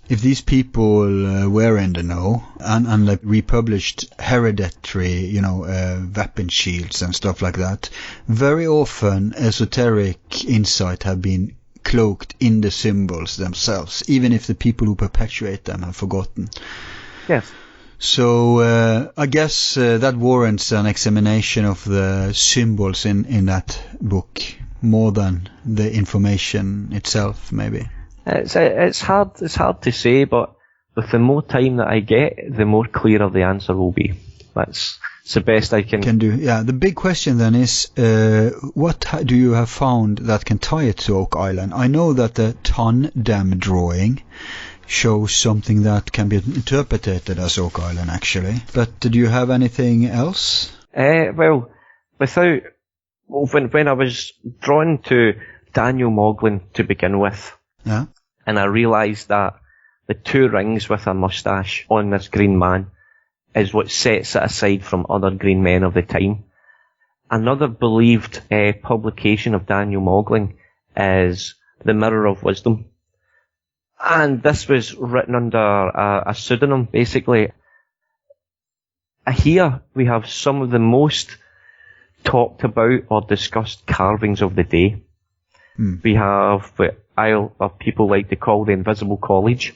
if these people were in the know and like republished hereditary, weapon shields and stuff like that, very often esoteric insight have been cloaked in the symbols themselves, even if the people who perpetuate them have forgotten. Yes. So I guess that warrants an examination of the symbols in that book more than the information itself, maybe. It's hard to say, but with the more time that I get, the more clearer the answer will be. That's the best I can do. Yeah, the big question then is, what do you have found that can tie it to Oak Island? I know that the Ton Dam drawing shows something that can be interpreted as Oak Island, actually. But do you have anything else? Well, when I was drawn to Daniel Moglen to begin with, yeah, and I realised that the two rings with a moustache on this green man is what sets it aside from other green men of the time. Another believed publication of Daniel Moglen is The Mirror of Wisdom. And this was written under a pseudonym, basically. Here we have some of the most talked about or discussed carvings of the day. We have what people like to call the Invisible College.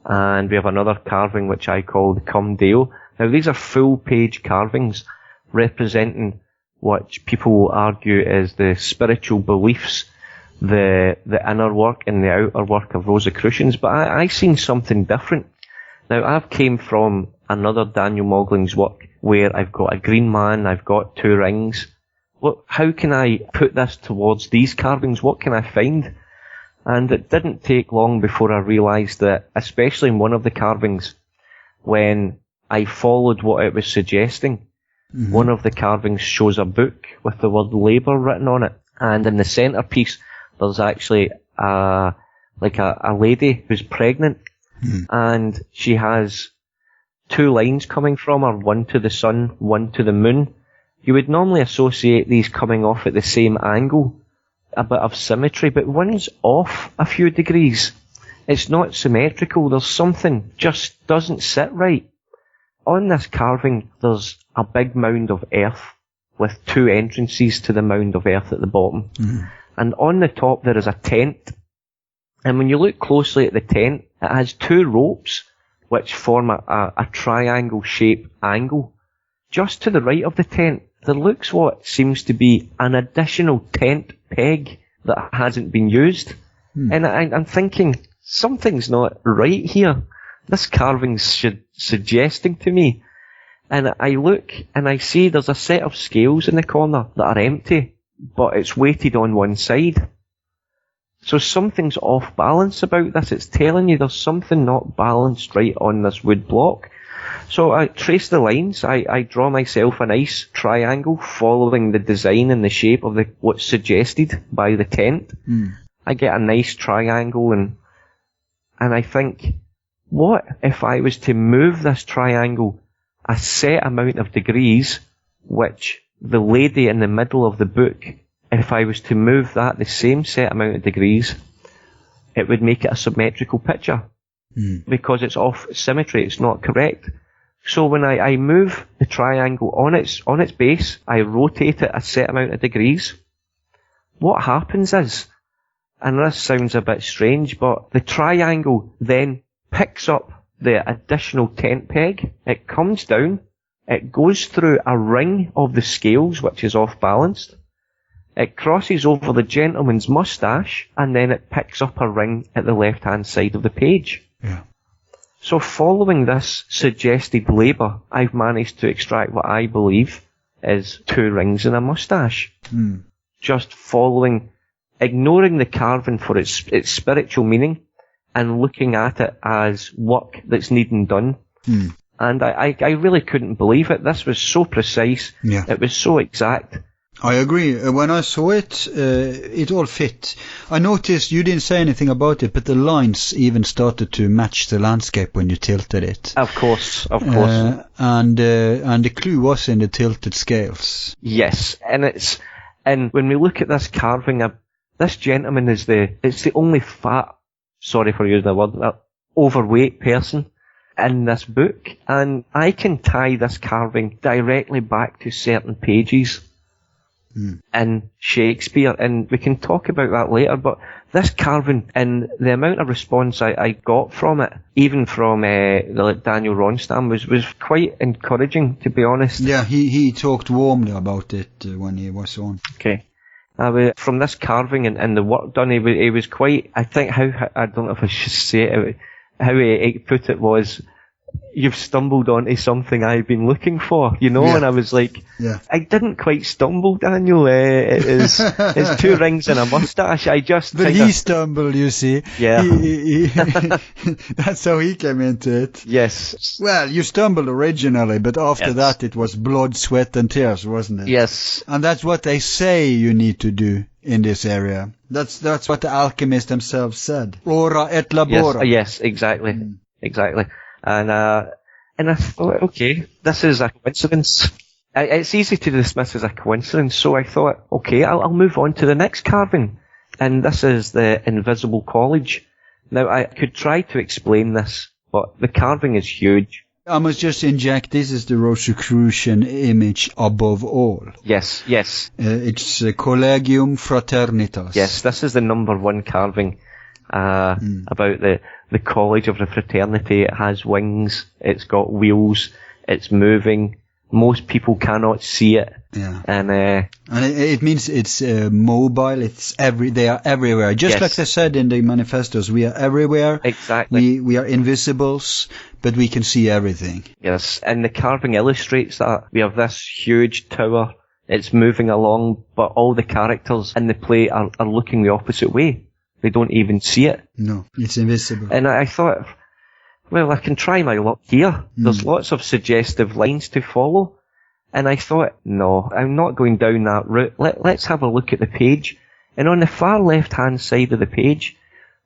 And we have another carving which I call the Cum Deo. Now these are full page carvings representing what people will argue is the spiritual beliefs, the inner work and the outer work of Rosicrucians, but I seen something different. Now I've came from another Daniel Moglen's work where I've got a green man, I've got two rings. Look, how can I put this towards these carvings? What can I find? And it didn't take long before I realised that, especially in one of the carvings, when I followed what it was suggesting, one of the carvings shows a book with the word labour written on it, and in the centrepiece there's actually a lady who's pregnant, and she has two lines coming from her, one to the sun, one to the moon. You would normally associate these coming off at the same angle, a bit of symmetry, but one's off a few degrees. It's not symmetrical. There's something just doesn't sit right. On this carving, there's a big mound of earth with two entrances to the mound of earth at the bottom. And on the top there is a tent. And when you look closely at the tent, it has two ropes which form a triangle shaped angle. Just to the right of the tent, there looks what seems to be an additional tent peg that hasn't been used. And I'm thinking, something's not right here. This carving's suggesting to me. And I look and I see there's a set of scales in the corner that are empty, but it's weighted on one side. So something's off balance about this. It's telling you there's something not balanced right on this wood block. So I trace the lines, I draw myself a nice triangle following the design and the shape of what's suggested by the tent. I get a nice triangle and I think, what if I was to move this triangle a set amount of degrees, which the lady in the middle of the book, if I was to move that the same set amount of degrees, it would make it a symmetrical picture. Because it's off symmetry, it's not correct. So when I move the triangle on its base, I rotate it a set amount of degrees. What happens is, and this sounds a bit strange, but the triangle then picks up the additional tent peg, it comes down, it goes through a ring of the scales which is off balanced, it crosses over the gentleman's moustache, and then it picks up a ring at the left hand side of the page. Yeah. So following this suggested labour, I've managed to extract what I believe is two rings and a moustache. Just ignoring the carving for its spiritual meaning and looking at it as work that's needing done. And I really couldn't believe it. This was so precise. Yeah. It was so exact. I agree. When I saw it, it all fit. I noticed you didn't say anything about it, but the lines even started to match the landscape when you tilted it. Of course. And the clue was in the tilted scales. Yes, and when we look at this carving, this gentleman it's the only fat, sorry for using the word, overweight person in this book, and I can tie this carving directly back to certain pages in Shakespeare, and we can talk about that later, but this carving and the amount of response I got from it, even from Daniel Ronnstam, was quite encouraging, to be honest. Yeah, he talked warmly about it when he was on. Okay. From this carving and the work done, he was quite, I think, I don't know if I should say it, how he put it was, you've stumbled onto something I've been looking for, you know, and I was like, I didn't quite stumble, Daniel, it's 2 rings and a moustache, But he stumbled, you see. Yeah. That's how he came into it. Yes. Well, you stumbled originally, but after that it was blood, sweat and tears, wasn't it? Yes. And that's what they say you need to do in this area. That's what the alchemists themselves said. Ora et labora. Yes, exactly. Exactly. And I thought, okay, this is a coincidence. It's easy to dismiss as a coincidence, so I thought, okay, I'll move on to the next carving. And this is the Invisible College. Now, I could try to explain this, but the carving is huge. I must just inject, this is the Rosicrucian image above all. Yes. It's Collegium Fraternitas. Yes, this is the number 1 carving about the College of the Fraternity. It has wings, it's got wheels, it's moving. Most people cannot see it. Yeah. And it means it's mobile, they are everywhere. Just like they said in the manifestos, we are everywhere. Exactly. We are invisibles, but we can see everything. Yes, and the carving illustrates that. We have this huge tower, it's moving along, but all the characters in the play are looking the opposite way. They don't even see it. No, it's invisible. And I thought, well, I can try my luck here. There's lots of suggestive lines to follow. And I thought, no, I'm not going down that route. Let's have a look at the page. And on the far left-hand side of the page,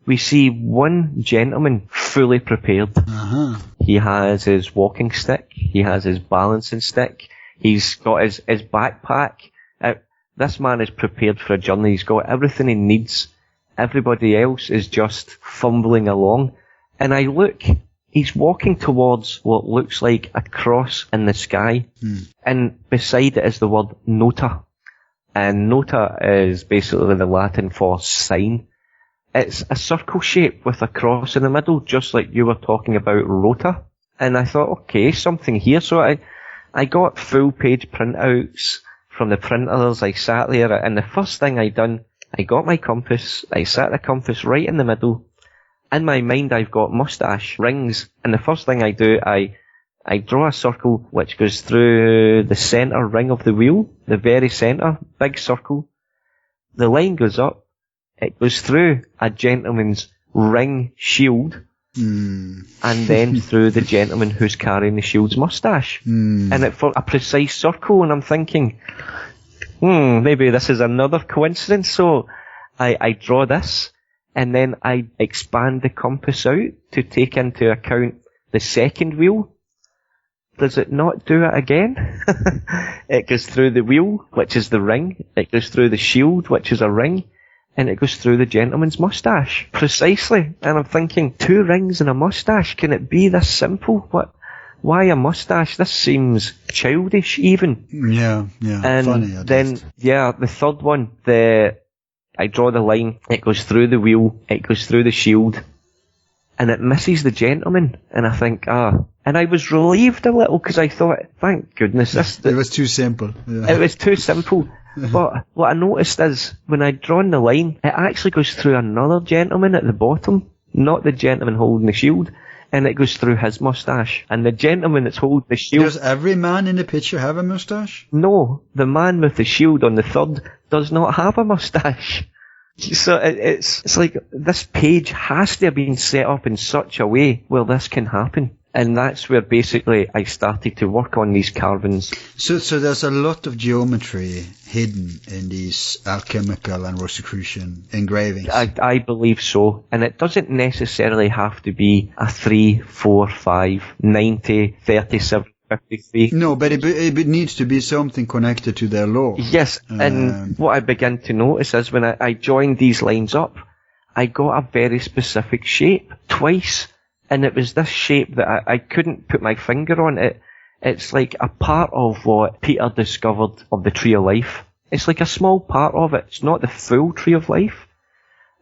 we see one gentleman fully prepared. He has his walking stick. He has his balancing stick. He's got his backpack. This man is prepared for a journey. He's got everything he needs. Everybody else is just fumbling along. And I look, he's walking towards what looks like a cross in the sky. And beside it is the word nota. And nota is basically the Latin for sign. It's a circle shape with a cross in the middle, just like you were talking about rota. And I thought, okay, something here. So I got full page printouts from the printers. I sat there, and the first thing I done, I got my compass, I set the compass right in the middle. In my mind I've got moustache rings, and the first thing I do, I draw a circle which goes through the centre ring of the wheel, the very centre, big circle. The line goes up, it goes through a gentleman's ring shield, and then through the gentleman who's carrying the shield's moustache. And it for a precise circle, and I'm thinking, maybe this is another coincidence. So I draw this, and then I expand the compass out to take into account the second wheel. Does it not do it again? It goes through the wheel, which is the ring. It goes through the shield, which is a ring. And it goes through the gentleman's moustache. Precisely. And I'm thinking, 2 rings and a moustache, can it be this simple? Why a moustache? This seems childish even. Yeah, and funny. Then, the third one, I draw the line, it goes through the wheel, it goes through the shield, and it misses the gentleman. And I think, and I was relieved a little, because I thought, thank goodness. It was too simple. Yeah. It was too simple. But what I noticed is, when I'd drawn the line, it actually goes through another gentleman at the bottom, not the gentleman holding the shield, and it goes through his moustache. And the gentleman that's holding the shield... Does every man in the picture have a moustache? No, the man with the shield on the third does not have a moustache. So it's like, this page has to have been set up in such a way where this can happen. And that's where basically I started to work on these carvings. So there's a lot of geometry hidden in these alchemical and Rosicrucian engravings. I believe so. And it doesn't necessarily have to be a 3, 4, 5, 90, 37, 53. No, but it needs to be something connected to their lore. Yes, and what I began to notice is when I joined these lines up, I got a very specific shape twice. And it was this shape that I couldn't put my finger on. It's like a part of what Peter discovered of the Tree of Life. It's like a small part of it. It's not the full Tree of Life.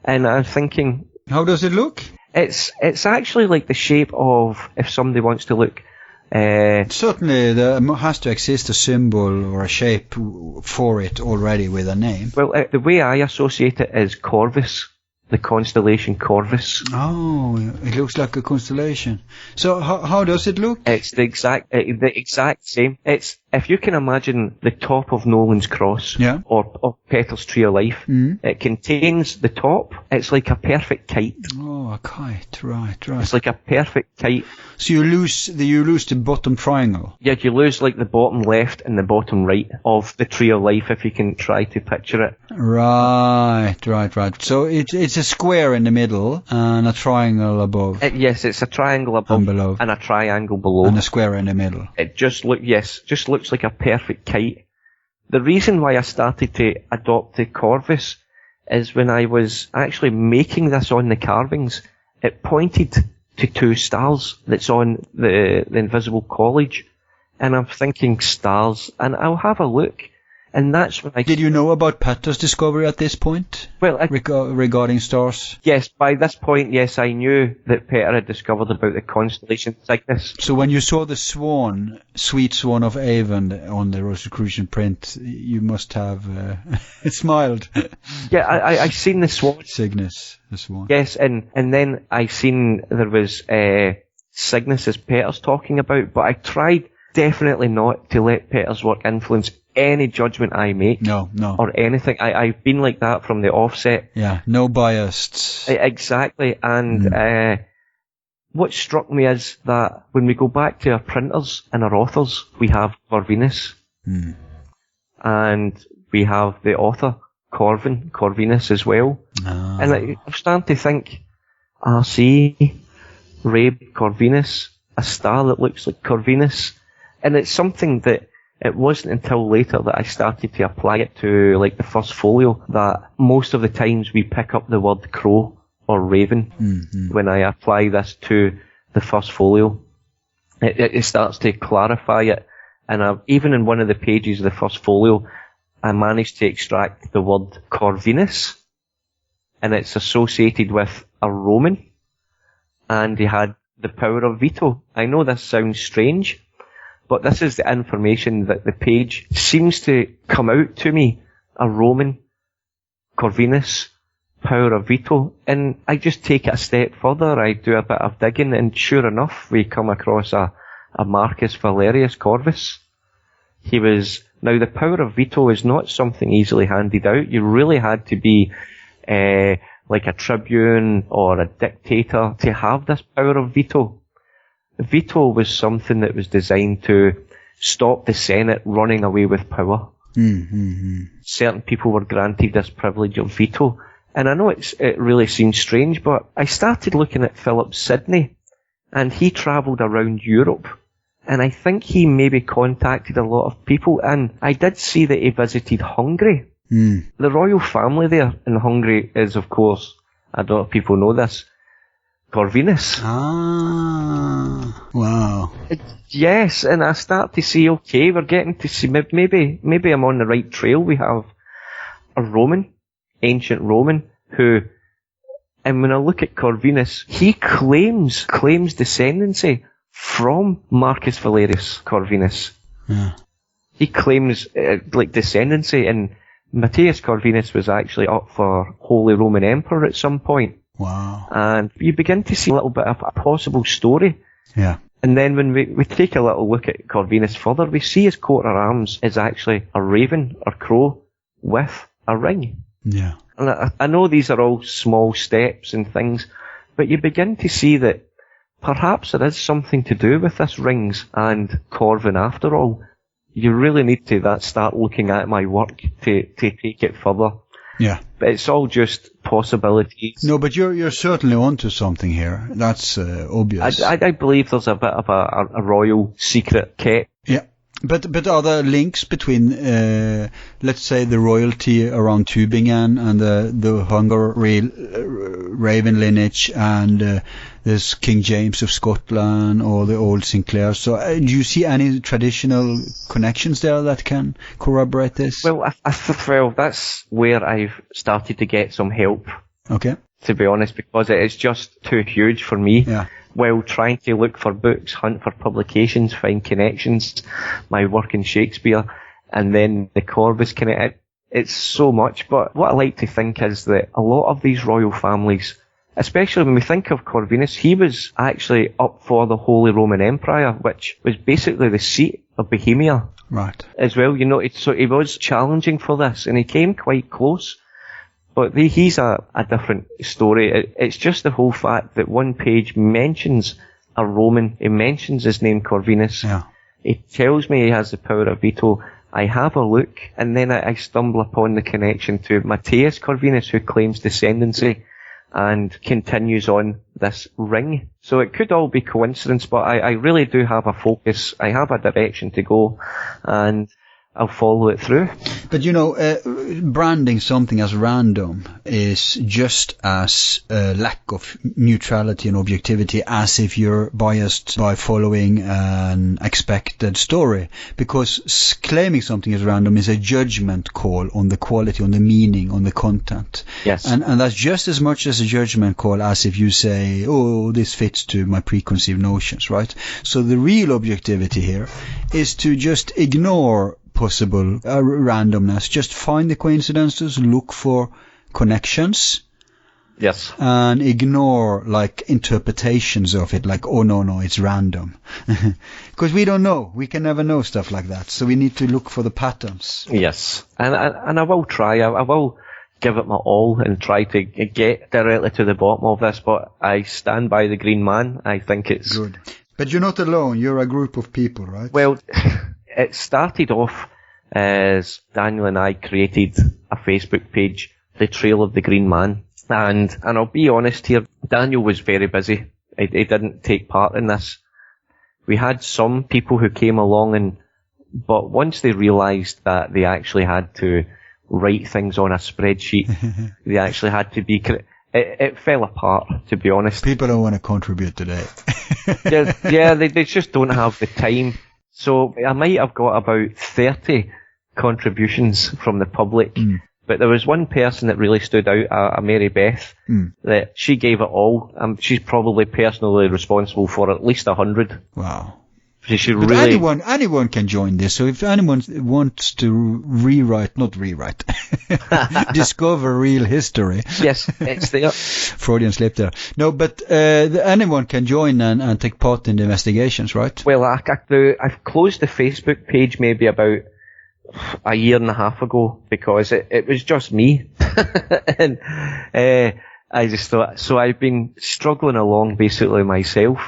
And I'm thinking... How does it look? It's actually like the shape of, if somebody wants to look... Certainly there has to exist a symbol or a shape for it already with a name. Well, the way I associate it is Corvus. The constellation Corvus. Oh, it looks like a constellation. So how does it look? It's the exact same. It's, if you can imagine the top of Nolan's cross, yeah, or Petter's Tree of Life, it contains the top. It's like a perfect kite. Oh, a kite, right. It's like a perfect kite. So you lose the bottom triangle. Yeah, you lose like the bottom left and the bottom right of the Tree of Life, if you can try to picture it. Right. So it's a square in the middle and a triangle above. Yes, it's a triangle above and below, and a triangle below, and a square in the middle. It just looks like a perfect kite. The reason why I started to adopt the Corvus is when I was actually making this on the carvings, it pointed to 2 stars that's on the Invisible College, and I'm thinking stars, and I'll have a look. And that's when I... Did you know about Petter's discovery at this point? Well, regarding stars? Yes, by this point, yes, I knew that Petter had discovered about the constellation Cygnus. So when you saw the swan, Sweet Swan of Avon, on the Rosicrucian print, you must have smiled. Yeah, I seen the swan. Cygnus, the swan. Yes, and then I seen there was Cygnus as Petter's talking about, but I tried definitely not to let Petter's work influence any judgment I make. No. Or anything. I've been like that from the offset. Yeah, no biased. Exactly. And what struck me is that when we go back to our printers and our authors, we have Corvinus. And we have the author, Corvinus as well. And I'm starting to think, RC, Rab Corvinus, a star that looks like Corvinus. And it's something that it wasn't until later that I started to apply it to like the first folio, that most of the times we pick up the word crow or raven when I apply this to the first folio. It starts to clarify it. And even in one of the pages of the first folio, I managed to extract the word Corvinus, and it's associated with a Roman, and he had the power of veto. I know this sounds strange, but this is the information that the page seems to come out to me. A Roman, Corvinus, power of veto. And I just take it a step further. I do a bit of digging, and sure enough, we come across a Marcus Valerius Corvus. Now the power of veto is not something easily handed out. You really had to be like a tribune or a dictator to have this power of veto. Veto was something that was designed to stop the Senate running away with power. Certain people were granted this privilege of veto. And I know it really seems strange, but I started looking at Philip Sidney, and he travelled around Europe. And I think he maybe contacted a lot of people, and I did see that he visited Hungary. The royal family there in Hungary is, of course, I don't know if people know this, Corvinus. Wow. Yes, and I start to see, okay, we're getting to see, maybe I'm on the right trail. We have a Roman, ancient Roman, and when I look at Corvinus, he claims descendancy from Marcus Valerius Corvinus. Yeah. He claims descendancy, and Matthias Corvinus was actually up for Holy Roman Emperor at some point. Wow. And you begin to see a little bit of a possible story. Yeah. And then when we take a little look at Corvinus further, we see his coat of arms is actually a raven or crow with a ring. Yeah. And I know these are all small steps and things, but you begin to see that perhaps there is something to do with this rings and Corvin after all. You really need to start looking at my work to take it further. Yeah. But it's all just possibilities. No, but you're certainly onto something here. That's obvious. I believe there's a bit of a royal secret kept. Yeah. But are there links between, let's say, the royalty around Tübingen and the Raven lineage and this King James of Scotland or the old Sinclair? So do you see any traditional connections there that can corroborate this? Well, well, that's where I've started to get some help. Okay. To be honest, because it's just too huge for me. Yeah. While trying to look for books, hunt for publications, find connections, my work in Shakespeare, and then the Corvus connect. It's so much, but what I like to think is that a lot of these royal families, especially when we think of Corvinus, he was actually up for the Holy Roman Empire, which was basically the seat of Bohemia. Right. As well, so he was challenging for this, and he came quite close. But he's a different story. It's just the whole fact that one page mentions a Roman. It mentions his name, Corvinus. Yeah. It tells me he has the power of veto. I have a look, and then I stumble upon the connection to Matthias Corvinus, who claims descendancy and continues on this ring. So it could all be coincidence, but I really do have a focus. I have a direction to go, and I'll follow it through. But branding something as random is just as a lack of neutrality and objectivity as if you're biased by following an expected story. Because claiming something as random is a judgment call on the quality, on the meaning, on the content. Yes. And that's just as much as a judgment call as if you say, oh, this fits to my preconceived notions, right? So the real objectivity here is to just ignore possible randomness. Just find the coincidences, look for connections. Yes. And ignore interpretations of it, like, oh no, it's random. Because we don't know. We can never know stuff like that. So we need to look for the patterns. Yes. And I will try. I will give it my all and try to get directly to the bottom of this, but I stand by the Green Man. I think it's good. But you're not alone. You're a group of people, right? Well, it started off as Daniel and I created a Facebook page, The Trail of the Green Man. And I'll be honest here, Daniel was very busy. He didn't take part in this. We had some people who came along, but once they realised that they actually had to write things on a spreadsheet, they actually had to be... It fell apart, to be honest. People don't want to contribute today. They just don't have the time. So I might have got about 30 contributions from the public, but there was one person that really stood out, a Mary Beth, that she gave it all. She's probably personally responsible for at least 100. Wow. But anyone can join this. So if anyone wants to discover real history. Yes, it's there. Freudian slip there. No, but anyone can join and take part in the investigations, right? Well, I've closed the Facebook page maybe about a year and a half ago because it was just me. And I just thought, so I've been struggling along basically myself.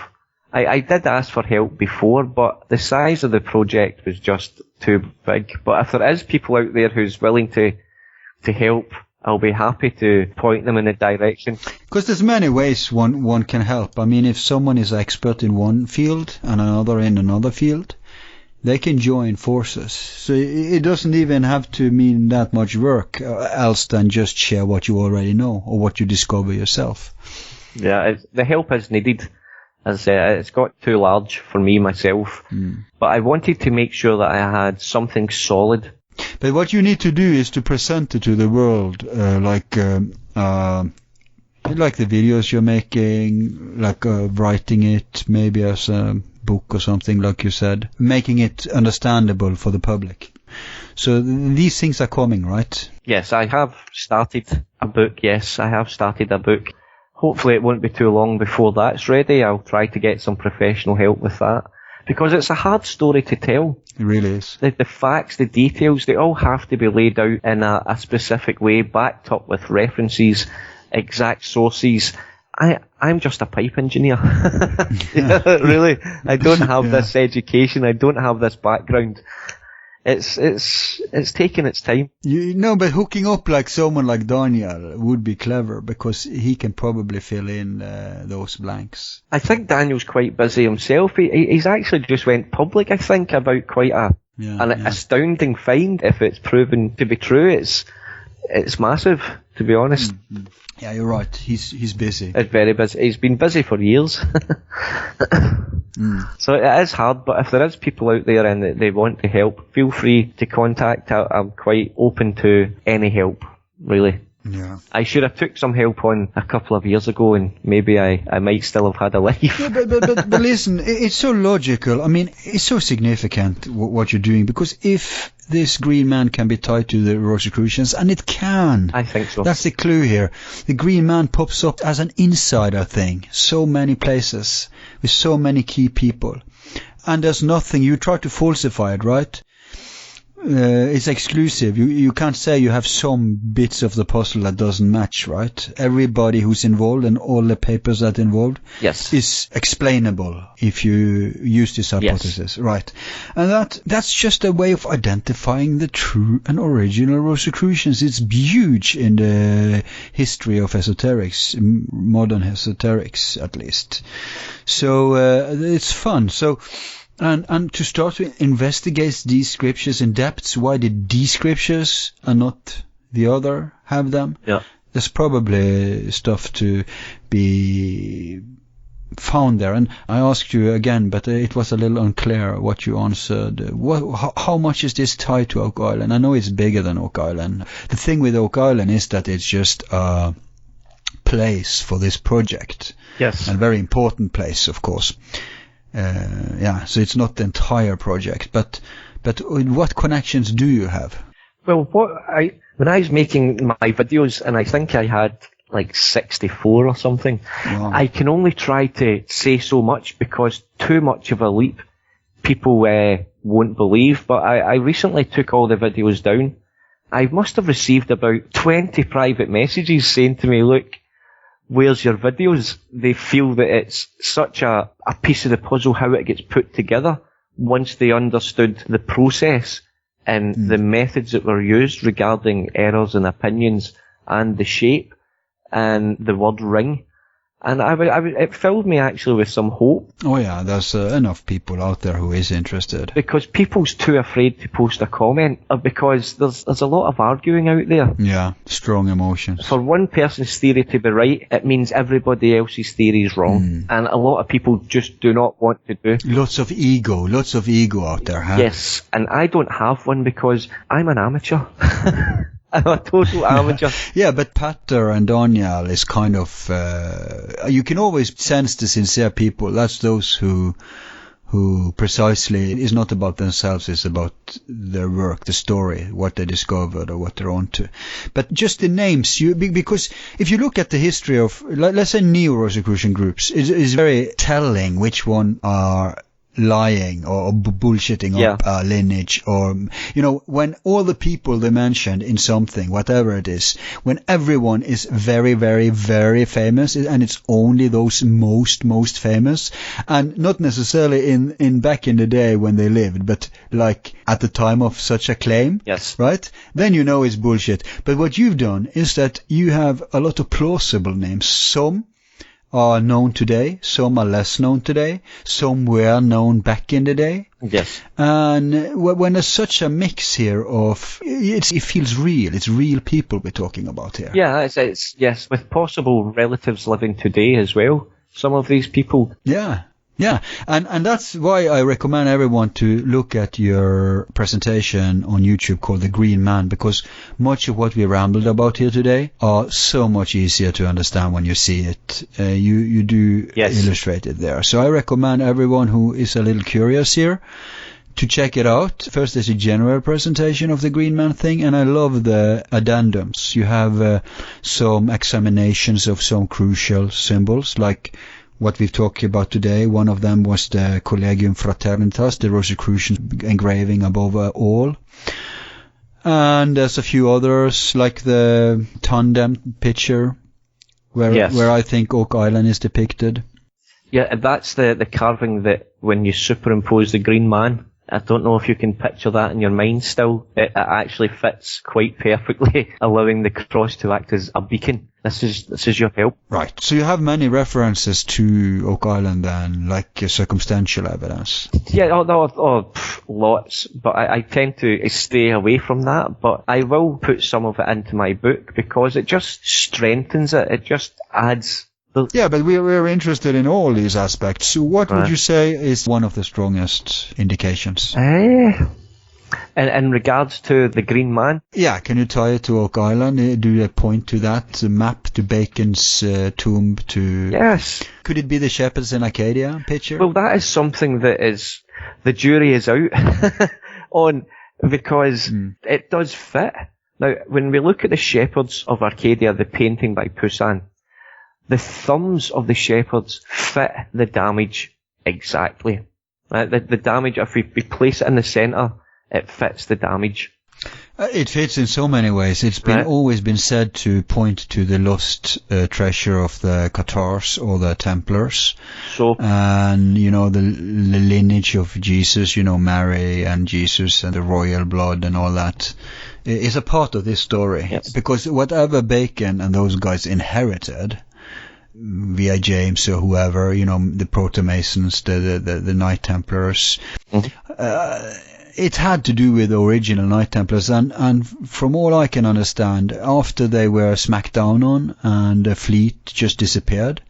I did ask for help before, but the size of the project was just too big. But if there is people out there who's willing to help, I'll be happy to point them in a direction. Because there's many ways one can help. I mean, if someone is expert in one field and another in another field, they can join forces. So it doesn't even have to mean that much work else than just share what you already know or what you discover yourself. Yeah, the help is needed. As I said, it's got too large for me myself, but I wanted to make sure that I had something solid. But what you need to do is to present it to the world, like the videos you're making, writing it maybe as a book or something, like you said, making it understandable for the public. So these things are coming, right? Yes, I have started a book. Hopefully it won't be too long before that's ready. I'll try to get some professional help with that. Because it's a hard story to tell. It really is. The facts, the details, they all have to be laid out in a specific way, backed up with references, exact sources. I I'm just a pipe engineer. Really, I don't have this education. I don't have this background. It's taking its time. But hooking up like someone like Daniel would be clever, because he can probably fill in those blanks. I think Daniel's quite busy himself. He's actually just went public, I think, about quite an astounding find. If it's proven to be true, it's massive, to be honest. Mm-hmm. Yeah, you're right. He's busy. He's very busy. He's been busy for years. So it is hard, but if there is people out there and they want to help, feel free to contact. I'm quite open to any help, really. Yeah. I should have took some help on a couple of years ago, and maybe I might still have had a life. Yeah, but listen, it's so logical. I mean, it's so significant what you're doing, because if this green man can be tied to the Rosicrucians, and it can. I think so. That's the clue here. The green man pops up as an insider thing, so many places, with so many key people. And there's nothing, you try to falsify it, right? It's exclusive. You can't say you have some bits of the puzzle that doesn't match, right? Everybody who's involved and all the papers that involved is explainable if you use this hypothesis, right? And that's just a way of identifying the true and original Rosicrucians. It's huge in the history of esoterics, modern esoterics at least. So it's fun. So. And to start to investigate these scriptures in depth, why did these scriptures and not the other have them? Yeah. There's probably stuff to be found there. And I asked you again, but it was a little unclear what you answered. How much is this tied to Oak Island? I know it's bigger than Oak Island. The thing with Oak Island is that it's just a place for this project. Yes. And a very important place, of course. So it's not the entire project, but what connections do you have? Well, when I was making my videos, and I think I had like 64 or something, wow. I can only try to say so much, because too much of a leap people won't believe. But I recently took all the videos down. I must have received about 20 private messages saying to me, look, where's your videos? They feel that it's such a piece of the puzzle how it gets put together once they understood the process and the methods that were used regarding errors and opinions and the shape and the word ring. And it filled me actually with some hope. Oh yeah, there's enough people out there who is interested. Because people's too afraid to post a comment, or because there's a lot of arguing out there. Yeah, strong emotions. For one person's theory to be right, it means everybody else's theory is wrong. And a lot of people just do not want to do. Lots of ego out there, huh? Yes, and I don't have one because I'm an amateur. I'm a total amateur. Yeah, but Petter and Daniel is kind of, you can always sense the sincere people. That's those who precisely, is not about themselves, it's about their work, the story, what they discovered or what they're onto. But just the names, because if you look at the history of, let's say, neo-Rosicrucian groups, it's very telling which one are lying or bullshitting up a lineage, or when all the people they mentioned in something, whatever it is, when everyone is very, very, very famous, and it's only those most famous, and not necessarily in back in the day when they lived, but like at the time of such a claim, right? Then it's bullshit. But what you've done is that you have a lot of plausible names. Some are known today, some are less known today, some were known back in the day. Yes. And when there's such a mix here of, it feels real, it's real people we're talking about here. Yeah, it's yes, with possible relatives living today as well, some of these people. Yeah, and that's why I recommend everyone to look at your presentation on YouTube called The Green Man, because much of what we rambled about here today are so much easier to understand when you see it. You do illustrate it there. So I recommend everyone who is a little curious here to check it out. First, there's a general presentation of the Green Man thing, and I love the addendums. You have some examinations of some crucial symbols, like what we've talked about today. One of them was the Collegium Fraternitas, the Rosicrucian engraving above all. And there's a few others, like the tandem picture where I think Oak Island is depicted. Yeah, that's the carving that when you superimpose the Green Man, I don't know if you can picture that in your mind still. It actually fits quite perfectly, allowing the cross to act as a beacon. This is your help. Right. So you have many references to Oak Island then, like circumstantial evidence. Yeah, lots. But I tend to stay away from that. But I will put some of it into my book because it just strengthens it. It just adds. Yeah, but we're interested in all these aspects. So what would you say is one of the strongest indications? In regards to the Green Man? Yeah, can you tie it to Oak Island? Do you point to that map, to Bacon's tomb, to... Yes. Could it be the Shepherds in Arcadia picture? Well, that is something that is... The jury is out on, because it does fit. Now, when we look at the Shepherds of Arcadia, the painting by Poussins, the thumbs of the shepherds fit the damage exactly. The damage, if we place it in the centre, it fits the damage. It fits in so many ways. It's been always been said to point to the lost treasure of the Cathars or the Templars. So, and the lineage of Jesus, Mary and Jesus and the royal blood and all that is a part of this story. Yes. Because whatever Bacon and those guys inherited via James or whoever, the Proto-Masons, the Knight Templars, it had to do with the original Knight Templars, and from all I can understand, after they were smacked down on and the fleet just disappeared,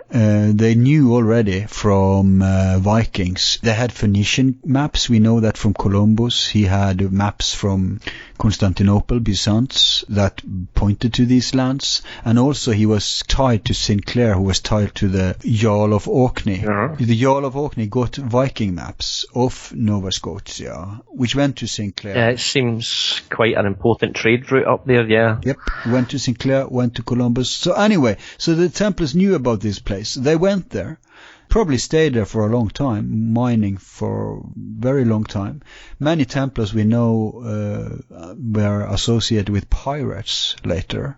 they knew already from Vikings. They had Phoenician maps. We know that from Columbus. He had maps from Constantinople, Byzance, that pointed to these lands. And also he was tied to Sinclair, who was tied to the Jarl of Orkney. The Jarl of Orkney got Viking maps of Nova Scotia, which went to Sinclair. Yeah, it seems quite an important trade route up there, yeah. Yep, went to Sinclair, went to Columbus. So anyway, so the Templars knew about this place. They went there, probably stayed there for a long time, mining for a very long time. Many Templars we know were associated with pirates later.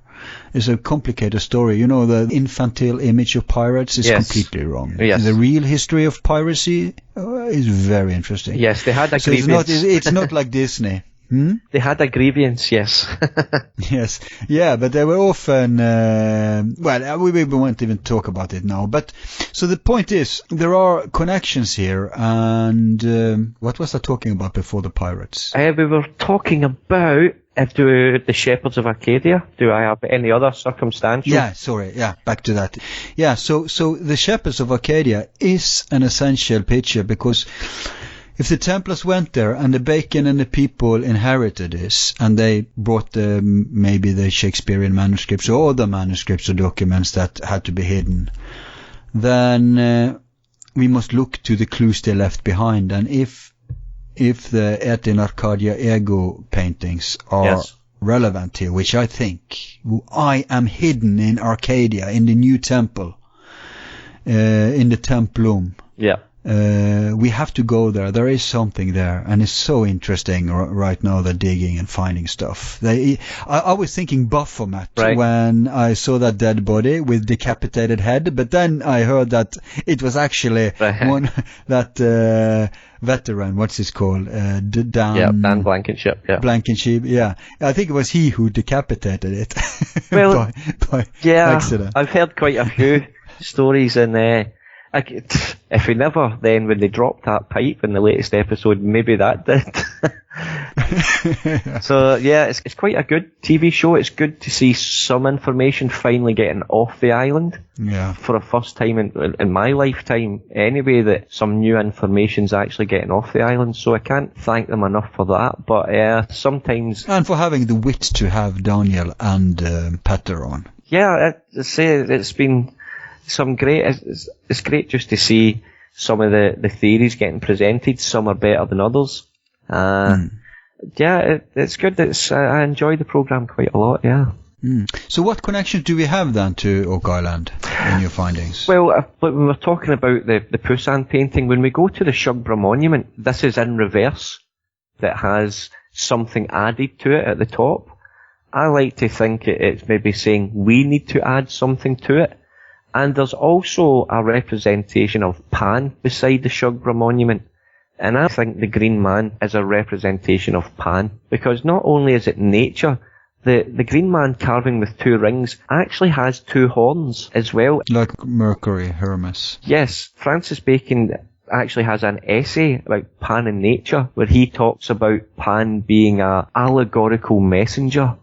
It's a complicated story. The infantile image of pirates is completely wrong. Yes. The real history of piracy is very interesting. Yes, they had a grievance. It's not like Disney. They had a grievance, yes. Yes, yeah, but they were often, we won't even talk about it now, but, so the point is, there are connections here, and, what was I talking about before the pirates? We were talking about, the Shepherds of Arcadia. Do I have any other circumstantial? Yeah, back to that. Yeah, so the Shepherds of Arcadia is an essential picture, because if the Templars went there and the Bacon and the people inherited this, and they brought maybe the Shakespearean manuscripts or other manuscripts or documents that had to be hidden, then we must look to the clues they left behind. And if the Et in Arcadia Ego paintings are relevant here, which I think, I am hidden in Arcadia, in the new temple, in the Templum. Yeah. We have to go there. There is something there, and it's so interesting right now. They're digging and finding stuff. I was thinking Baphomet when I saw that dead body with decapitated head, but then I heard that it was actually one that veteran. What's his called? Dan Blankenship. Yeah, Blankenship. Yeah, I think it was he who decapitated it. Well, by accident. I've heard quite a few stories in. If we never, then when they dropped that pipe in the latest episode, maybe that did. So yeah, it's quite a good TV show. It's good to see some information finally getting off the island. Yeah. For the first time in my lifetime, anyway, that some new information's actually getting off the island. So I can't thank them enough for that. But sometimes, and for having the wit to have Daniel and Petter on. Yeah, it's been some great. It's great just to see some of the theories getting presented. Some are better than others. Yeah, it's good. I enjoy the program quite a lot. Yeah. So what connection do we have then to Oak Island in your findings? Well, when we're talking about the Poussins painting, when we go to the Shugborough Monument, this is in reverse. That has something added to it at the top. I like to think it's maybe saying we need to add something to it. And there's also a representation of Pan beside the Shugborough monument. And I think the Green Man is a representation of Pan, because not only is it nature, the Green Man carving with 2 rings actually has 2 horns as well. Like Mercury, Hermes. Yes, Francis Bacon actually has an essay about Pan in nature, where he talks about Pan being a allegorical messenger.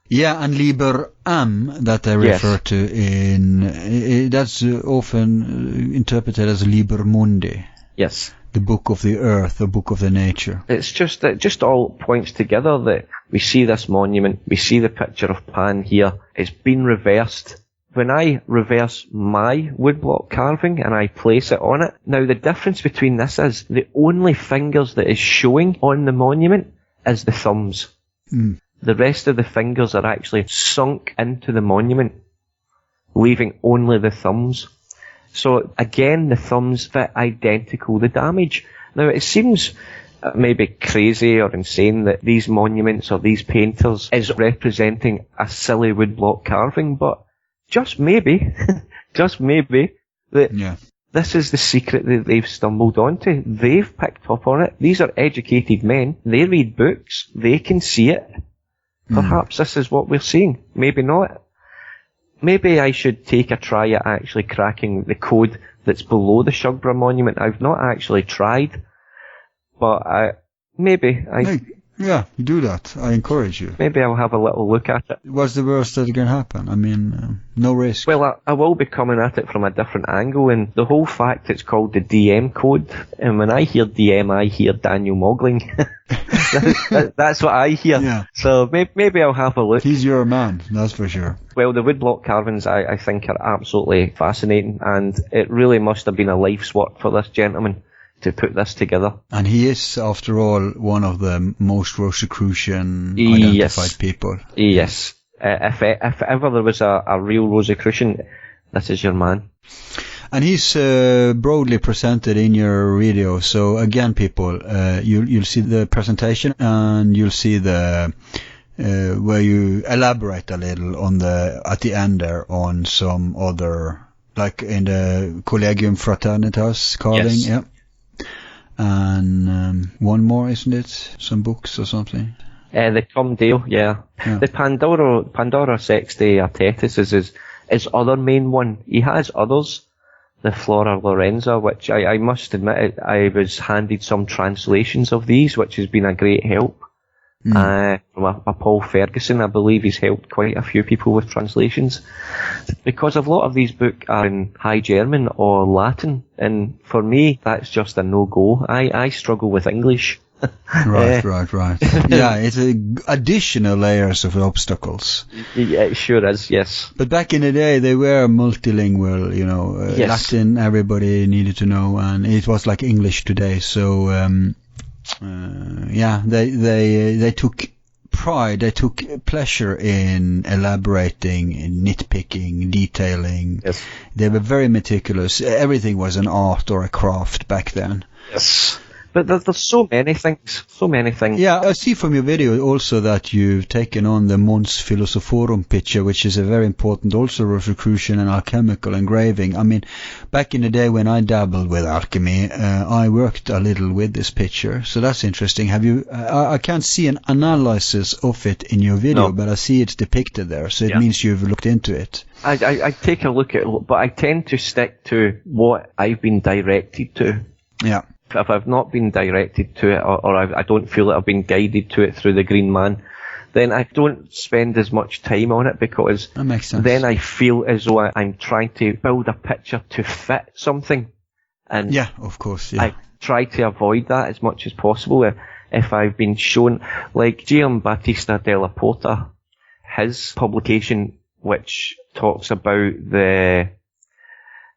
Yeah, and Liber Am that I refer to that's often interpreted as Liber Mundi. Yes. The book of the earth, the book of the nature. It's just that just all points together that we see this monument, we see the picture of Pan here. It's been reversed. When I reverse my woodblock carving and I place it on it, now the difference between this is the only fingers that is showing on the monument is the thumbs. Mm. The rest of the fingers are actually sunk into the monument, leaving only the thumbs. So again, the thumbs fit identical the damage. Now it seems maybe crazy or insane that these monuments or these painters is representing a silly woodblock carving, but just maybe, just maybe, that this is the secret that they've stumbled onto. They've picked up on it. These are educated men. They read books. They can see it. Perhaps this is what we're seeing. Maybe not. Maybe I should take a try at actually cracking the code that's below the Shugborough monument. I've not actually tried, but Yeah, do that. I encourage you. Maybe I'll have a little look at it. What's the worst that can happen? I mean, no risk. Well, I will be coming at it from a different angle, and the whole fact it's called the DM code, and when I hear DM, I hear Daniel Mogling. That's what I hear. Yeah. So maybe I'll have a look. He's your man, that's for sure. Well, the woodblock carvings I think are absolutely fascinating, and it really must have been a life's work for this gentleman to put this together. And he is, after all, one of the most Rosicrucian identified people. Yes. If ever there was a real Rosicrucian, this is your man. And he's broadly presented in your video. So again, people, you'll see the presentation and you'll see the where you elaborate a little on at the end there on some other, like in the Collegium Fraternitas carving. Yes. Yeah. And one more, isn't it? Some books or something? The Cum Deo, yeah. The Pandora Sextae Artetis is his other main one. He has others. The Flora Lorenza, which I must admit, I was handed some translations of these, which has been a great help. From a Paul Ferguson, I believe he's helped quite a few people with translations. Because a lot of these books are in High German or Latin, and for me, that's just a no-go. I struggle with English. Right. Yeah, it's additional layers of obstacles. Yeah, it sure is, yes. But back in the day, they were multilingual, Yes. Latin everybody needed to know, and it was like English today, so, they took pride, they took pleasure in elaborating, in nitpicking, detailing. Yes. They were very meticulous. Everything was an art or a craft back then. Yes. But there's so many things. Yeah, I see from your video also that you've taken on the Mons Philosophorum picture, which is a very important also Rosicrucian and alchemical engraving. I mean, back in the day when I dabbled with alchemy, I worked a little with this picture, so that's interesting. Have you? I can't see an analysis of it in your video, but I see it's depicted there, so it means you've looked into it. I take a look at it, but I tend to stick to what I've been directed to. Yeah. If I've not been directed to it, or I don't feel that I've been guided to it through the Green Man, then I don't spend as much time on it, because that makes sense. Then I feel as though I'm trying to build a picture to fit something. And yeah, of course. Yeah. I try to avoid that as much as possible. If I've been shown, like Baptista della Porta, his publication, which talks about the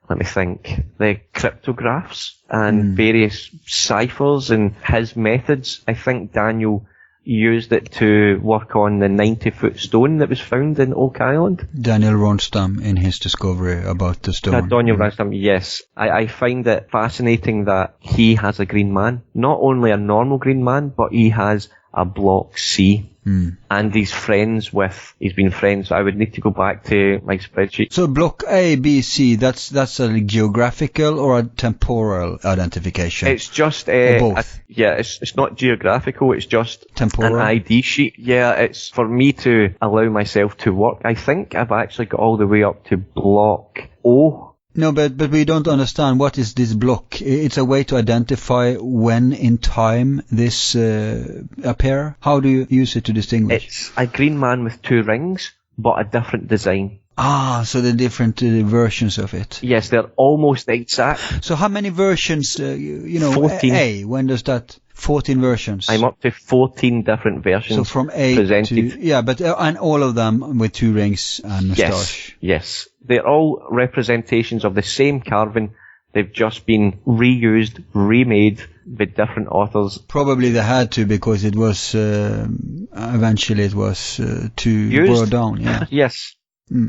cryptographs and various ciphers and his methods. I think Daniel used it to work on the 90-foot stone that was found in Oak Island. Daniel Ronnstam in his discovery about the stone. Daniel Ronnstam, yes. I find it fascinating that he has a Green Man. Not only a normal Green Man, but he has a Block C. And he's been friends. I would need to go back to my spreadsheet. So block A, B, C, that's a geographical or a temporal identification? It's just both. It's not geographical. It's just temporal. An ID sheet. Yeah, it's for me to allow myself to work. I think I've actually got all the way up to block O. No, but we don't understand what is this block. It's a way to identify when in time this appear. How do you use it to distinguish? It's a green man with 2 rings, but a different design. So the different versions of it. Yes, they're almost exact. So how many versions, 14. A, when does that, 14 versions? I'm up to 14 different versions. So from A presented. and all of them with 2 rings and moustache. Yes. They're all representations of the same carving. They've just been reused, remade with different authors. Probably they had to, because it was, eventually it was too brought down, yeah. Yes.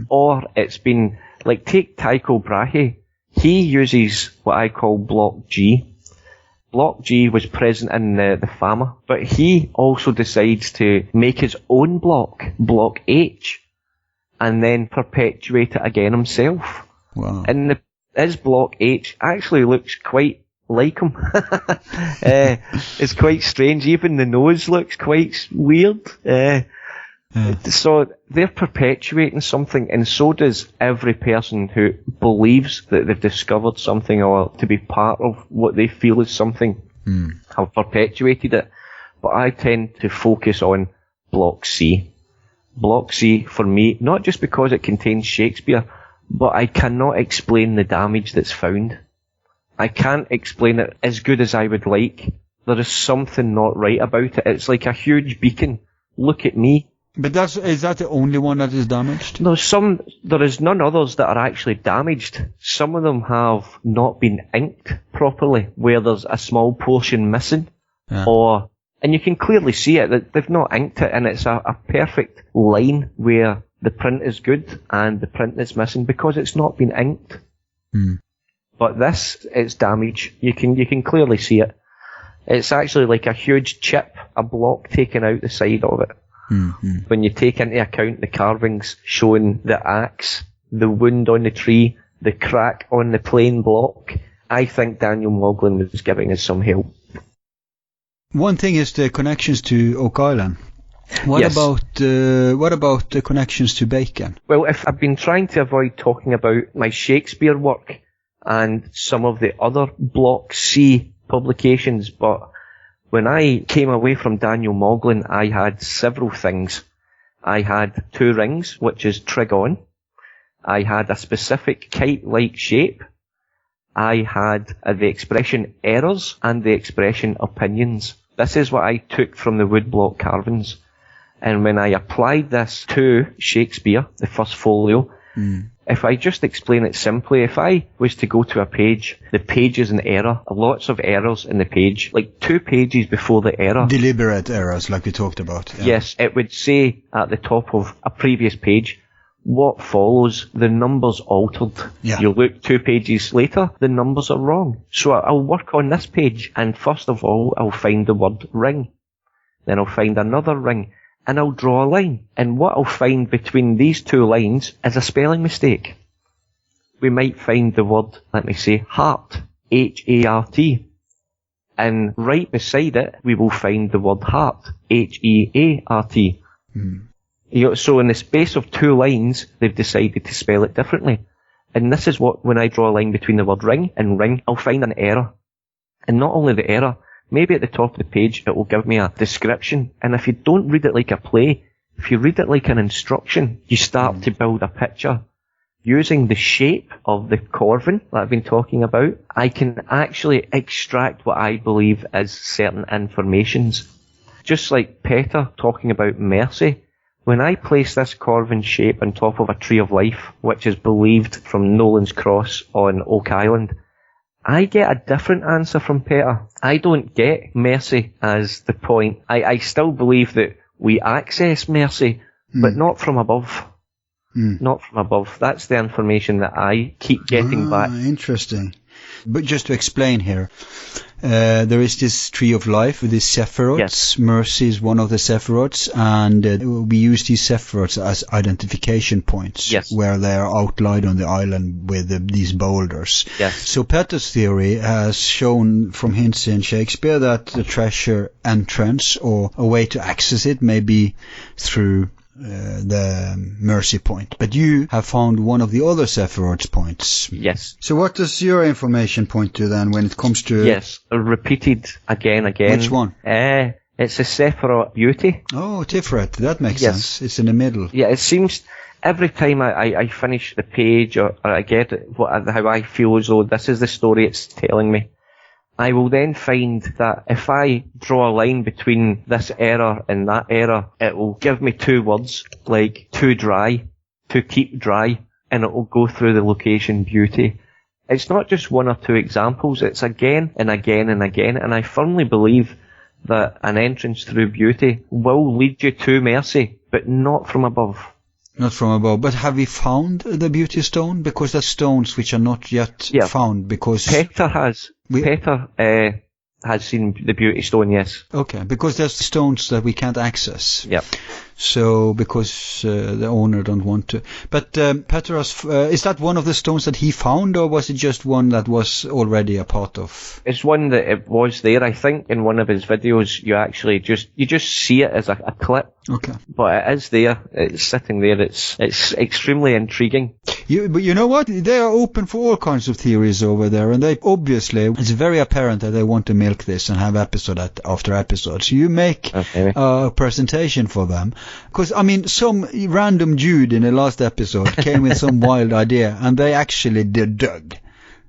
Or it's been, like, take Tycho Brahe. He uses what I call block G. Block G was present in the Fama, but he also decides to make his own block H, and then perpetuate it again himself. Wow. And his block H actually looks quite like him. It's quite strange. Even the nose looks quite weird. So they're perpetuating something, and so does every person who believes that they've discovered something or to be part of what they feel is something. Have perpetuated it. But I tend to focus on block C. Block C, for me, not just because it contains Shakespeare, but I cannot explain the damage that's found. I can't explain it as good as I would like. There is something not right about it. It's like a huge beacon. Look at me. But is that the only one that is damaged? There is none others that are actually damaged. Some of them have not been inked properly, where there's a small portion missing, and you can clearly see it, that they've not inked it, and it's a perfect line where the print is good and the print is missing because it's not been inked. But this, it's damage. You can clearly see it. It's actually like a huge chip, a block taken out the side of it. When you take into account the carvings showing the axe, the wound on the tree, the crack on the plain block, I think Daniel Moglen was giving us some help. One thing is the connections to Oak Island. What about the connections to Bacon? Well, I've been trying to avoid talking about my Shakespeare work and some of the other Block C publications, but when I came away from Daniel Moglen, I had several things. I had 2 rings, which is trig on. I had a specific kite-like shape. I had the expression errors and the expression opinions. This is what I took from the woodblock carvings. And when I applied this to Shakespeare, the first folio, if I just explain it simply, if I was to go to a page, the page is an error, lots of errors in the page, like 2 pages before the error. Deliberate errors, like we talked about. Yeah. Yes, it would say at the top of a previous page, what follows, the numbers altered. Yeah. You look 2 pages later, the numbers are wrong. So I'll work on this page, and first of all, I'll find the word ring. Then I'll find another ring, and I'll draw a line. And what I'll find between these 2 lines is a spelling mistake. We might find the word, let me say, heart, H-A-R-T. And right beside it, we will find the word heart, H-E-A-R-T. So in the space of 2 lines, they've decided to spell it differently. And this is what, when I draw a line between the word ring and ring, I'll find an error. And not only the error, maybe at the top of the page it will give me a description, and if you don't read it like a play, if you read it like an instruction, you start to build a picture. Using the shape of the corvin that I've been talking about, I can actually extract what I believe is certain informations. Just like Petter talking about mercy, when I place this corvin shape on top of a tree of life, which is believed from Nolan's Cross on Oak Island, I get a different answer from Petter. I don't get mercy as the point. I still believe that we access mercy, but not from above. Not from above. That's the information that I keep getting back. Interesting. But just to explain here, There is this tree of life with these sephirots. Yes. Mercy is one of the sephirots, and we use these sephirots as identification points, yes, where they are outlined on the island with these boulders. Yes. So Petter's theory has shown from hints in Shakespeare that the treasure entrance or a way to access it may be through the Mercy point. But you have found one of the other Sephiroth's points. Yes. So what does your information point to then when it comes to... Yes, repeated again. Which one? It's a Sephiroth Beauty. Oh, Tiferet, that makes Yes. sense. It's in the middle. Yeah, it seems every time I finish the page or I get it, how I feel as though this is the story it's telling me, I will then find that if I draw a line between this error and that error, it will give me two words, like too dry, to keep dry, and it will go through the location beauty. It's not just one or two examples, it's again and again and again, and I firmly believe that an entrance through beauty will lead you to mercy, but not from above. Not from above. But have we found the beauty stone? Because there's stones which are not yet found, because... Petter has. Petter has seen the beauty stone, yes. Okay, because there's stones that we can't access. Yep. So, because the owner don't want to. But Petter, is that one of the stones that he found, or was it just one that was already a part of? It's one that it was there. I think in one of his videos, you actually just see it as a clip. Okay. But it is there. It's sitting there. It's extremely intriguing. But you know what? They are open for all kinds of theories over there, and they obviously, it's very apparent that they want to milk this and have episode after episode. So you make a presentation for them. Because, I mean, some random dude in the last episode came with some wild idea, and they actually did dug.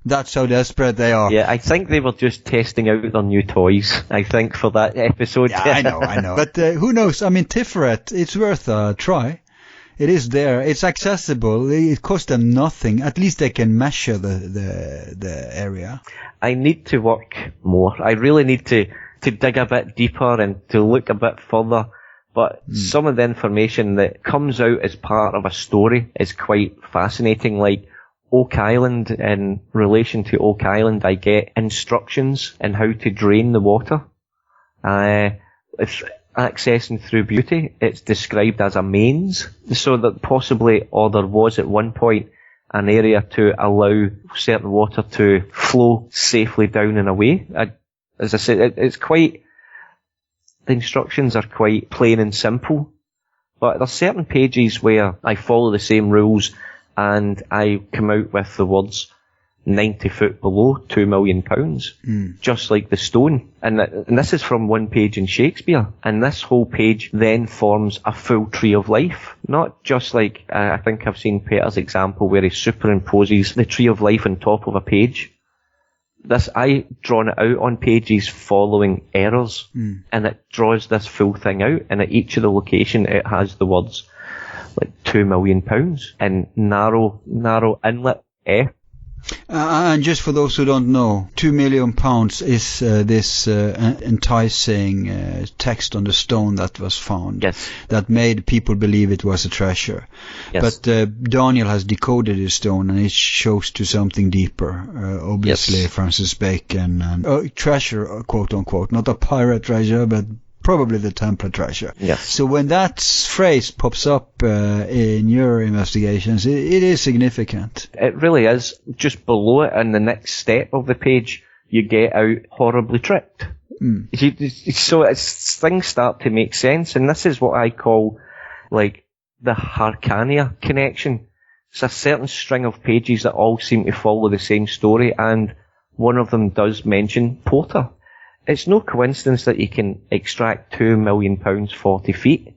That's how desperate they are. Yeah, I think they were just testing out their new toys, I think, for that episode. Yeah, I know. But who knows? I mean, Tiferet, it's worth a try. It is there. It's accessible. It costs them nothing. At least they can measure the area. I need to work more. I really need to dig a bit deeper and to look a bit further. But some of the information that comes out as part of a story is quite fascinating. Like Oak Island, in relation to Oak Island, I get instructions on how to drain the water. It's accessing through beauty. It's described as a mains, so that possibly, or there was at one point, an area to allow certain water to flow safely down and away. As I said, it's quite... The instructions are quite plain and simple, but there's certain pages where I follow the same rules and I come out with the words 90 foot below £2 million, just like the stone. And this is from one page in Shakespeare, and this whole page then forms a full tree of life. Not just like, I think I've seen Petter's example where he superimposes the tree of life on top of a page. I drawn it out on pages following errors, and it draws this full thing out, and at each of the location it has the words like £2 million and narrow inlet F. And just for those who don't know, £2 million is this enticing text on the stone that was found. Yes. That made people believe it was a treasure. Yes. But Daniel has decoded his stone, and it shows to something deeper. Obviously, yes. Francis Bacon and treasure, quote unquote, not a pirate treasure, but probably the Templar treasure. Yes. So when that phrase pops up in your investigations, it is significant. It really is. Just below it, in the next step of the page, you get out horribly tricked. So things start to make sense, and this is what I call like the Arcadian connection. It's a certain string of pages that all seem to follow the same story, and one of them does mention Porter. It's no coincidence that you can extract £2 million 40 feet.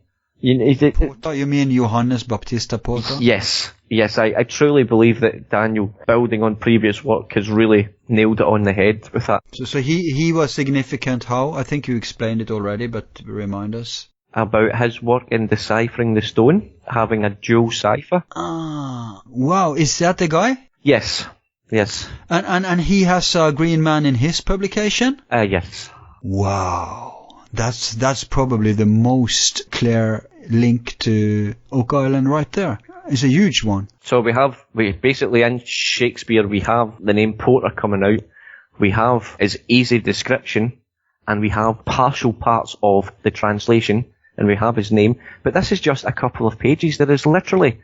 Porter, you mean Johannes Baptista Porter? Yes. I truly believe that Daniel, building on previous work, has really nailed it on the head with that. So he was significant how? I think you explained it already, but remind us. About his work in deciphering the stone, having a dual cipher. Ah, wow. Is that the guy? Yes. And he has a green man in his publication? Yes. Wow. That's probably the most clear link to Oak Island right there. It's a huge one. So we basically in Shakespeare we have the name Porter coming out, we have his easy description, and we have partial parts of the translation, and we have his name. But this is just a couple of pages. There is literally,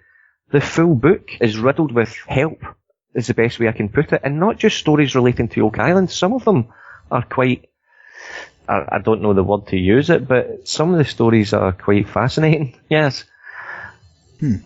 the full book is riddled with help, is the best way I can put it, and not just stories relating to Oak Island. Some of them are quite, I don't know the word to use it, but some of the stories are quite fascinating. Yes.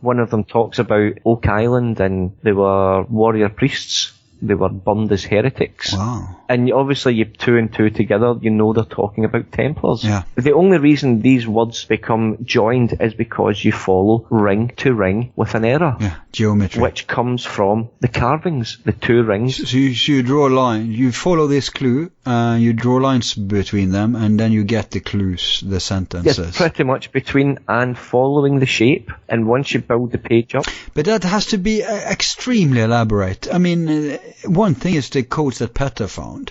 One of them talks about Oak Island, and they were warrior priests. They were burned as heretics. Wow. And obviously you two and two together, you know they're talking about Templars. Yeah. The only reason these words become joined is because you follow ring to ring with an error. Yeah, geometry. Which comes from the carvings, the two rings. So you draw a line, you follow this clue, you draw lines between them, and then you get the clues, the sentences. Yes, pretty much between and following the shape, and once you build the page up. But that has to be extremely elaborate. I mean, one thing is the codes that Petter found.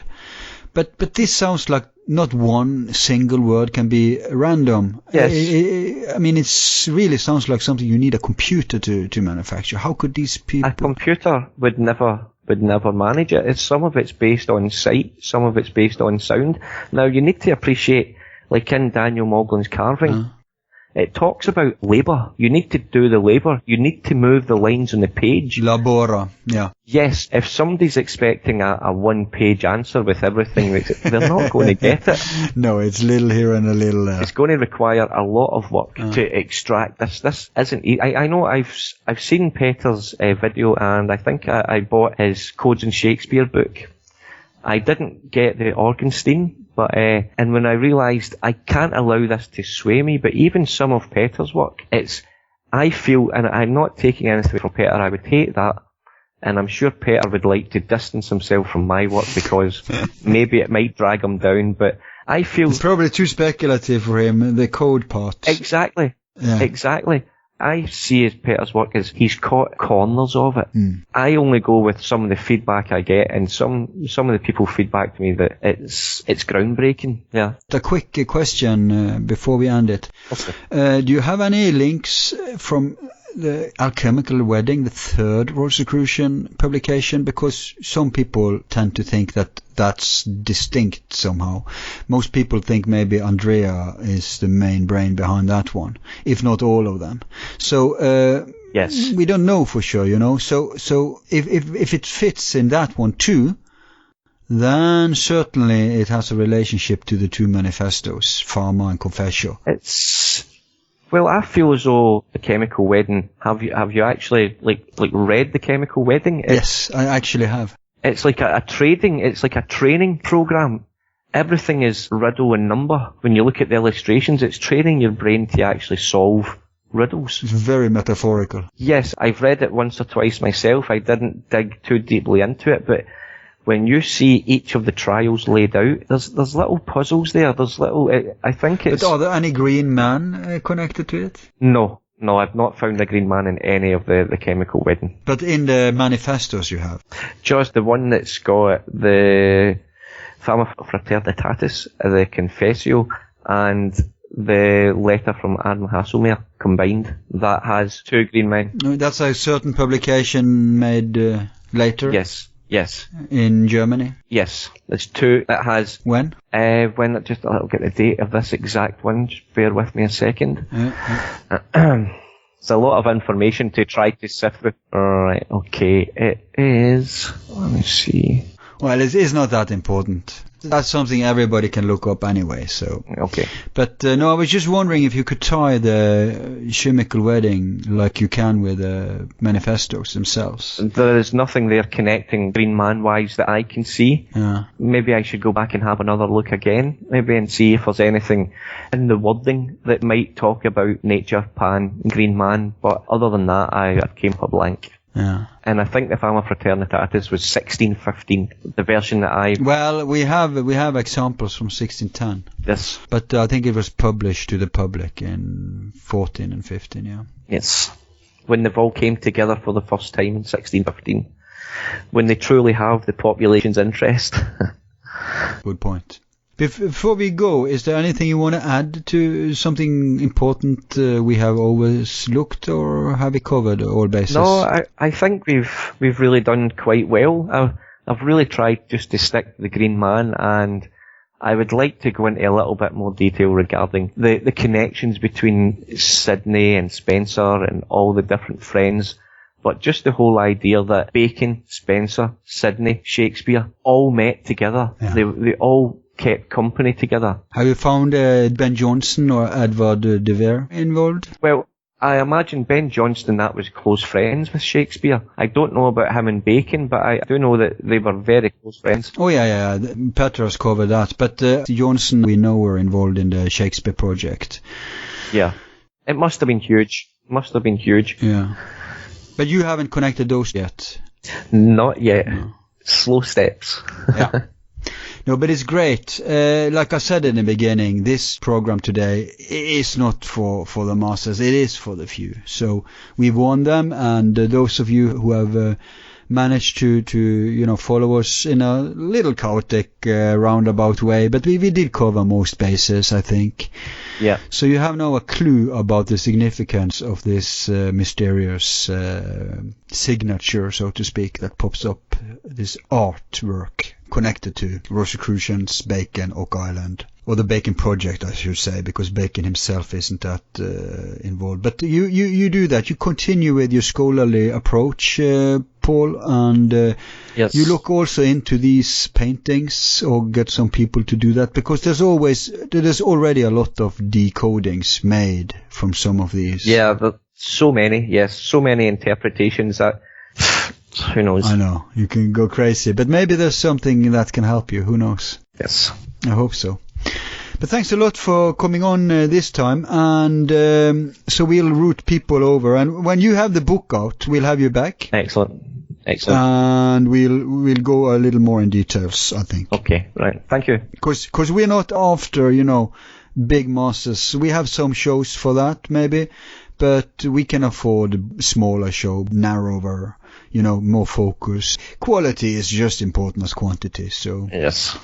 But this sounds like not one single word can be random. Yes. I mean, it really sounds like something you need a computer to manufacture. How could these people... A computer would never manage it. Some of it's based on sight, some of it's based on sound. Now, you need to appreciate, like in Daniel Moglen's carving, it talks about labour. You need to do the labour. You need to move the lines on the page. Labora, yeah. Yes, if somebody's expecting a one-page answer with everything, they're not going to get it. No, it's little here and a little there. It's going to require a lot of work to extract this. This isn't easy. I know I've seen Petter's video, and I think I bought his Codes in Shakespeare book. I didn't get the Orgenstein, but and when I realised I can't allow this to sway me, but even some of Petter's work, I feel, and I'm not taking anything from Petter, I would hate that, and I'm sure Petter would like to distance himself from my work because maybe it might drag him down, but I feel... It's probably too speculative for him, the code part. Exactly. Yeah. Exactly. I see Petter's work as he's caught corners of it. I only go with some of the feedback I get, and some of the people feedback to me that it's groundbreaking. Yeah. A quick question before we end it. Okay. Do you have any links from the Alchemical Wedding, the third Rosicrucian publication? Because some people tend to think that that's distinct somehow. Most people think maybe Andrea is the main brain behind that one, if not all of them. So yes, we don't know for sure, you know. So if it fits in that one too, then certainly it has a relationship to the two manifestos, Pharma and Confessio. Well, I feel as though the Chemical Wedding. Have you actually like read the Chemical Wedding? Yes, I actually have. It's like it's like a training program. Everything is riddle and number. When you look at the illustrations, it's training your brain to actually solve riddles. It's very metaphorical. Yes, I've read it once or twice myself. I didn't dig too deeply into it, but when you see each of the trials laid out, there's little puzzles there. There's little. I think it's. But are there any green man connected to it? No, I've not found the green man in any of the Chemical Wedding. But in the manifestos you have? Just the one that's got the Fama Fraternitatis, the Confessio, and the letter from Admiral Hasselmer combined. That has two green men. That's a certain publication made later? Yes. In Germany? Yes. There's two. It has... When? I'll get the date of this exact one. Just bear with me a second. It's a lot of information to try to sift through. Alright, okay. It is... Let me see. Well, it is not that important. That's something everybody can look up anyway, so... Okay. But, no, I was just wondering if you could tie the Chemical Wedding like you can with the manifestos themselves. There is nothing there connecting Green Man-wise that I can see. Yeah. Maybe I should go back and have another look again, maybe, and see if there's anything in the wording that might talk about nature, Pan, Green Man, but other than that, I came up blank. Yeah. And I think the Fama Fraternitatis was 1615, the version that I... Well, we have examples from 1610. Yes. But I think it was published to the public in 14 and 15, yeah. Yes. When they've all came together for the first time in 1615. When they truly have the population's interest. Good point. Before we go, is there anything you want to add to something important we have always looked, or have we covered all bases? No, I think we've really done quite well. I've really tried just to stick to the Green Man, and I would like to go into a little bit more detail regarding the connections between Sidney and Spencer and all the different friends. But just the whole idea that Bacon, Spencer, Sidney, Shakespeare all met together. Yeah. They all kept company together. Have you found Ben Jonson or Edward de Vere involved? Well, I imagine Ben Jonson, that was close friends with Shakespeare. I don't know about him and Bacon, but I do know that they were very close friends. Oh, yeah. Petter has covered that. But Jonson, we know, were involved in the Shakespeare project. Yeah. It must have been huge. Yeah. But you haven't connected those yet? Not yet. No. Slow steps. Yeah. No, but it's great. Like I said in the beginning, this program today is not for the masses. It is for the few. So we warn them, and those of you who have managed to follow us in a little chaotic roundabout way, but we did cover most bases, I think. Yeah. So you have now a clue about the significance of this mysterious signature, so to speak, that pops up, this artwork connected to Rosicrucians, Bacon, Oak Island, or the Bacon project, I should say, because Bacon himself isn't that involved. But you do that. You continue with your scholarly approach, Paul, and yes. You look also into these paintings, or get some people to do that, because there's already a lot of decodings made from some of these. Yeah, so many interpretations that who knows. I know, you can go crazy, but maybe there's something that can help you. Who knows? Yes, I hope so. But thanks a lot for coming on this time, and so we'll route people over, and when you have the book out, we'll have you back. Excellent. And we'll go a little more in details, I think. Okay, right. Thank you. Because we're not after, big masses. We have some shows for that, maybe, but we can afford a smaller show, narrower, more focus. Quality is just important as quantity, so. Yes.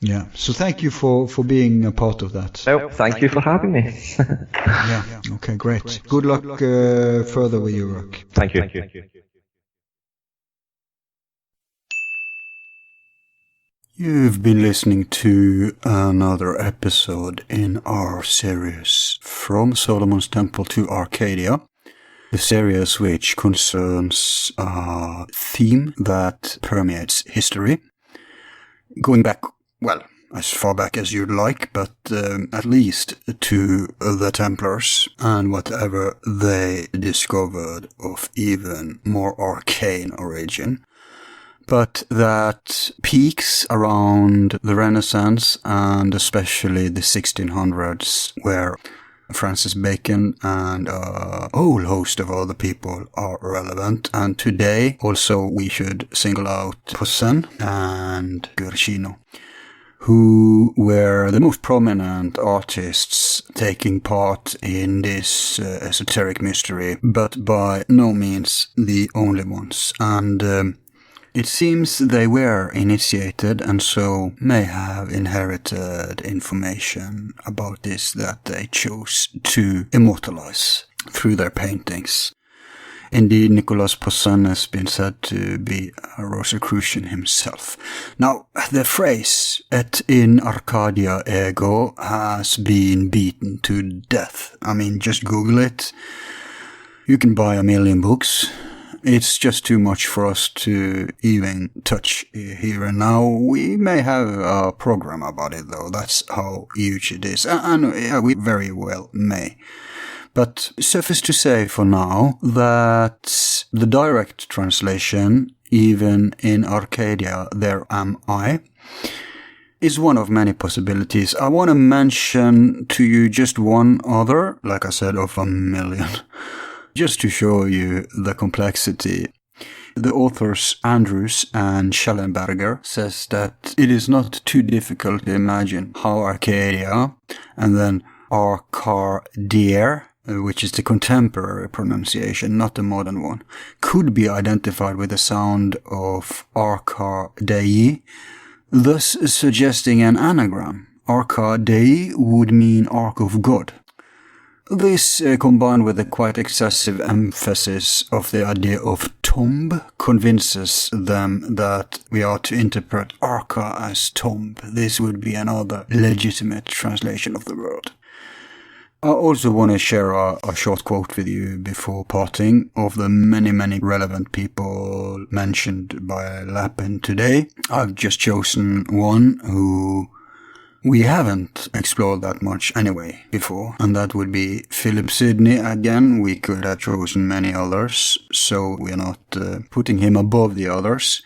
Yeah, so thank you for being a part of that. Well, thank you for having me. Yeah, okay, great. Good luck further with your work. Thank you. You've been listening to another episode in our series From Solomon's Temple to Arcadia, the series which concerns a theme that permeates history, going back, well, as far back as you'd like, but at least to the Templars and whatever they discovered of even more arcane origin. But that peaks around the Renaissance and especially the 1600s, where Francis Bacon and a whole host of other people are relevant. And today also we should single out Poussins and Guercino, who were the most prominent artists taking part in this esoteric mystery, but by no means the only ones. And it seems they were initiated and so may have inherited information about this that they chose to immortalize through their paintings. Indeed, Nicolas Poussins has been said to be a Rosicrucian himself. Now, the phrase, et in Arcadia ego, has been beaten to death. I mean, just Google it. You can buy 1 million books. It's just too much for us to even touch here and now. We may have a program about it, though. That's how huge it is. And we very well may. But suffice to say for now that the direct translation, even in Arcadia, there am I, is one of many possibilities. I want to mention to you just one other, like I said, of 1 million. Just to show you the complexity. The authors Andrews and Schellenberger says that it is not too difficult to imagine how Arcadia and then Arcadia, which is the contemporary pronunciation, not the modern one, could be identified with the sound of Arcadei, thus suggesting an anagram. Arcadei would mean Ark of God. This, combined with the quite excessive emphasis of the idea of tomb convinces them that we are to interpret arca as tomb. This would be another legitimate translation of the word. I also want to share a short quote with you before parting of the many relevant people mentioned by Lappin today. I've just chosen one who we haven't explored that much anyway before, and that would be Philip Sidney again. We could have chosen many others, so we're not putting him above the others.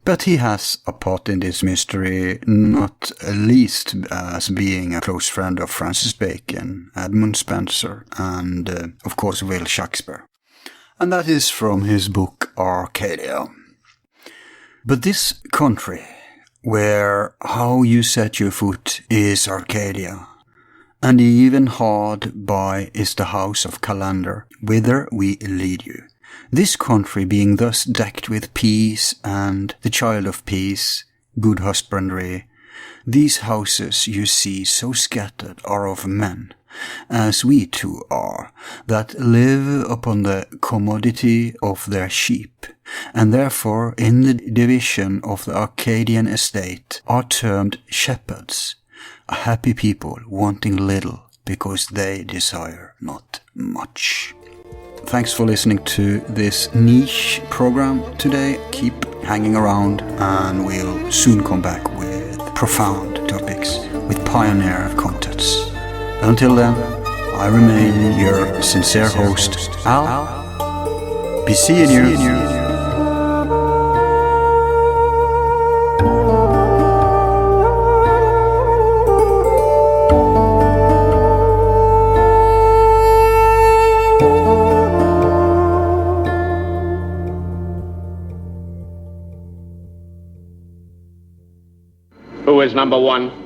But he has a part in this mystery, not least as being a close friend of Francis Bacon, Edmund Spenser, and of course Will Shakespeare. And that is from his book Arcadia. But this country, where how you set your foot is Arcadia, and even hard by is the house of Calander, whither we lead you. This country being thus decked with peace and the child of peace, good husbandry, these houses you see so scattered are of men, as we too are, that live upon the commodity of their sheep, and therefore in the division of the Arcadian estate are termed shepherds, a happy people wanting little because they desire not much. Thanks for listening to this niche program today. Keep hanging around and we'll soon come back with profound topics with pioneer contents. Until then, I remain your sincere host, Al. Be seeing you. Who is number one?